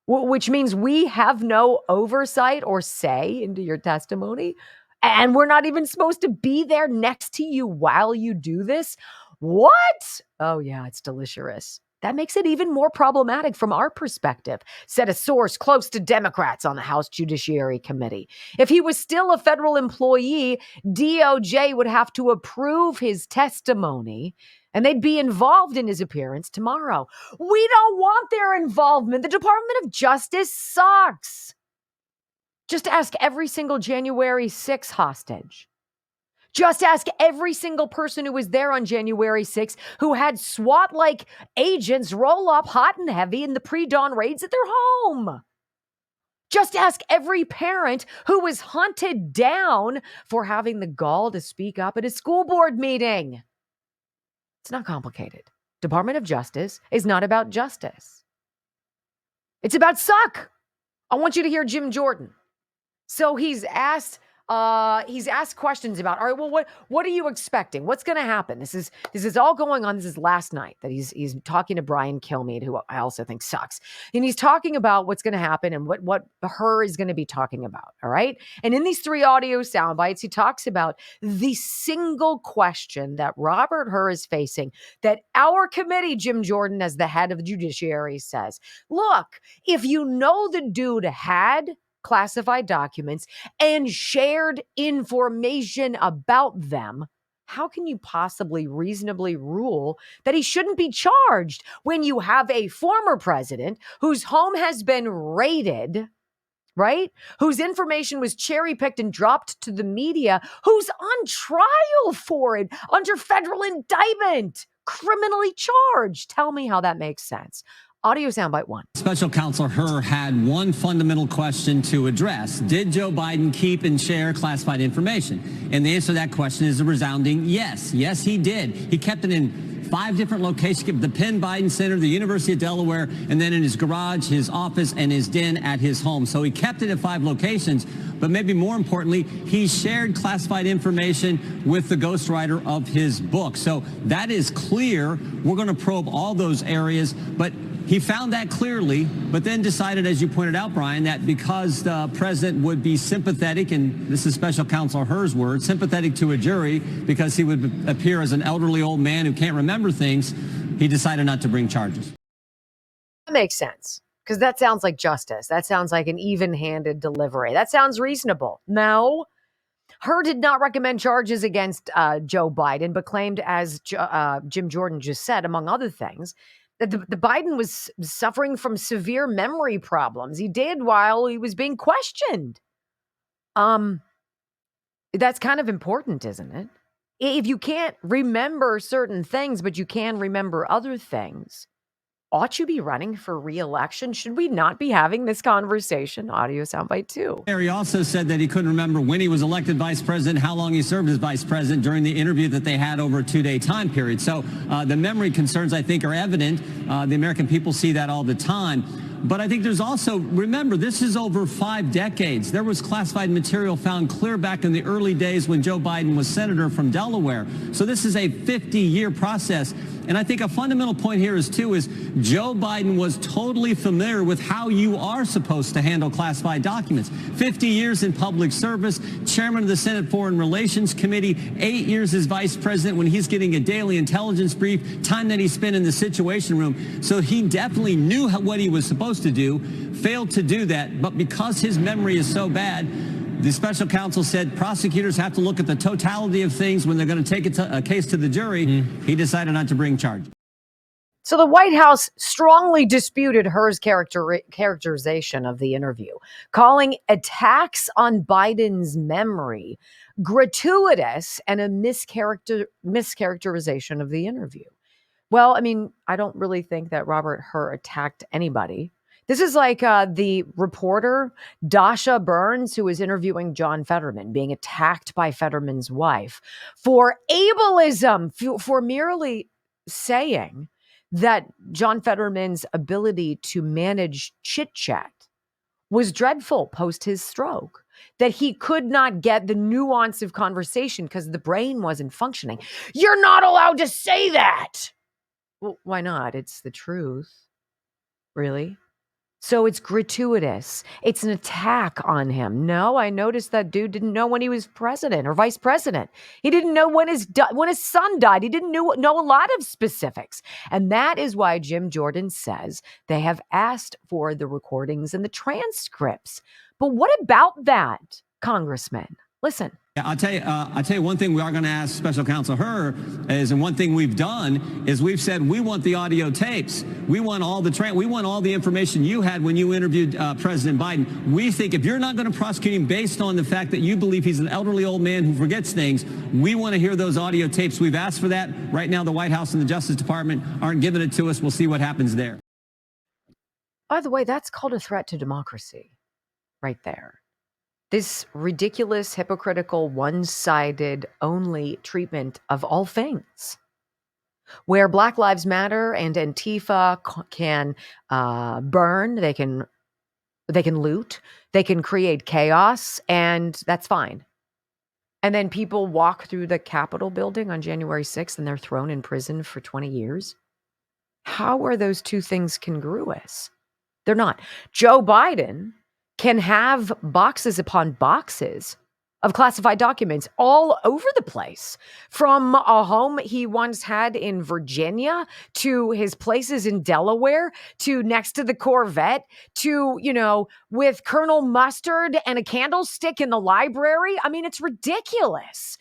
S2: Which means we have no oversight or say into your testimony? And we're not even supposed to be there next to you while you do this? What? Oh, yeah, it's delicious. That makes it even more problematic from our perspective, said a source close to Democrats on the House Judiciary Committee. If he was still a federal employee, DOJ would have to approve his testimony, and they'd be involved in his appearance tomorrow. We don't want their involvement. The Department of Justice sucks. Just ask every single January 6th hostage. Just ask every single person who was there on January 6th who had SWAT-like agents roll up hot and heavy in the pre-dawn raids at their home. Just ask every parent who was hunted down for having the gall to speak up at a school board meeting. It's not complicated. Department of Justice is not about justice. It's about suck. I want you to hear Jim Jordan. So he's asked questions about, all right, well, what are you expecting? What's going to happen? This is all going on. This is last night that he's talking to Brian Kilmeade, who I also think sucks. And he's talking about what's going to happen and what Herr is going to be talking about. All right. And in these 3 audio sound bites, he talks about the single question that Robert Herr is facing that our committee, Jim Jordan, as the head of the judiciary, says, look, if you know the dude had classified documents and shared information about them, how can you possibly reasonably rule that he shouldn't be charged when you have a former president whose home has been raided, right? Whose information was cherry-picked and dropped to the media, who's on trial for it under federal indictment, criminally charged? Tell me how that makes sense. Audio soundbite 1.
S12: Special Counsel Herr had one fundamental question to address. Did Joe Biden keep and share classified information? And the answer to that question is a resounding yes. Yes, he did. He kept it in 5 different locations: the Penn Biden Center, the University of Delaware, and then in his garage, his office, and his den at his home. So he kept it at 5 locations. But maybe more importantly, he shared classified information with the ghostwriter of his book. So that is clear. We're going to probe all those areas. But he found that clearly, but then decided, as you pointed out, Brian, that because the president would be sympathetic, and this is Special Counsel Herr's word, sympathetic to a jury because he would appear as an elderly old man who can't remember things, he decided not to bring charges.
S2: That makes sense, because that sounds like justice. That sounds like an even-handed delivery. That sounds reasonable. No. Herr did not recommend charges against Joe Biden, but claimed, as Jim Jordan just said, among other things, that the Biden was suffering from severe memory problems. He did while he was being questioned. That's kind of important, isn't it? If you can't remember certain things, but you can remember other things, ought you be running for re-election? Should we not be having this conversation? Audio soundbite 2.
S12: He also said that he couldn't remember when he was elected vice president, how long he served as vice president during the interview that they had over a 2-day time period. So the memory concerns, I think, are evident. The American people see that all the time. But I think there's also, remember, this is over 5 decades. There was classified material found clear back in the early days when Joe Biden was senator from Delaware. So this is a 50-year process. And I think a fundamental point here is Joe Biden was totally familiar with how you are supposed to handle classified documents. 50 years in public service, chairman of the Senate Foreign Relations Committee, 8 years as vice president when he's getting a daily intelligence brief, time that he spent in the Situation Room. So he definitely knew what he was supposed to do, failed to do that. But because his memory is so bad, the special counsel said prosecutors have to look at the totality of things when they're going to take a case to the jury. He decided not to bring charge.
S2: So the White House strongly disputed Hur's characterization of the interview, calling attacks on Biden's memory gratuitous and a mischaracterization of the interview. Well, I mean, I don't really think that Robert Hur attacked anybody. This is like the reporter, Dasha Burns, who was interviewing John Fetterman, being attacked by Fetterman's wife for ableism, for merely saying that John Fetterman's ability to manage chit-chat was dreadful post his stroke, that he could not get the nuance of conversation because the brain wasn't functioning. You're not allowed to say that. Well, why not? It's the truth. Really? So it's gratuitous. It's an attack on him. No, I noticed that dude didn't know when he was president or vice president. He didn't know when his son died. He didn't know a lot of specifics. And that is why Jim Jordan says they have asked for the recordings and the transcripts. But what about that, Congressman? Listen.
S12: Yeah, I'll tell you one thing we are going to ask Special Counsel Hur is, and one thing we've done is we've said we want the audio tapes. We want all the information you had when you interviewed President Biden. We think if you're not going to prosecute him based on the fact that you believe he's an elderly old man who forgets things, we want to hear those audio tapes. We've asked for that. Right now, the White House and the Justice Department aren't giving it to us. We'll see what happens there.
S2: By the way, that's called a threat to democracy right there. This ridiculous, hypocritical, one-sided only treatment of all things, where Black Lives Matter and Antifa can burn, they can loot, they can create chaos, and that's fine. And then people walk through the Capitol building on January 6th and they're thrown in prison for 20 years. How are those two things congruous? They're not. Joe Biden can have boxes upon boxes of classified documents all over the place, from a home he once had in Virginia to his places in Delaware to next to the Corvette to, with Colonel Mustard and a candlestick in the library. I mean, it's ridiculous.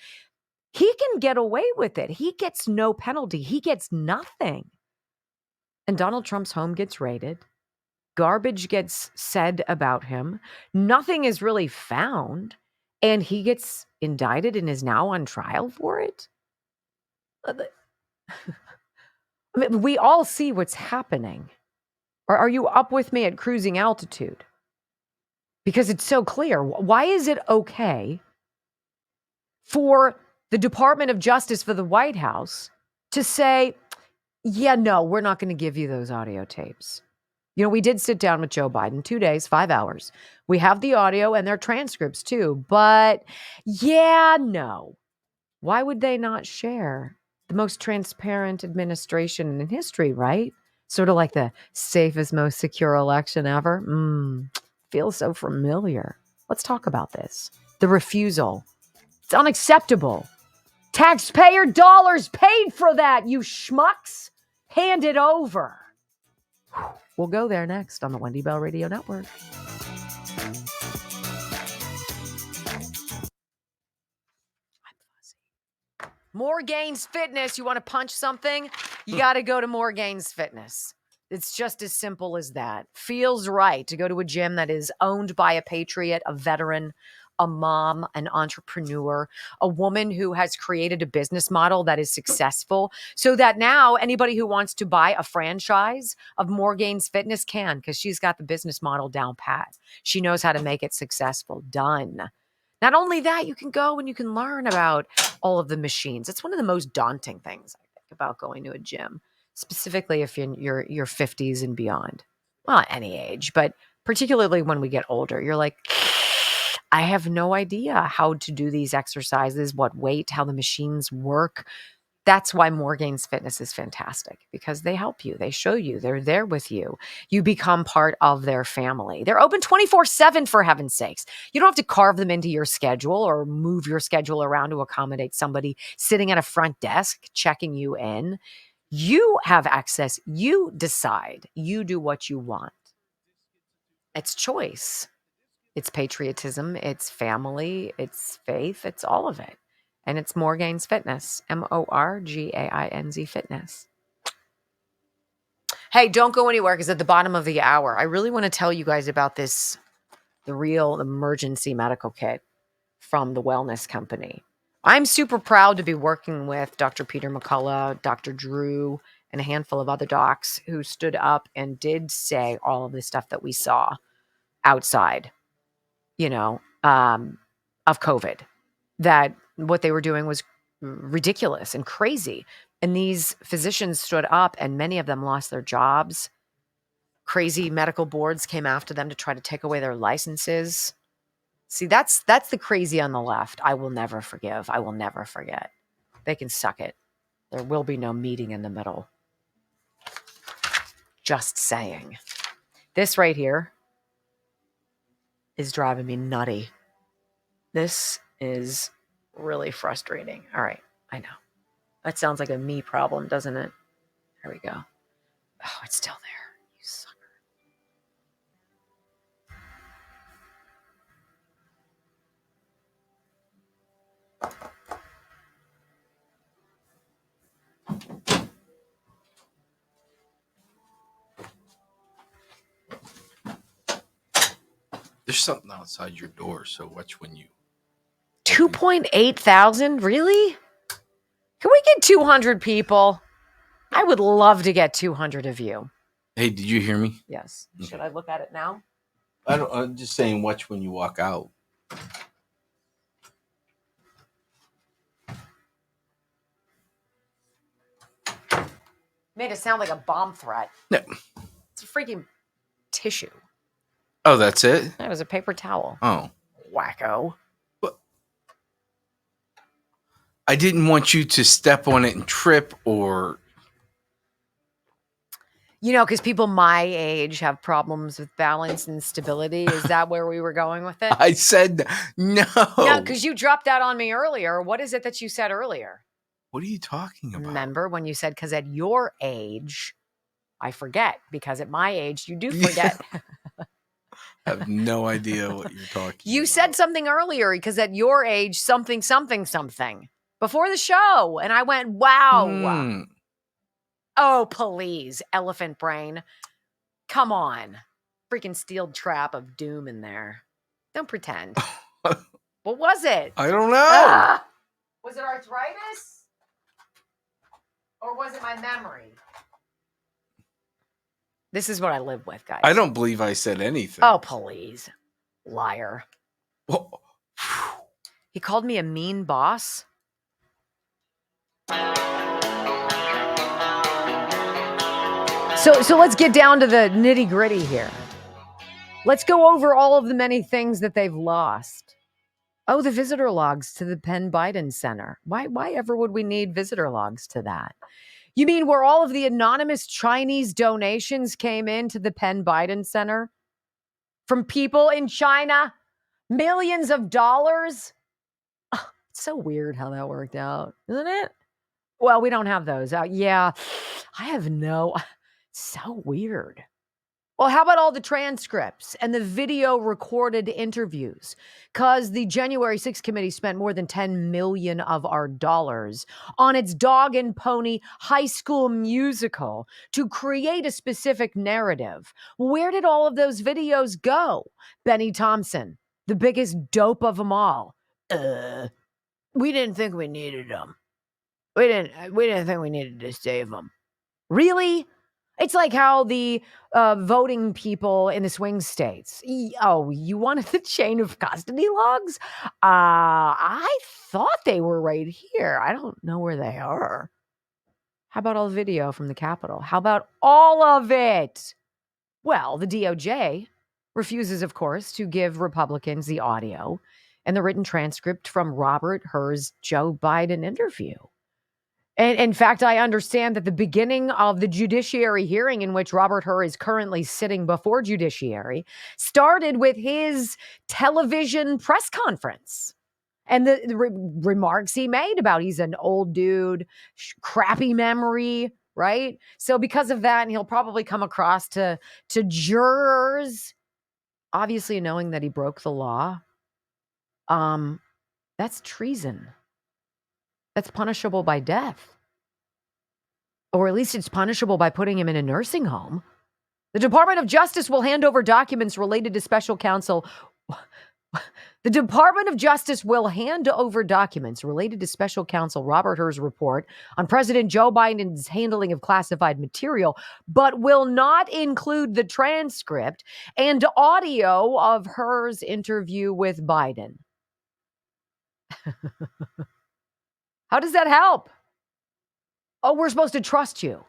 S2: He can get away with it. He gets no penalty. He gets nothing. And Donald Trump's home gets raided. Garbage gets said about him. Nothing is really found. And he gets indicted and is now on trial for it. I mean, we all see what's happening. Or are you up with me at cruising altitude? Because it's so clear. Why is it okay for the Department of Justice, for the White House, to say, yeah, no, we're not going to give you those audio tapes? We did sit down with Joe Biden 2 days, 5 hours. We have the audio and their transcripts too. But yeah, no. Why would they not share? The most transparent administration in history, right? Sort of like the safest, most secure election ever. Feels so familiar. Let's talk about this. The refusal. It's unacceptable. Taxpayer dollars paid for that, you schmucks. Hand it over. We'll go there next on the Wendy Bell Radio Network. More Gains Fitness. You want to punch something? You got to go to More Gains Fitness. It's just as simple as that. Feels right to go to a gym that is owned by a patriot, a veteran, a mom, an entrepreneur, a woman who has created a business model that is successful, so that now anybody who wants to buy a franchise of More Gains Fitness can, because she's got the business model down pat. She knows how to make it successful. Done. Not only that, you can go and you can learn about all of the machines. It's one of the most daunting things, I think, about going to a gym, specifically if you're in your 50s and beyond. well, any age, but particularly when we get older, you're like, I have no idea how to do these exercises, what weight, how the machines work. That's why More Gains Fitness is fantastic, because they help you. They show you. They're there with you. You become part of their family. They're open 24/7, for heaven's sakes. You don't have to carve them into your schedule or move your schedule around to accommodate somebody sitting at a front desk checking you in. You have access. You decide. You do what you want. It's choice. It's patriotism. It's family. It's faith. It's all of it. And it's More Gains Fitness. MORGAINZ Fitness. Hey, don't go anywhere, because at the bottom of the hour, I really want to tell you guys about this, the real emergency medical kit from the Wellness Company. I'm super proud to be working with Dr. Peter McCullough, Dr. Drew, and a handful of other docs who stood up and did say all of the stuff that we saw outside, of COVID, that what they were doing was ridiculous and crazy. And these physicians stood up, and many of them lost their jobs. Crazy medical boards came after them to try to take away their licenses. See, that's the crazy on the left. I will never forgive. I will never forget. They can suck it. There will be no meeting in the middle. Just saying. This right here is driving me nutty. This is really frustrating. All right, I know. That sounds like a me problem, doesn't it? There we go. Oh, it's still there. You sucker.
S1: There's something outside your door, so watch when you.
S2: 2.8 thousand? Really? Can we get 200 people? I would love to get 200 of you.
S1: Hey, did you hear me?
S2: Yes. Should I look at it now?
S1: I'm just saying, watch when you walk out.
S2: Made it sound like a bomb threat.
S1: No.
S2: It's a freaking tissue.
S1: Oh, that's it?
S2: That was a paper towel.
S1: Oh.
S2: Wacko.
S1: I didn't want you to step on it and trip or...
S2: Because people my age have problems with balance and stability. Is that where we were going with it?
S1: I said no.
S2: No, because you dropped that on me earlier. What is it that you said earlier?
S1: What are you talking about?
S2: Remember when you said, because at your age, I forget. Because at my age, you do forget.
S1: I have no idea what you're talking about.
S2: You said something earlier, because at your age, something, before the show. And I went, wow. Oh, please, elephant brain. Come on. Freaking steel trap of doom in there. Don't pretend. What was it?
S1: I don't know.
S2: Was it arthritis? Or was it my memory? This is what I live with, guys.
S1: I don't believe I said anything.
S2: Oh, please. Liar.
S1: Well,
S2: he called me a mean boss. So let's get down to the nitty gritty here. Let's go over all of the many things that they've lost. Oh, the visitor logs to the Penn Biden Center. Why ever would we need visitor logs to that? You mean where all of the anonymous Chinese donations came into the Penn Biden Center? From people in China? Millions of dollars? Oh, it's so weird how that worked out, isn't it? Well, we don't have those. Yeah, I have no... So weird. Well, how about all the transcripts and the video recorded interviews? Because the January 6th committee spent more than $10 million of our dollars on its dog and pony high school musical to create a specific narrative. Where did all of those videos go? Benny Thompson, the biggest dope of them all. We didn't think we needed them. We didn't think we needed to save them. Really? It's like how the voting people in the swing states. Oh, you wanted the chain of custody logs? I thought they were right here. I don't know where they are. How about all the video from the Capitol? How about all of it? Well, the DOJ refuses, of course, to give Republicans the audio and the written transcript from Robert Hur's Joe Biden interview. And in fact, I understand that the beginning of the judiciary hearing in which Robert Hur is currently sitting before judiciary started with his television press conference. And the remarks he made about he's an old dude, crappy memory, right? So because of that, and he'll probably come across to jurors, obviously knowing that he broke the law. That's treason. That's punishable by death. Or at least it's punishable by putting him in a nursing home. The Department of Justice will hand over documents related to special counsel. The Department of Justice will hand over documents related to special counsel Robert Hur's report on President Joe Biden's handling of classified material, but will not include the transcript and audio of Hur's interview with Biden. How does that help? Oh, we're supposed to trust you.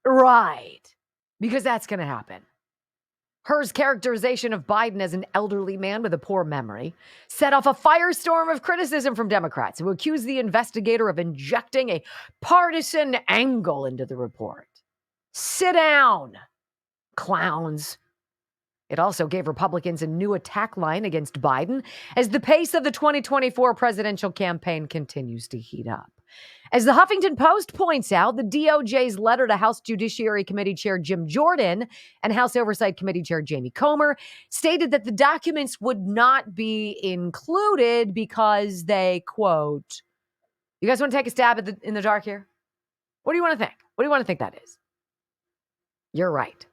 S2: Right. Because that's going to happen. Hur's characterization of Biden as an elderly man with a poor memory set off a firestorm of criticism from Democrats who accused the investigator of injecting a partisan angle into the report. Sit down, clowns. It also gave Republicans a new attack line against Biden as the pace of the 2024 presidential campaign continues to heat up. As the Huffington Post points out, the DOJ's letter to House Judiciary Committee Chair Jim Jordan and House Oversight Committee Chair Jamie Comer stated that the documents would not be included because they, quote, you guys want to take a stab in the dark here? What do you want to think? What do you want to think that is? You're right.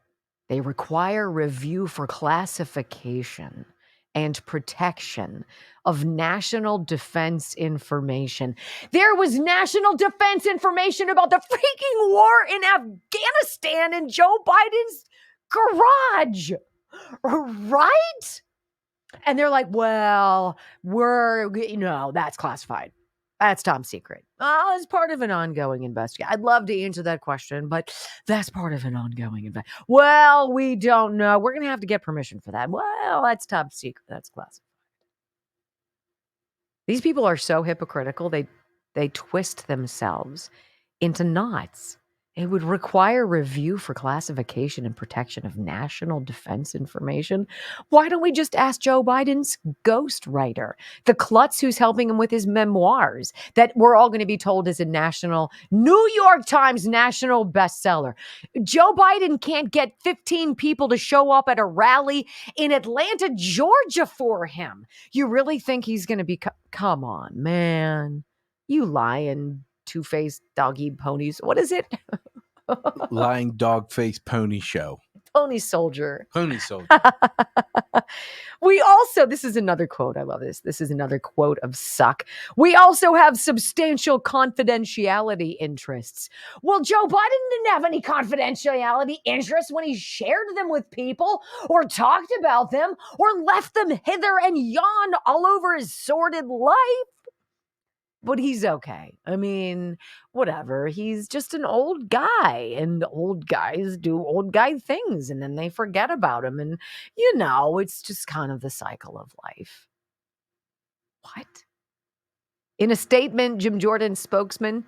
S2: They require review for classification and protection of national defense information. There was national defense information about the freaking war in Afghanistan in Joe Biden's garage, right? And they're like, well, that's classified. That's top secret. Oh, it's part of an ongoing investigation. I'd love to answer that question, but that's part of an ongoing investigation. Well, we don't know. We're going to have to get permission for that. Well, that's top secret. That's classified. These people are so hypocritical. They twist themselves into knots. It would require review for classification and protection of national defense information. Why don't we just ask Joe Biden's ghostwriter, the klutz who's helping him with his memoirs, that we're all going to be told is a New York Times national bestseller? Joe Biden can't get 15 people to show up at a rally in Atlanta, Georgia for him. You really think he's going to be... Come on, man. You lying two-faced dog-eared ponies. What is it?
S1: Lying dog-faced pony show.
S2: Pony soldier.
S1: Pony soldier.
S2: We also, this is another quote. I love this. This is another quote of suck. We also have substantial confidentiality interests. Well, Joe Biden didn't have any confidentiality interests when he shared them with people or talked about them or left them hither and yon all over his sordid life. But he's okay. I mean, whatever. He's just an old guy, and old guys do old guy things, and then they forget about him. And, it's just kind of the cycle of life. What? In a statement, Jim Jordan's spokesman,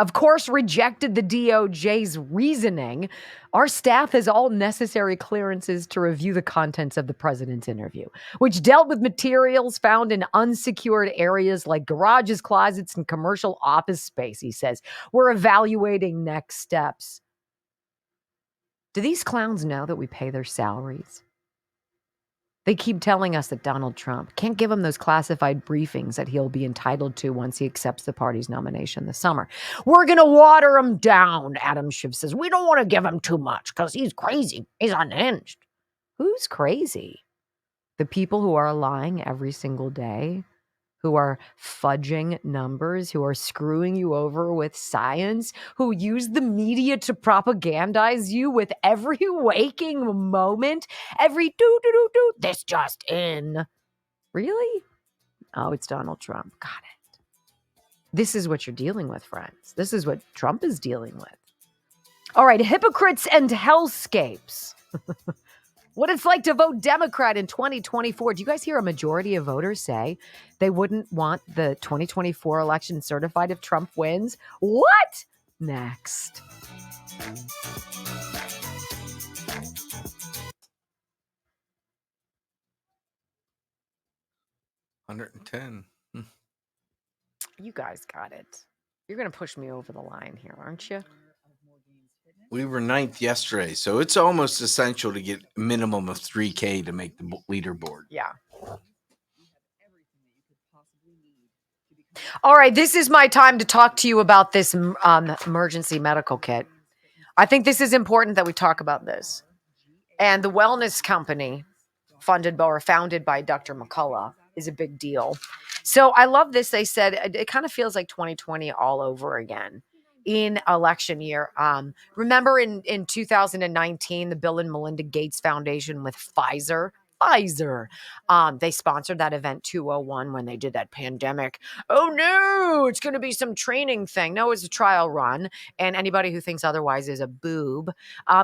S2: of course, rejected the DOJ's reasoning. Our staff has all necessary clearances to review the contents of the president's interview, which dealt with materials found in unsecured areas like garages, closets, and commercial office space, he says. We're evaluating next steps. Do these clowns know that we pay their salaries? They keep telling us that Donald Trump can't give him those classified briefings that he'll be entitled to once he accepts the party's nomination this summer. We're going to water him down, Adam Schiff says. We don't want to give him too much because he's crazy. He's unhinged. Who's crazy? The people who are lying every single day, who are fudging numbers, who are screwing you over with science, who use the media to propagandize you with every waking moment, every do, this just in. Really? Oh, it's Donald Trump. Got it. This is what you're dealing with, friends. This is what Trump is dealing with. All right, hypocrites and hellscapes. What it's like to vote Democrat in 2024. Do you guys hear a majority of voters say they wouldn't want the 2024 election certified if Trump wins? What? Next.
S1: $110.
S2: You guys got it. You're going to push me over the line here, aren't you?
S1: We were 9th yesterday, so it's almost essential to get a minimum of 3K to make the leaderboard.
S2: Yeah. All right, this is my time to talk to you about this emergency medical kit. I think this is important that we talk about this. And the wellness company founded by Dr. McCullough is a big deal. So I love this. They said it kind of feels like 2020 all over again in election year. Remember in 2019, the Bill and Melinda Gates Foundation with Pfizer, they sponsored that event 201 when they did that pandemic. Oh no, it's going to be some training thing. No, it's a trial run. And anybody who thinks otherwise is a boob.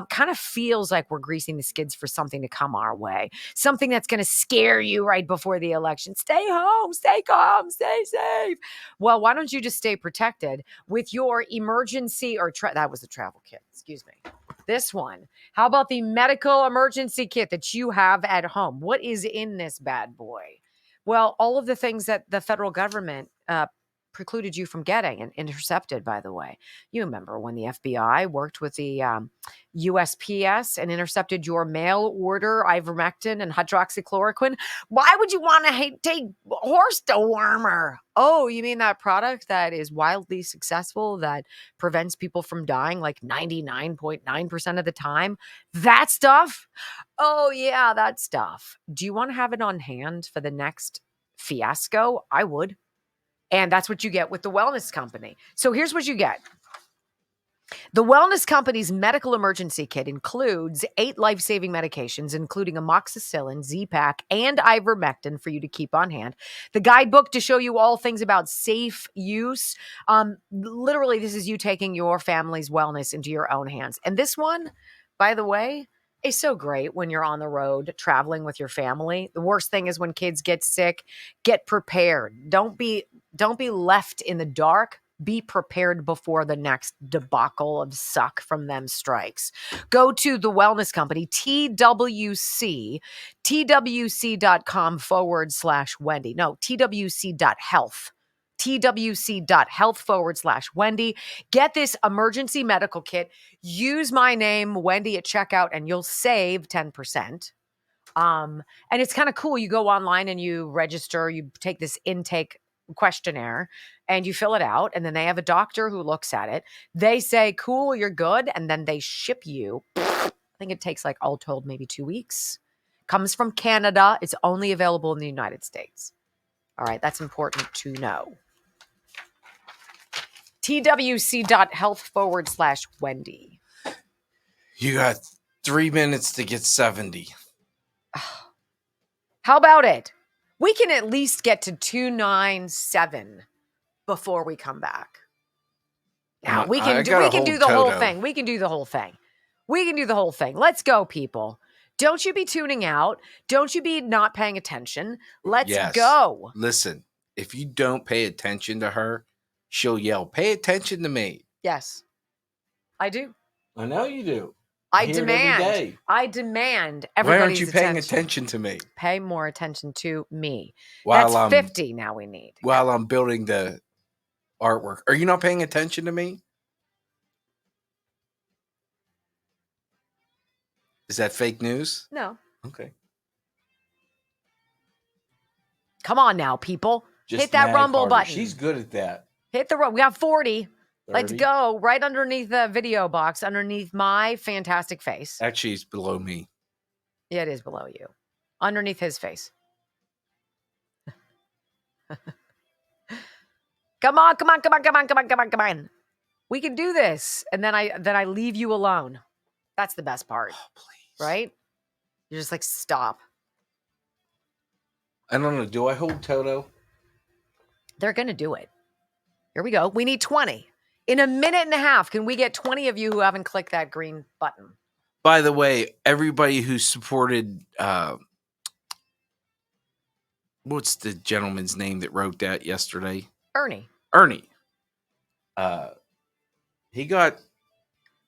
S2: Kind of feels like we're greasing the skids for something to come our way. Something that's going to scare you right before the election. Stay home, stay calm, stay safe. Well, why don't you just stay protected with your emergency that was a travel kit, excuse me. This one. How about the medical emergency kit that you have at home? What is in this bad boy? Well, all of the things that the federal government precluded you from getting and intercepted, by the way. You remember when the FBI worked with the USPS and intercepted your mail order ivermectin and hydroxychloroquine? Why would you want to take horse dewormer? Oh, you mean that product that is wildly successful that prevents people from dying like 99.9% of the time? That stuff? Oh, yeah, that stuff. Do you want to have it on hand for the next fiasco? I would. And that's what you get with the wellness company. So here's what you get. The wellness company's medical emergency kit includes 8 life-saving medications, including amoxicillin, Z-Pak, and ivermectin for you to keep on hand. The guidebook to show you all things about safe use. Literally, this is you taking your family's wellness into your own hands. And this one, by the way, is so great when you're on the road traveling with your family. The worst thing is when kids get sick. Get prepared. Don't be left in the dark. Be prepared before the next debacle of suck from them strikes. Go to the wellness company, twc.com/Wendy. No, twc.health. twc.health/Wendy. Get this emergency medical kit. Use my name, Wendy, at checkout, and you'll save 10%. And it's kind of cool. You go online and you register, you take this intake questionnaire and you fill it out, and then they have a doctor who looks at it. They say, cool, you're good. And then they ship you. I think it takes like all told, maybe 2 weeks. Comes from Canada. It's only available in the United States. All right. That's important to know. twc.health/Wendy.
S1: You got 3 minutes to get 70.
S2: How about it? We can at least get to 297 before we come back. Now we can do the whole thing. We can do the whole thing. Let's go, people. Don't you be tuning out. Don't you be not paying attention. Let's go.
S1: Listen, if you don't pay attention to her, she'll yell, pay attention to me.
S2: Yes, I do.
S1: I know you do.
S2: I demand everybody's
S1: Why aren't you paying attention to me?
S2: Pay more attention to me. That's 50 now we need.
S1: While I'm building the artwork. Are you not paying attention to me? Is that fake news?
S2: No.
S1: Okay.
S2: Come on now, people.
S1: Just
S2: hit that rumble button.
S1: She's good at that.
S2: Hit the rumble. We got 40.
S1: 30.
S2: Let's go. Right underneath the video box, underneath my fantastic face.
S1: Actually, it's below me.
S2: Yeah, it is below you. Underneath his face. Come on. We can do this. And then I leave you alone. That's the best part.
S1: Oh, please.
S2: Right? You're just like, stop.
S1: I don't know. Do I hold Toto?
S2: They're going to do it. Here we go. We need 20. In a minute and a half, can we get 20 of you who haven't clicked that green button?
S1: By the way, everybody who supported what's the gentleman's name that wrote that yesterday?
S2: Ernie.
S1: He got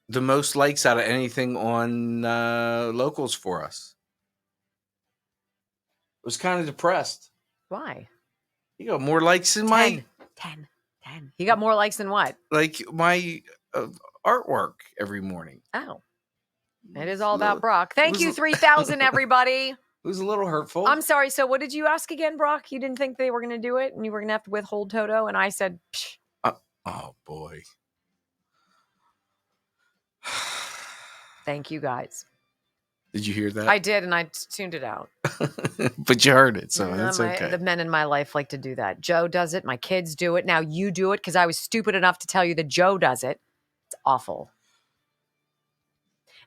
S1: the most likes out of anything on locals for us. I was kind of depressed.
S2: Why?
S1: He got more likes than
S2: 10.
S1: my
S2: 10. He got more likes than what?
S1: like my artwork every morning.
S2: Oh. It is all about Brock. Thank you, 3,000, everybody.
S1: It was a little hurtful.
S2: I'm sorry. So what did you ask again, Brock? You didn't think they were going to do it and you were going to have to withhold Toto? And I said, psh.
S1: Oh, boy.
S2: Thank you, guys.
S1: Did you hear that?
S2: I did, and I tuned it out.
S1: But you heard it, so that's okay.
S2: The men in my life like to do that. Joe does it. My kids do it. Now you do it because I was stupid enough to tell you that Joe does it. It's awful.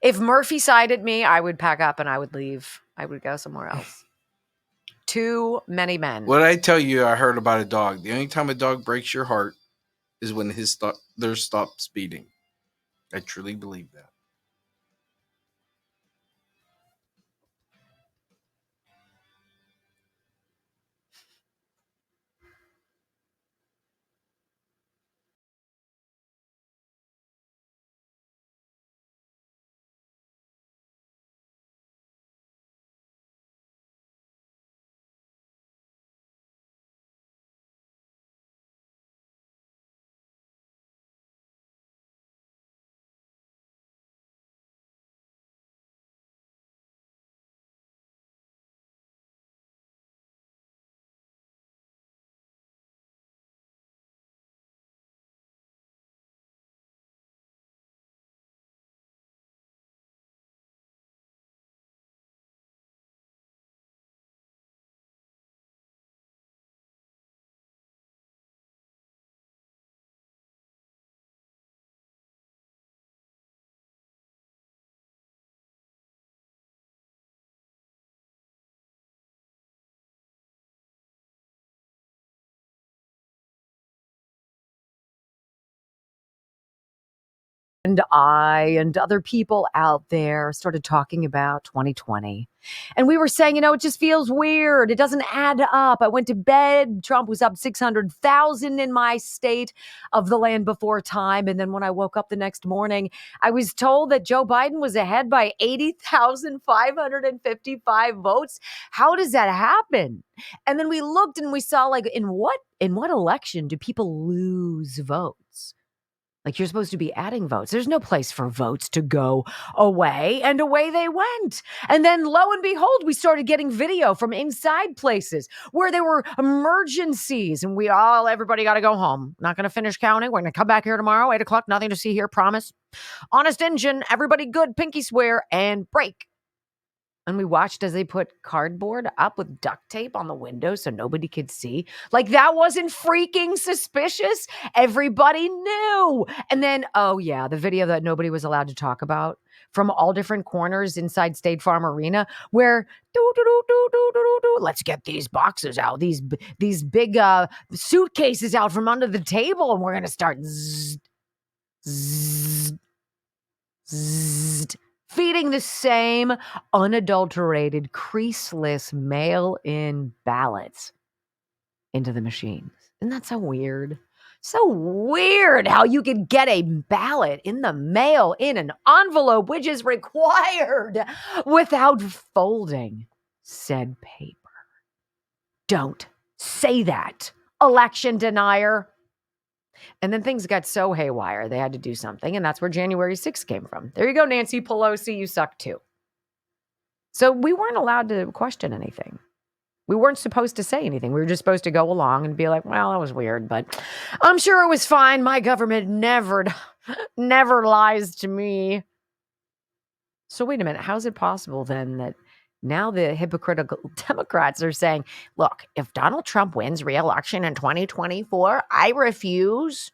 S2: If Murphy sided me, I would pack up and I would leave. I would go somewhere else. Too many men.
S1: What I tell you, I heard about a dog. The only time a dog breaks your heart is when theirs stops beating. I truly believe that.
S2: And I and other people out there started talking about 2020. And we were saying, it just feels weird. It doesn't add up. I went to bed. Trump was up 600,000 in my state of the land before time. And then when I woke up the next morning, I was told that Joe Biden was ahead by 80,555 votes. How does that happen? And then we looked and we saw, in what election do people lose votes? Like, you're supposed to be adding votes. There's no place for votes to go away. And away they went. And then lo and behold, we started getting video from inside places where there were emergencies and everybody got to go home. Not going to finish counting. We're going to come back here tomorrow, 8:00. Nothing to see here. Promise. Honest engine. Everybody good. Pinky swear and break. And we watched as they put cardboard up with duct tape on the window so nobody could see. Like, that wasn't freaking suspicious. Everybody knew. And then, the video that nobody was allowed to talk about from all different corners inside State Farm Arena, where let's get these boxes out, these big suitcases out from under the table, and we're gonna start feeding the same unadulterated, creaseless mail-in ballots into the machines. Isn't that so weird? So weird how you could get a ballot in the mail in an envelope, which is required, without folding said paper. Don't say that, election denier. And then things got so haywire, they had to do something. And that's where January 6th came from. There you go, Nancy Pelosi, you suck too. So we weren't allowed to question anything. We weren't supposed to say anything. We were just supposed to go along and be like, well, that was weird, but I'm sure it was fine. My government never lies to me. So wait a minute. How is it possible then that now the hypocritical Democrats are saying, look, if Donald Trump wins re-election in 2024, I refuse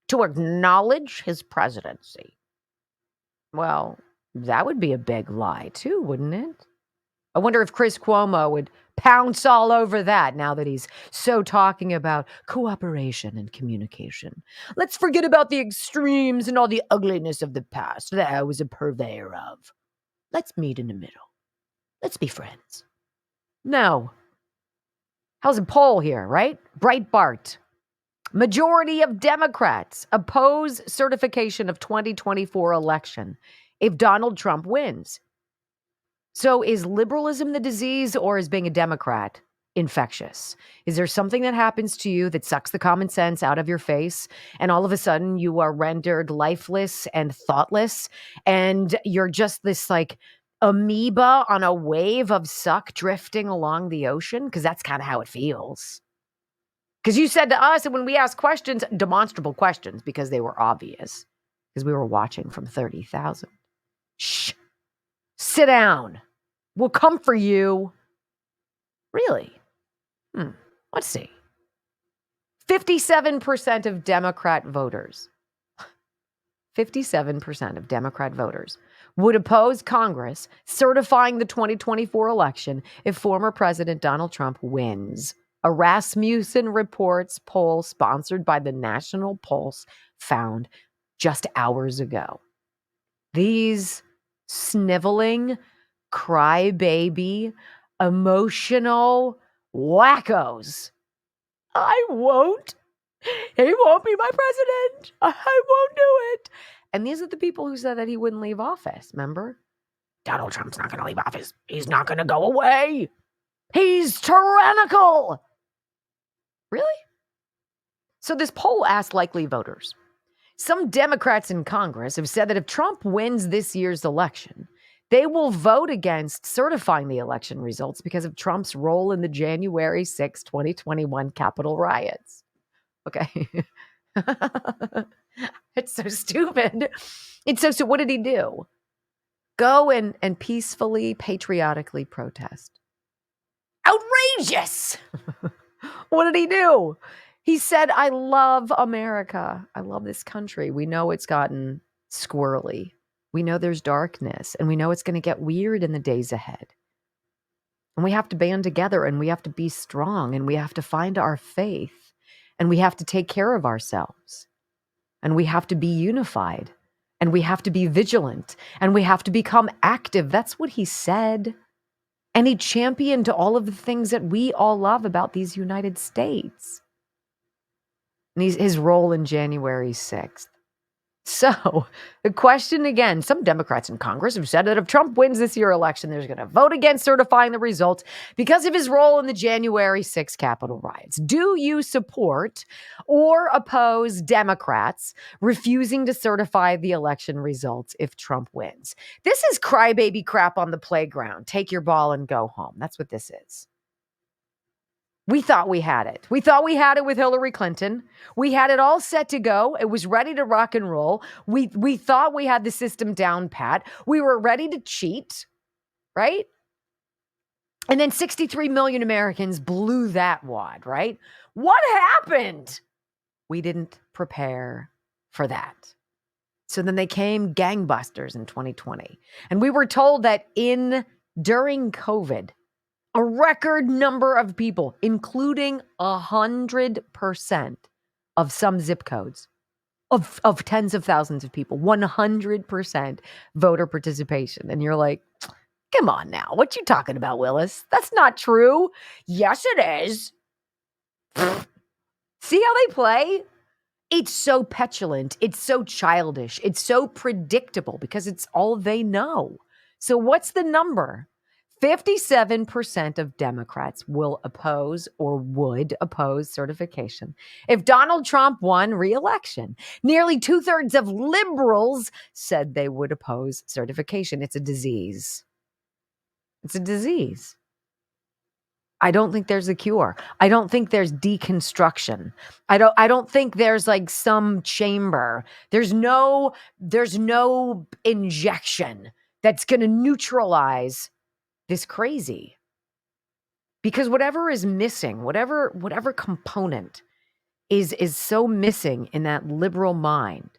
S2: to acknowledge his presidency? Well, that would be a big lie too, wouldn't it? I wonder if Chris Cuomo would pounce all over that now that he's so talking about cooperation and communication. Let's forget about the extremes and all the ugliness of the past that I was a purveyor of. Let's meet in the middle. Let's be friends. No. How's a poll here, right? Breitbart. Majority of Democrats oppose certification of 2024 election if Donald Trump wins. So is liberalism the disease, or is being a Democrat infectious? Is there something that happens to you that sucks the common sense out of your face, and all of a sudden you are rendered lifeless and thoughtless, and you're just this like amoeba on a wave of suck drifting along the ocean? Because that's kind of how it feels. Because you said to us, and when we asked questions, demonstrable questions, because they were obvious, because we were watching from 30,000. Shh. Sit down. We'll come for you. Really? Let's see. 57% of Democrat voters, 57% of Democrat voters would oppose Congress certifying the 2024 election if former President Donald Trump wins. A Rasmussen Reports poll sponsored by the National Pulse found just hours ago. These sniveling, crybaby, emotional wackos. I won't. He won't be my president. I won't do it. And these are the people who said that he wouldn't leave office, remember? Donald Trump's not going to leave office. He's not going to go away. He's tyrannical. Really? So this poll asked likely voters. Some Democrats in Congress have said that if Trump wins this year's election, they will vote against certifying the election results because of Trump's role in the January 6, 2021 Capitol riots. Okay. It's so stupid. It's so what did he do? Go and peacefully, patriotically protest. Outrageous! What did he do? He said, I love America. I love this country. We know it's gotten squirrely. We know there's darkness, and we know it's going to get weird in the days ahead. And we have to band together, and we have to be strong, and we have to find our faith, and we have to take care of ourselves, and we have to be unified, and we have to be vigilant, and we have to become active. That's what he said. And he championed all of the things that we all love about these United States. And his role in January 6th. So the question again, some Democrats in Congress have said that if Trump wins this year's election, they're going to vote against certifying the results because of his role in the January 6th Capitol riots. Do you support or oppose Democrats refusing to certify the election results if Trump wins? This is crybaby crap on the playground. Take your ball and go home. That's what this is. We thought we had it. We thought we had it with Hillary Clinton. We had it all set to go. It was ready to rock and roll. We thought we had the system down pat. We were ready to cheat, right? And then 63 million Americans blew that wad, right? What happened? We didn't prepare for that. So then they came gangbusters in 2020. And we were told that during COVID, a record number of people, including 100% of some zip codes, of tens of thousands of people, 100% voter participation. And you're like, come on now. What you talking about, Willis? That's not true. Yes, it is. See how they play? It's so petulant. It's so childish. It's so predictable because it's all they know. So what's the number? 57% of Democrats will oppose or would oppose certification if Donald Trump won re-election. Nearly 2/3 of liberals said they would oppose certification. It's a disease. It's a disease. I don't think there's a cure. I don't think there's deconstruction. I don't think there's like some chamber. There's no injection that's going to neutralize this crazy. Because whatever is missing, whatever component is so missing in that liberal mind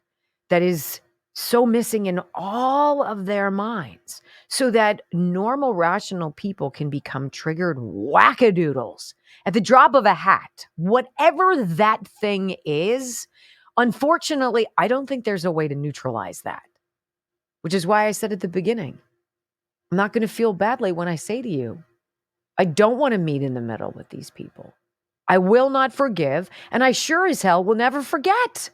S2: that is so missing in all of their minds so that normal, rational people can become triggered wackadoodles at the drop of a hat. Whatever that thing is, unfortunately, I don't think there's a way to neutralize that, which is why I said at the beginning, I'm not going to feel badly when I say to you, I don't want to meet in the middle with these people. I will not forgive, and I sure as hell will never forget.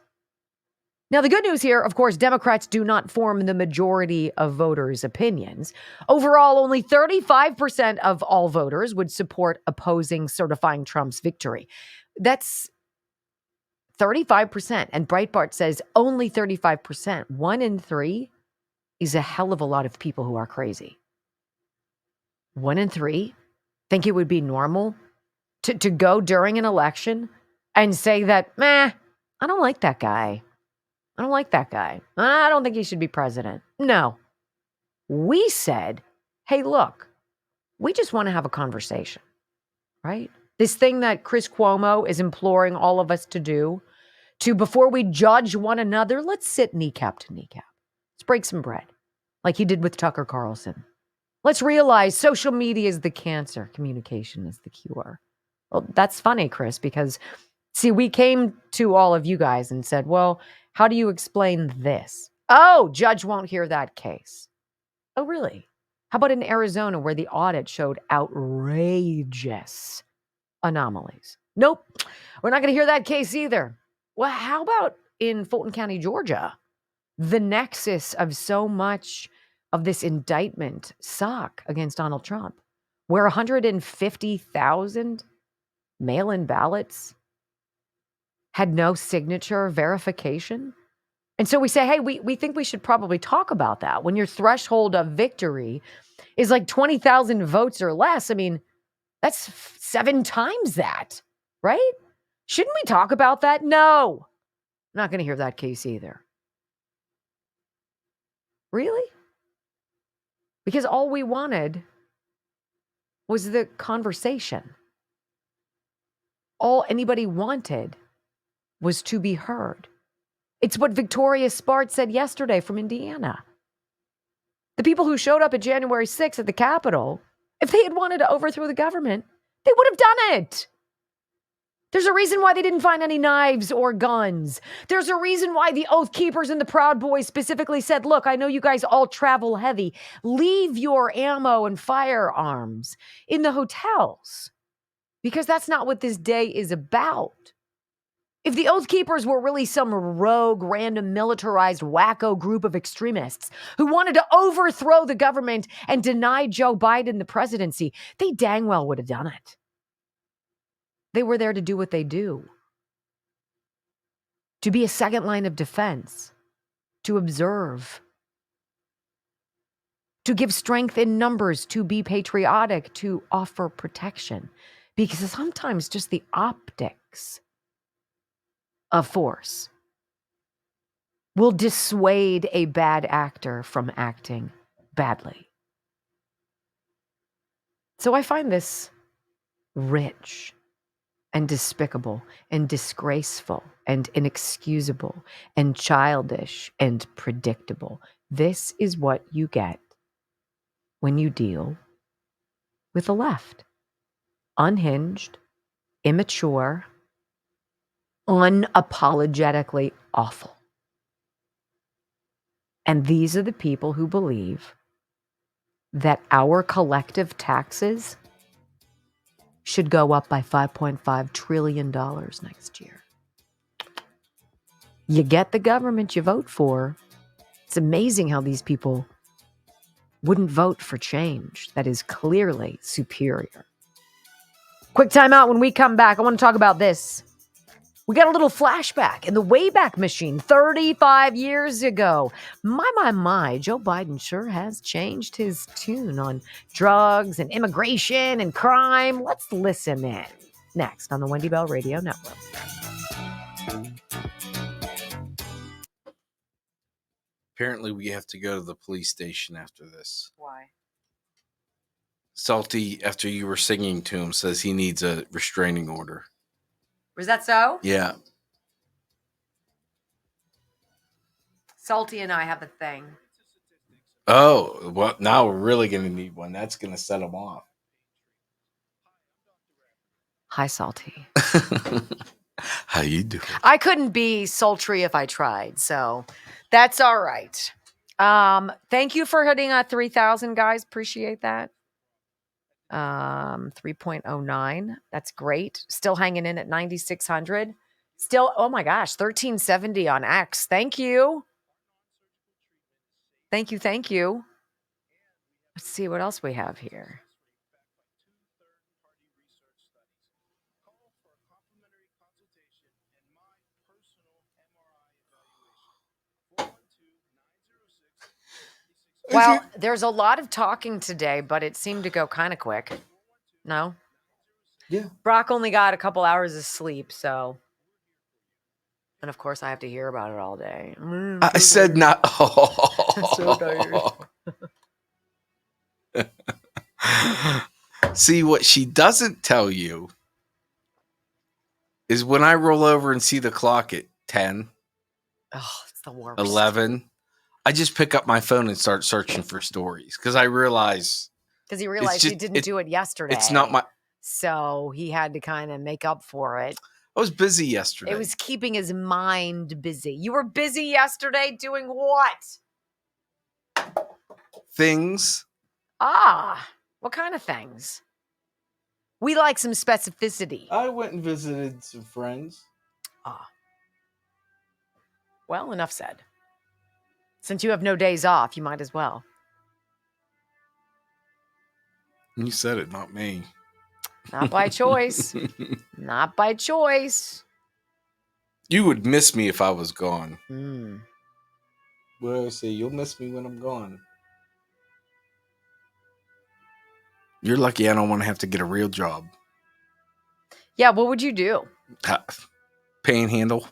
S2: Now, the good news here, of course, Democrats do not form the majority of voters' opinions. Overall, only 35% of all voters would support opposing certifying Trump's victory. That's 35%. And Breitbart says only 35%. 1 in 3 is a hell of a lot of people who are crazy. 1 in 3 think it would be normal to go during an election and say that, meh, I don't like that guy. I don't like that guy. I don't think he should be president. No. We said, hey, look, we just want to have a conversation, right? This thing that Chris Cuomo is imploring all of us to do, to before we judge one another, let's sit kneecap to kneecap. Let's break some bread, like he did with Tucker Carlson. Let's realize social media is the cancer, communication is the cure. Well, that's funny, Chris, because, see, we came to all of you guys and said, well, how do you explain this? Oh, judge won't hear that case. Oh, really? How about in Arizona where the audit showed outrageous anomalies? Nope, we're not going to hear that case either. Well, how about in Fulton County, Georgia? The nexus of so much of this indictment suck against Donald Trump, where 150,000 mail-in ballots had no signature verification. And so we say, hey, we think we should probably talk about that. When your threshold of victory is like 20,000 votes or less, I mean, that's 7 times that, right? Shouldn't we talk about that? No. I'm not going to hear that case either. Really? Because all we wanted was the conversation. All anybody wanted was to be heard. It's what Victoria Spart said yesterday from Indiana. The people who showed up at January 6th at the Capitol, if they had wanted to overthrow the government, they would have done it. There's a reason why they didn't find any knives or guns. There's a reason why the Oath Keepers and the Proud Boys specifically said, look, I know you guys all travel heavy. Leave your ammo and firearms in the hotels, because that's not what this day is about. If the Oath Keepers were really some rogue, random, militarized, wacko group of extremists who wanted to overthrow the government and deny Joe Biden the presidency, they dang well would have done it. They were there to do what they do. To be a second line of defense. To observe. To give strength in numbers. To be patriotic. To offer protection. Because sometimes just the optics of force will dissuade a bad actor from acting badly. So I find this rich and despicable and disgraceful and inexcusable and childish and predictable. This is what you get when you deal with the left. Unhinged, immature, unapologetically awful. And these are the people who believe that our collective taxes should go up by $5.5 trillion next year. You get the government you vote for. It's amazing how these people wouldn't vote for change that is clearly superior. Quick time out. When we come back, I want to talk about this. We got a little flashback in the Wayback Machine 35 years ago. My, Joe Biden sure has changed his tune on drugs and immigration and crime. Let's listen in. Next on the Wendy Bell Radio Network.
S1: Apparently, we have to go to the police station after this.
S2: Why?
S1: Salty, after you were singing to him, says he needs a restraining order.
S2: Was that so?
S1: Yeah.
S2: Salty and I have a thing.
S1: Oh, well, now we're really going to need one. That's going to set them off.
S2: Hi, Salty.
S1: How you doing?
S2: I couldn't be sultry if I tried, so that's all right. Thank you for hitting 3,000, guys. Appreciate that. 3.09. That's great. Still hanging in at 9,600. Still, oh my gosh, 1370 on X. Thank you. Thank you. Thank you. Let's see what else we have here. Well, there's a lot of talking today, but it seemed to go kind of quick. No?
S1: Yeah.
S2: Brock only got a couple hours of sleep, so. And of course, I have to hear about it all day.
S1: I said not.
S2: I'm so
S1: tired. See, what she doesn't tell you is when I roll over and see the clock at 10,
S2: it's the worst.
S1: 11, I just pick up my phone and start searching for stories because I realize.
S2: Because he realized he didn't do it yesterday.
S1: It's not my.
S2: So he had to kind of make up for it.
S1: I was busy yesterday.
S2: It was keeping his mind busy. You were busy yesterday doing what?
S1: Things.
S2: What kind of things? We like some specificity.
S1: I went and visited some friends.
S2: Well, enough said. Since you have no days off, you might as well.
S1: You said it, not me.
S2: Not by choice. Not by choice.
S1: You would miss me if I was gone.
S2: Mm.
S1: What do I say? You'll miss me when I'm gone. You're lucky I don't want to have to get a real job.
S2: Yeah, what would you do?
S1: Panhandle.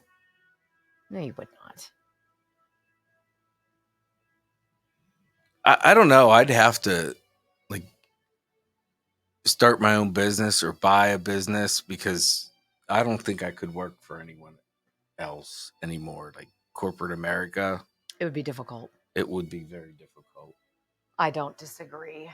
S2: No, you would not.
S1: I don't know. I'd have to start my own business or buy a business because I don't think I could work for anyone else anymore. Like corporate America.
S2: It would be difficult.
S1: It would be very difficult.
S2: I don't disagree.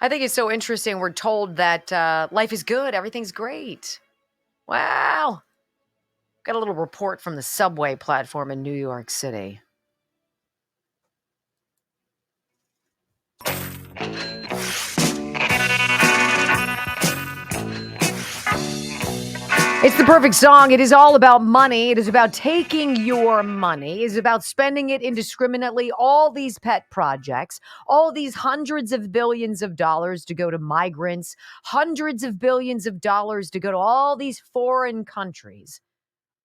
S2: I think it's so interesting. We're told that life is good. Everything's great. Wow. Got a little report from the subway platform in New York City. It's the perfect song. It is all about money. It is about taking your money. It is about spending it indiscriminately. All these pet projects, all these hundreds of billions of dollars to go to migrants, hundreds of billions of dollars to go to all these foreign countries.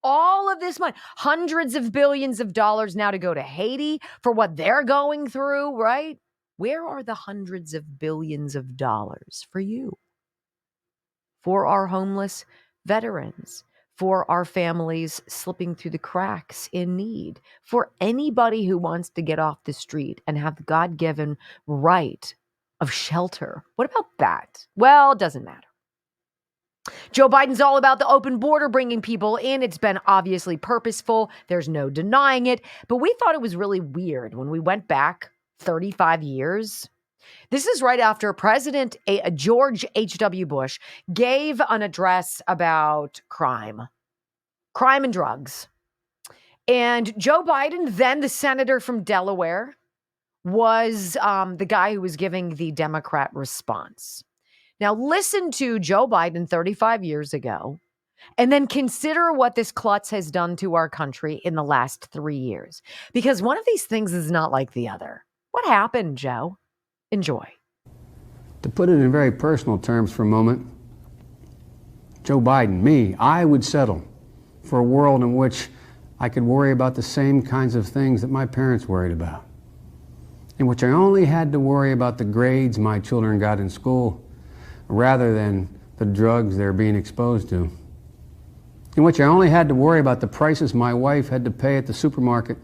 S2: All of this money, hundreds of billions of dollars now to go to Haiti for what they're going through, right? Where are the hundreds of billions of dollars for you? For our homeless veterans, for our families slipping through the cracks in need, for anybody who wants to get off the street and have the God-given right of shelter. What about that? Well, it doesn't matter. Joe Biden's all about the open border, bringing people in. It's been obviously purposeful. There's no denying it. But we thought it was really weird when we went back 35 years. This is right after President George H.W. Bush gave an address about crime and drugs. And Joe Biden, then the senator from Delaware, was the guy who was giving the Democrat response. Now, listen to Joe Biden 35 years ago, and then consider what this klutz has done to our country in the last 3 years. Because one of these things is not like the other. What happened, Joe? Enjoy.
S13: To put it in very personal terms for a moment, Joe Biden, me, I would settle for a world in which I could worry about the same kinds of things that my parents worried about, in which I only had to worry about the grades my children got in school rather than the drugs they're being exposed to, in which I only had to worry about the prices my wife had to pay at the supermarket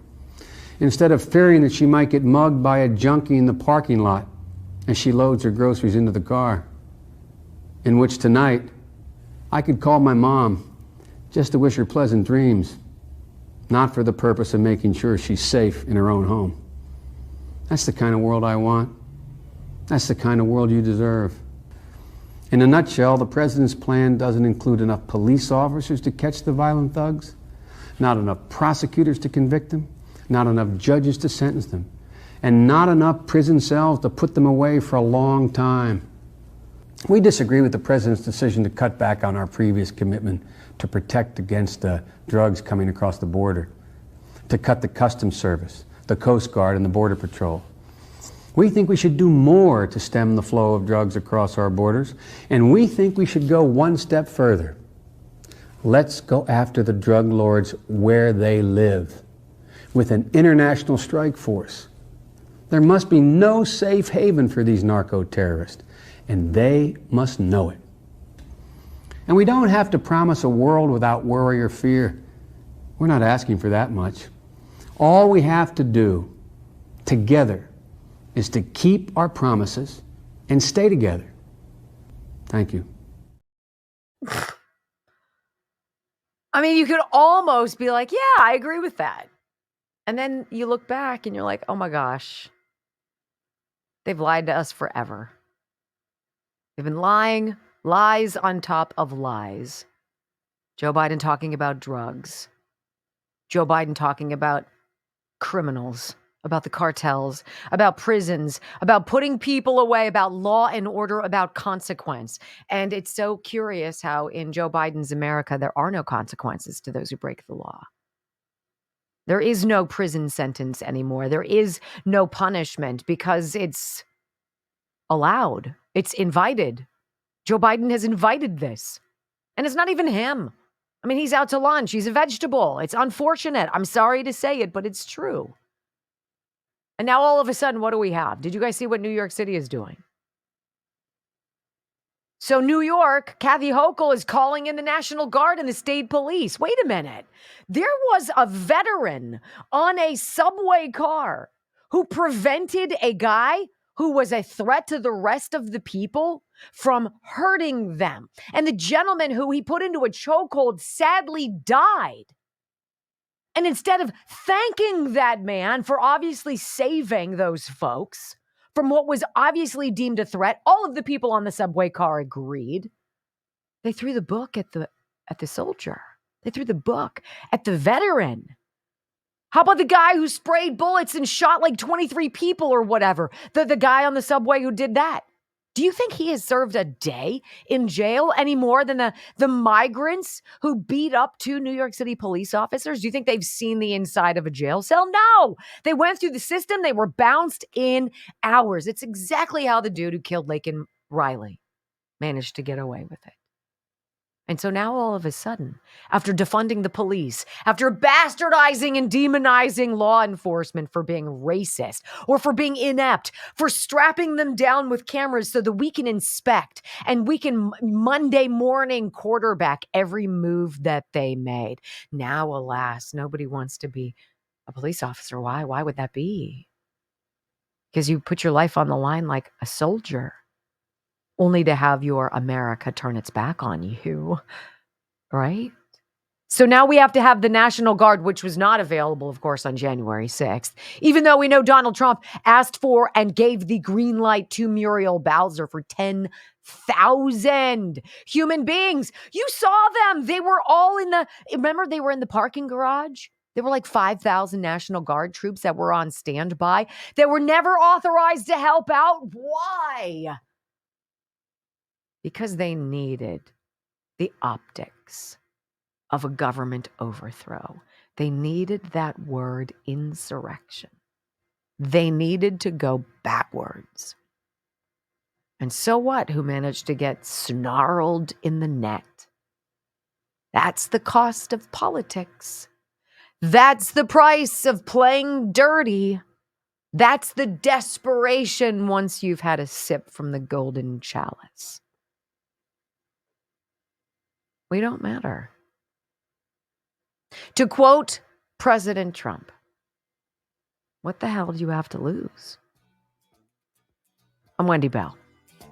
S13: instead of fearing that she might get mugged by a junkie in the parking lot as she loads her groceries into the car. In which tonight, I could call my mom just to wish her pleasant dreams, not for the purpose of making sure she's safe in her own home. That's the kind of world I want. That's the kind of world you deserve. In a nutshell, the president's plan doesn't include enough police officers to catch the violent thugs, not enough prosecutors to convict them, not enough judges to sentence them, and not enough prison cells to put them away for a long time. We disagree with the president's decision to cut back on our previous commitment to protect against drugs coming across the border, to cut the Customs Service, the Coast Guard, and the Border Patrol. We think we should do more to stem the flow of drugs across our borders, and we think we should go one step further. Let's go after the drug lords where they live, with an international strike force. There must be no safe haven for these narco-terrorists, and they must know it. And we don't have to promise a world without worry or fear. We're not asking for that much. All we have to do, together, is to keep our promises and stay together. Thank you.
S2: I mean, you could almost be like, yeah, I agree with that. And then you look back and you're like, oh my gosh, they've lied to us forever. They've been lying, lies on top of lies. Joe Biden talking about drugs. Joe Biden talking about criminals, about the cartels, about prisons, about putting people away, about law and order, about consequence. And it's so curious how in Joe Biden's America, there are no consequences to those who break the law. There is no prison sentence anymore. There is no punishment because it's allowed. It's invited. Joe Biden has invited this. And it's not even him. I mean, he's out to lunch. He's a vegetable. It's unfortunate. I'm sorry to say it, but it's true. And now all of a sudden, what do we have? Did you guys see what New York City is doing? So New York, Kathy Hochul is calling in the National Guard and the state police. Wait a minute. There was a veteran on a subway car who prevented a guy who was a threat to the rest of the people from hurting them. And the gentleman who he put into a chokehold sadly died. And instead of thanking that man for obviously saving those folks from what was obviously deemed a threat, all of the people on the subway car agreed. They threw the book at the soldier. They threw the book at the veteran. How about the guy who sprayed bullets and shot like 23 people or whatever? The guy on the subway who did that. Do you think he has served a day in jail any more than the migrants who beat up two New York City police officers? Do you think they've seen the inside of a jail cell? No. They went through the system. They were bounced in hours. It's exactly how the dude who killed Laken Riley managed to get away with it. And so now all of a sudden, after defunding the police, after bastardizing and demonizing law enforcement for being racist or for being inept, for strapping them down with cameras so that we can inspect and we can Monday morning quarterback every move that they made. Now, alas, nobody wants to be a police officer. Why? Why would that be? Because you put your life on the line like a soldier, only to have your America turn its back on you, right? So now we have to have the National Guard, which was not available, of course, on January 6th, even though we know Donald Trump asked for and gave the green light to Muriel Bowser for 10,000 human beings. You saw them. They were all remember they were in the parking garage? There were like 5,000 National Guard troops that were on standby that were never authorized to help out. Why? Because they needed the optics of a government overthrow. They needed that word insurrection. They needed to go backwards. And so what? Who managed to get snarled in the net? That's the cost of politics. That's the price of playing dirty. That's the desperation once you've had a sip from the golden chalice. We don't matter. To quote President Trump, What the hell do you have to lose? I'm Wendy Bell.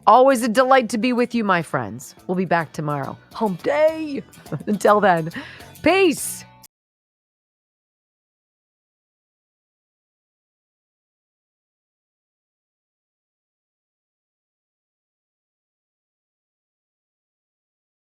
S2: Always a delight to be with you, my friends. We'll be back tomorrow. Hump day. Until then, peace.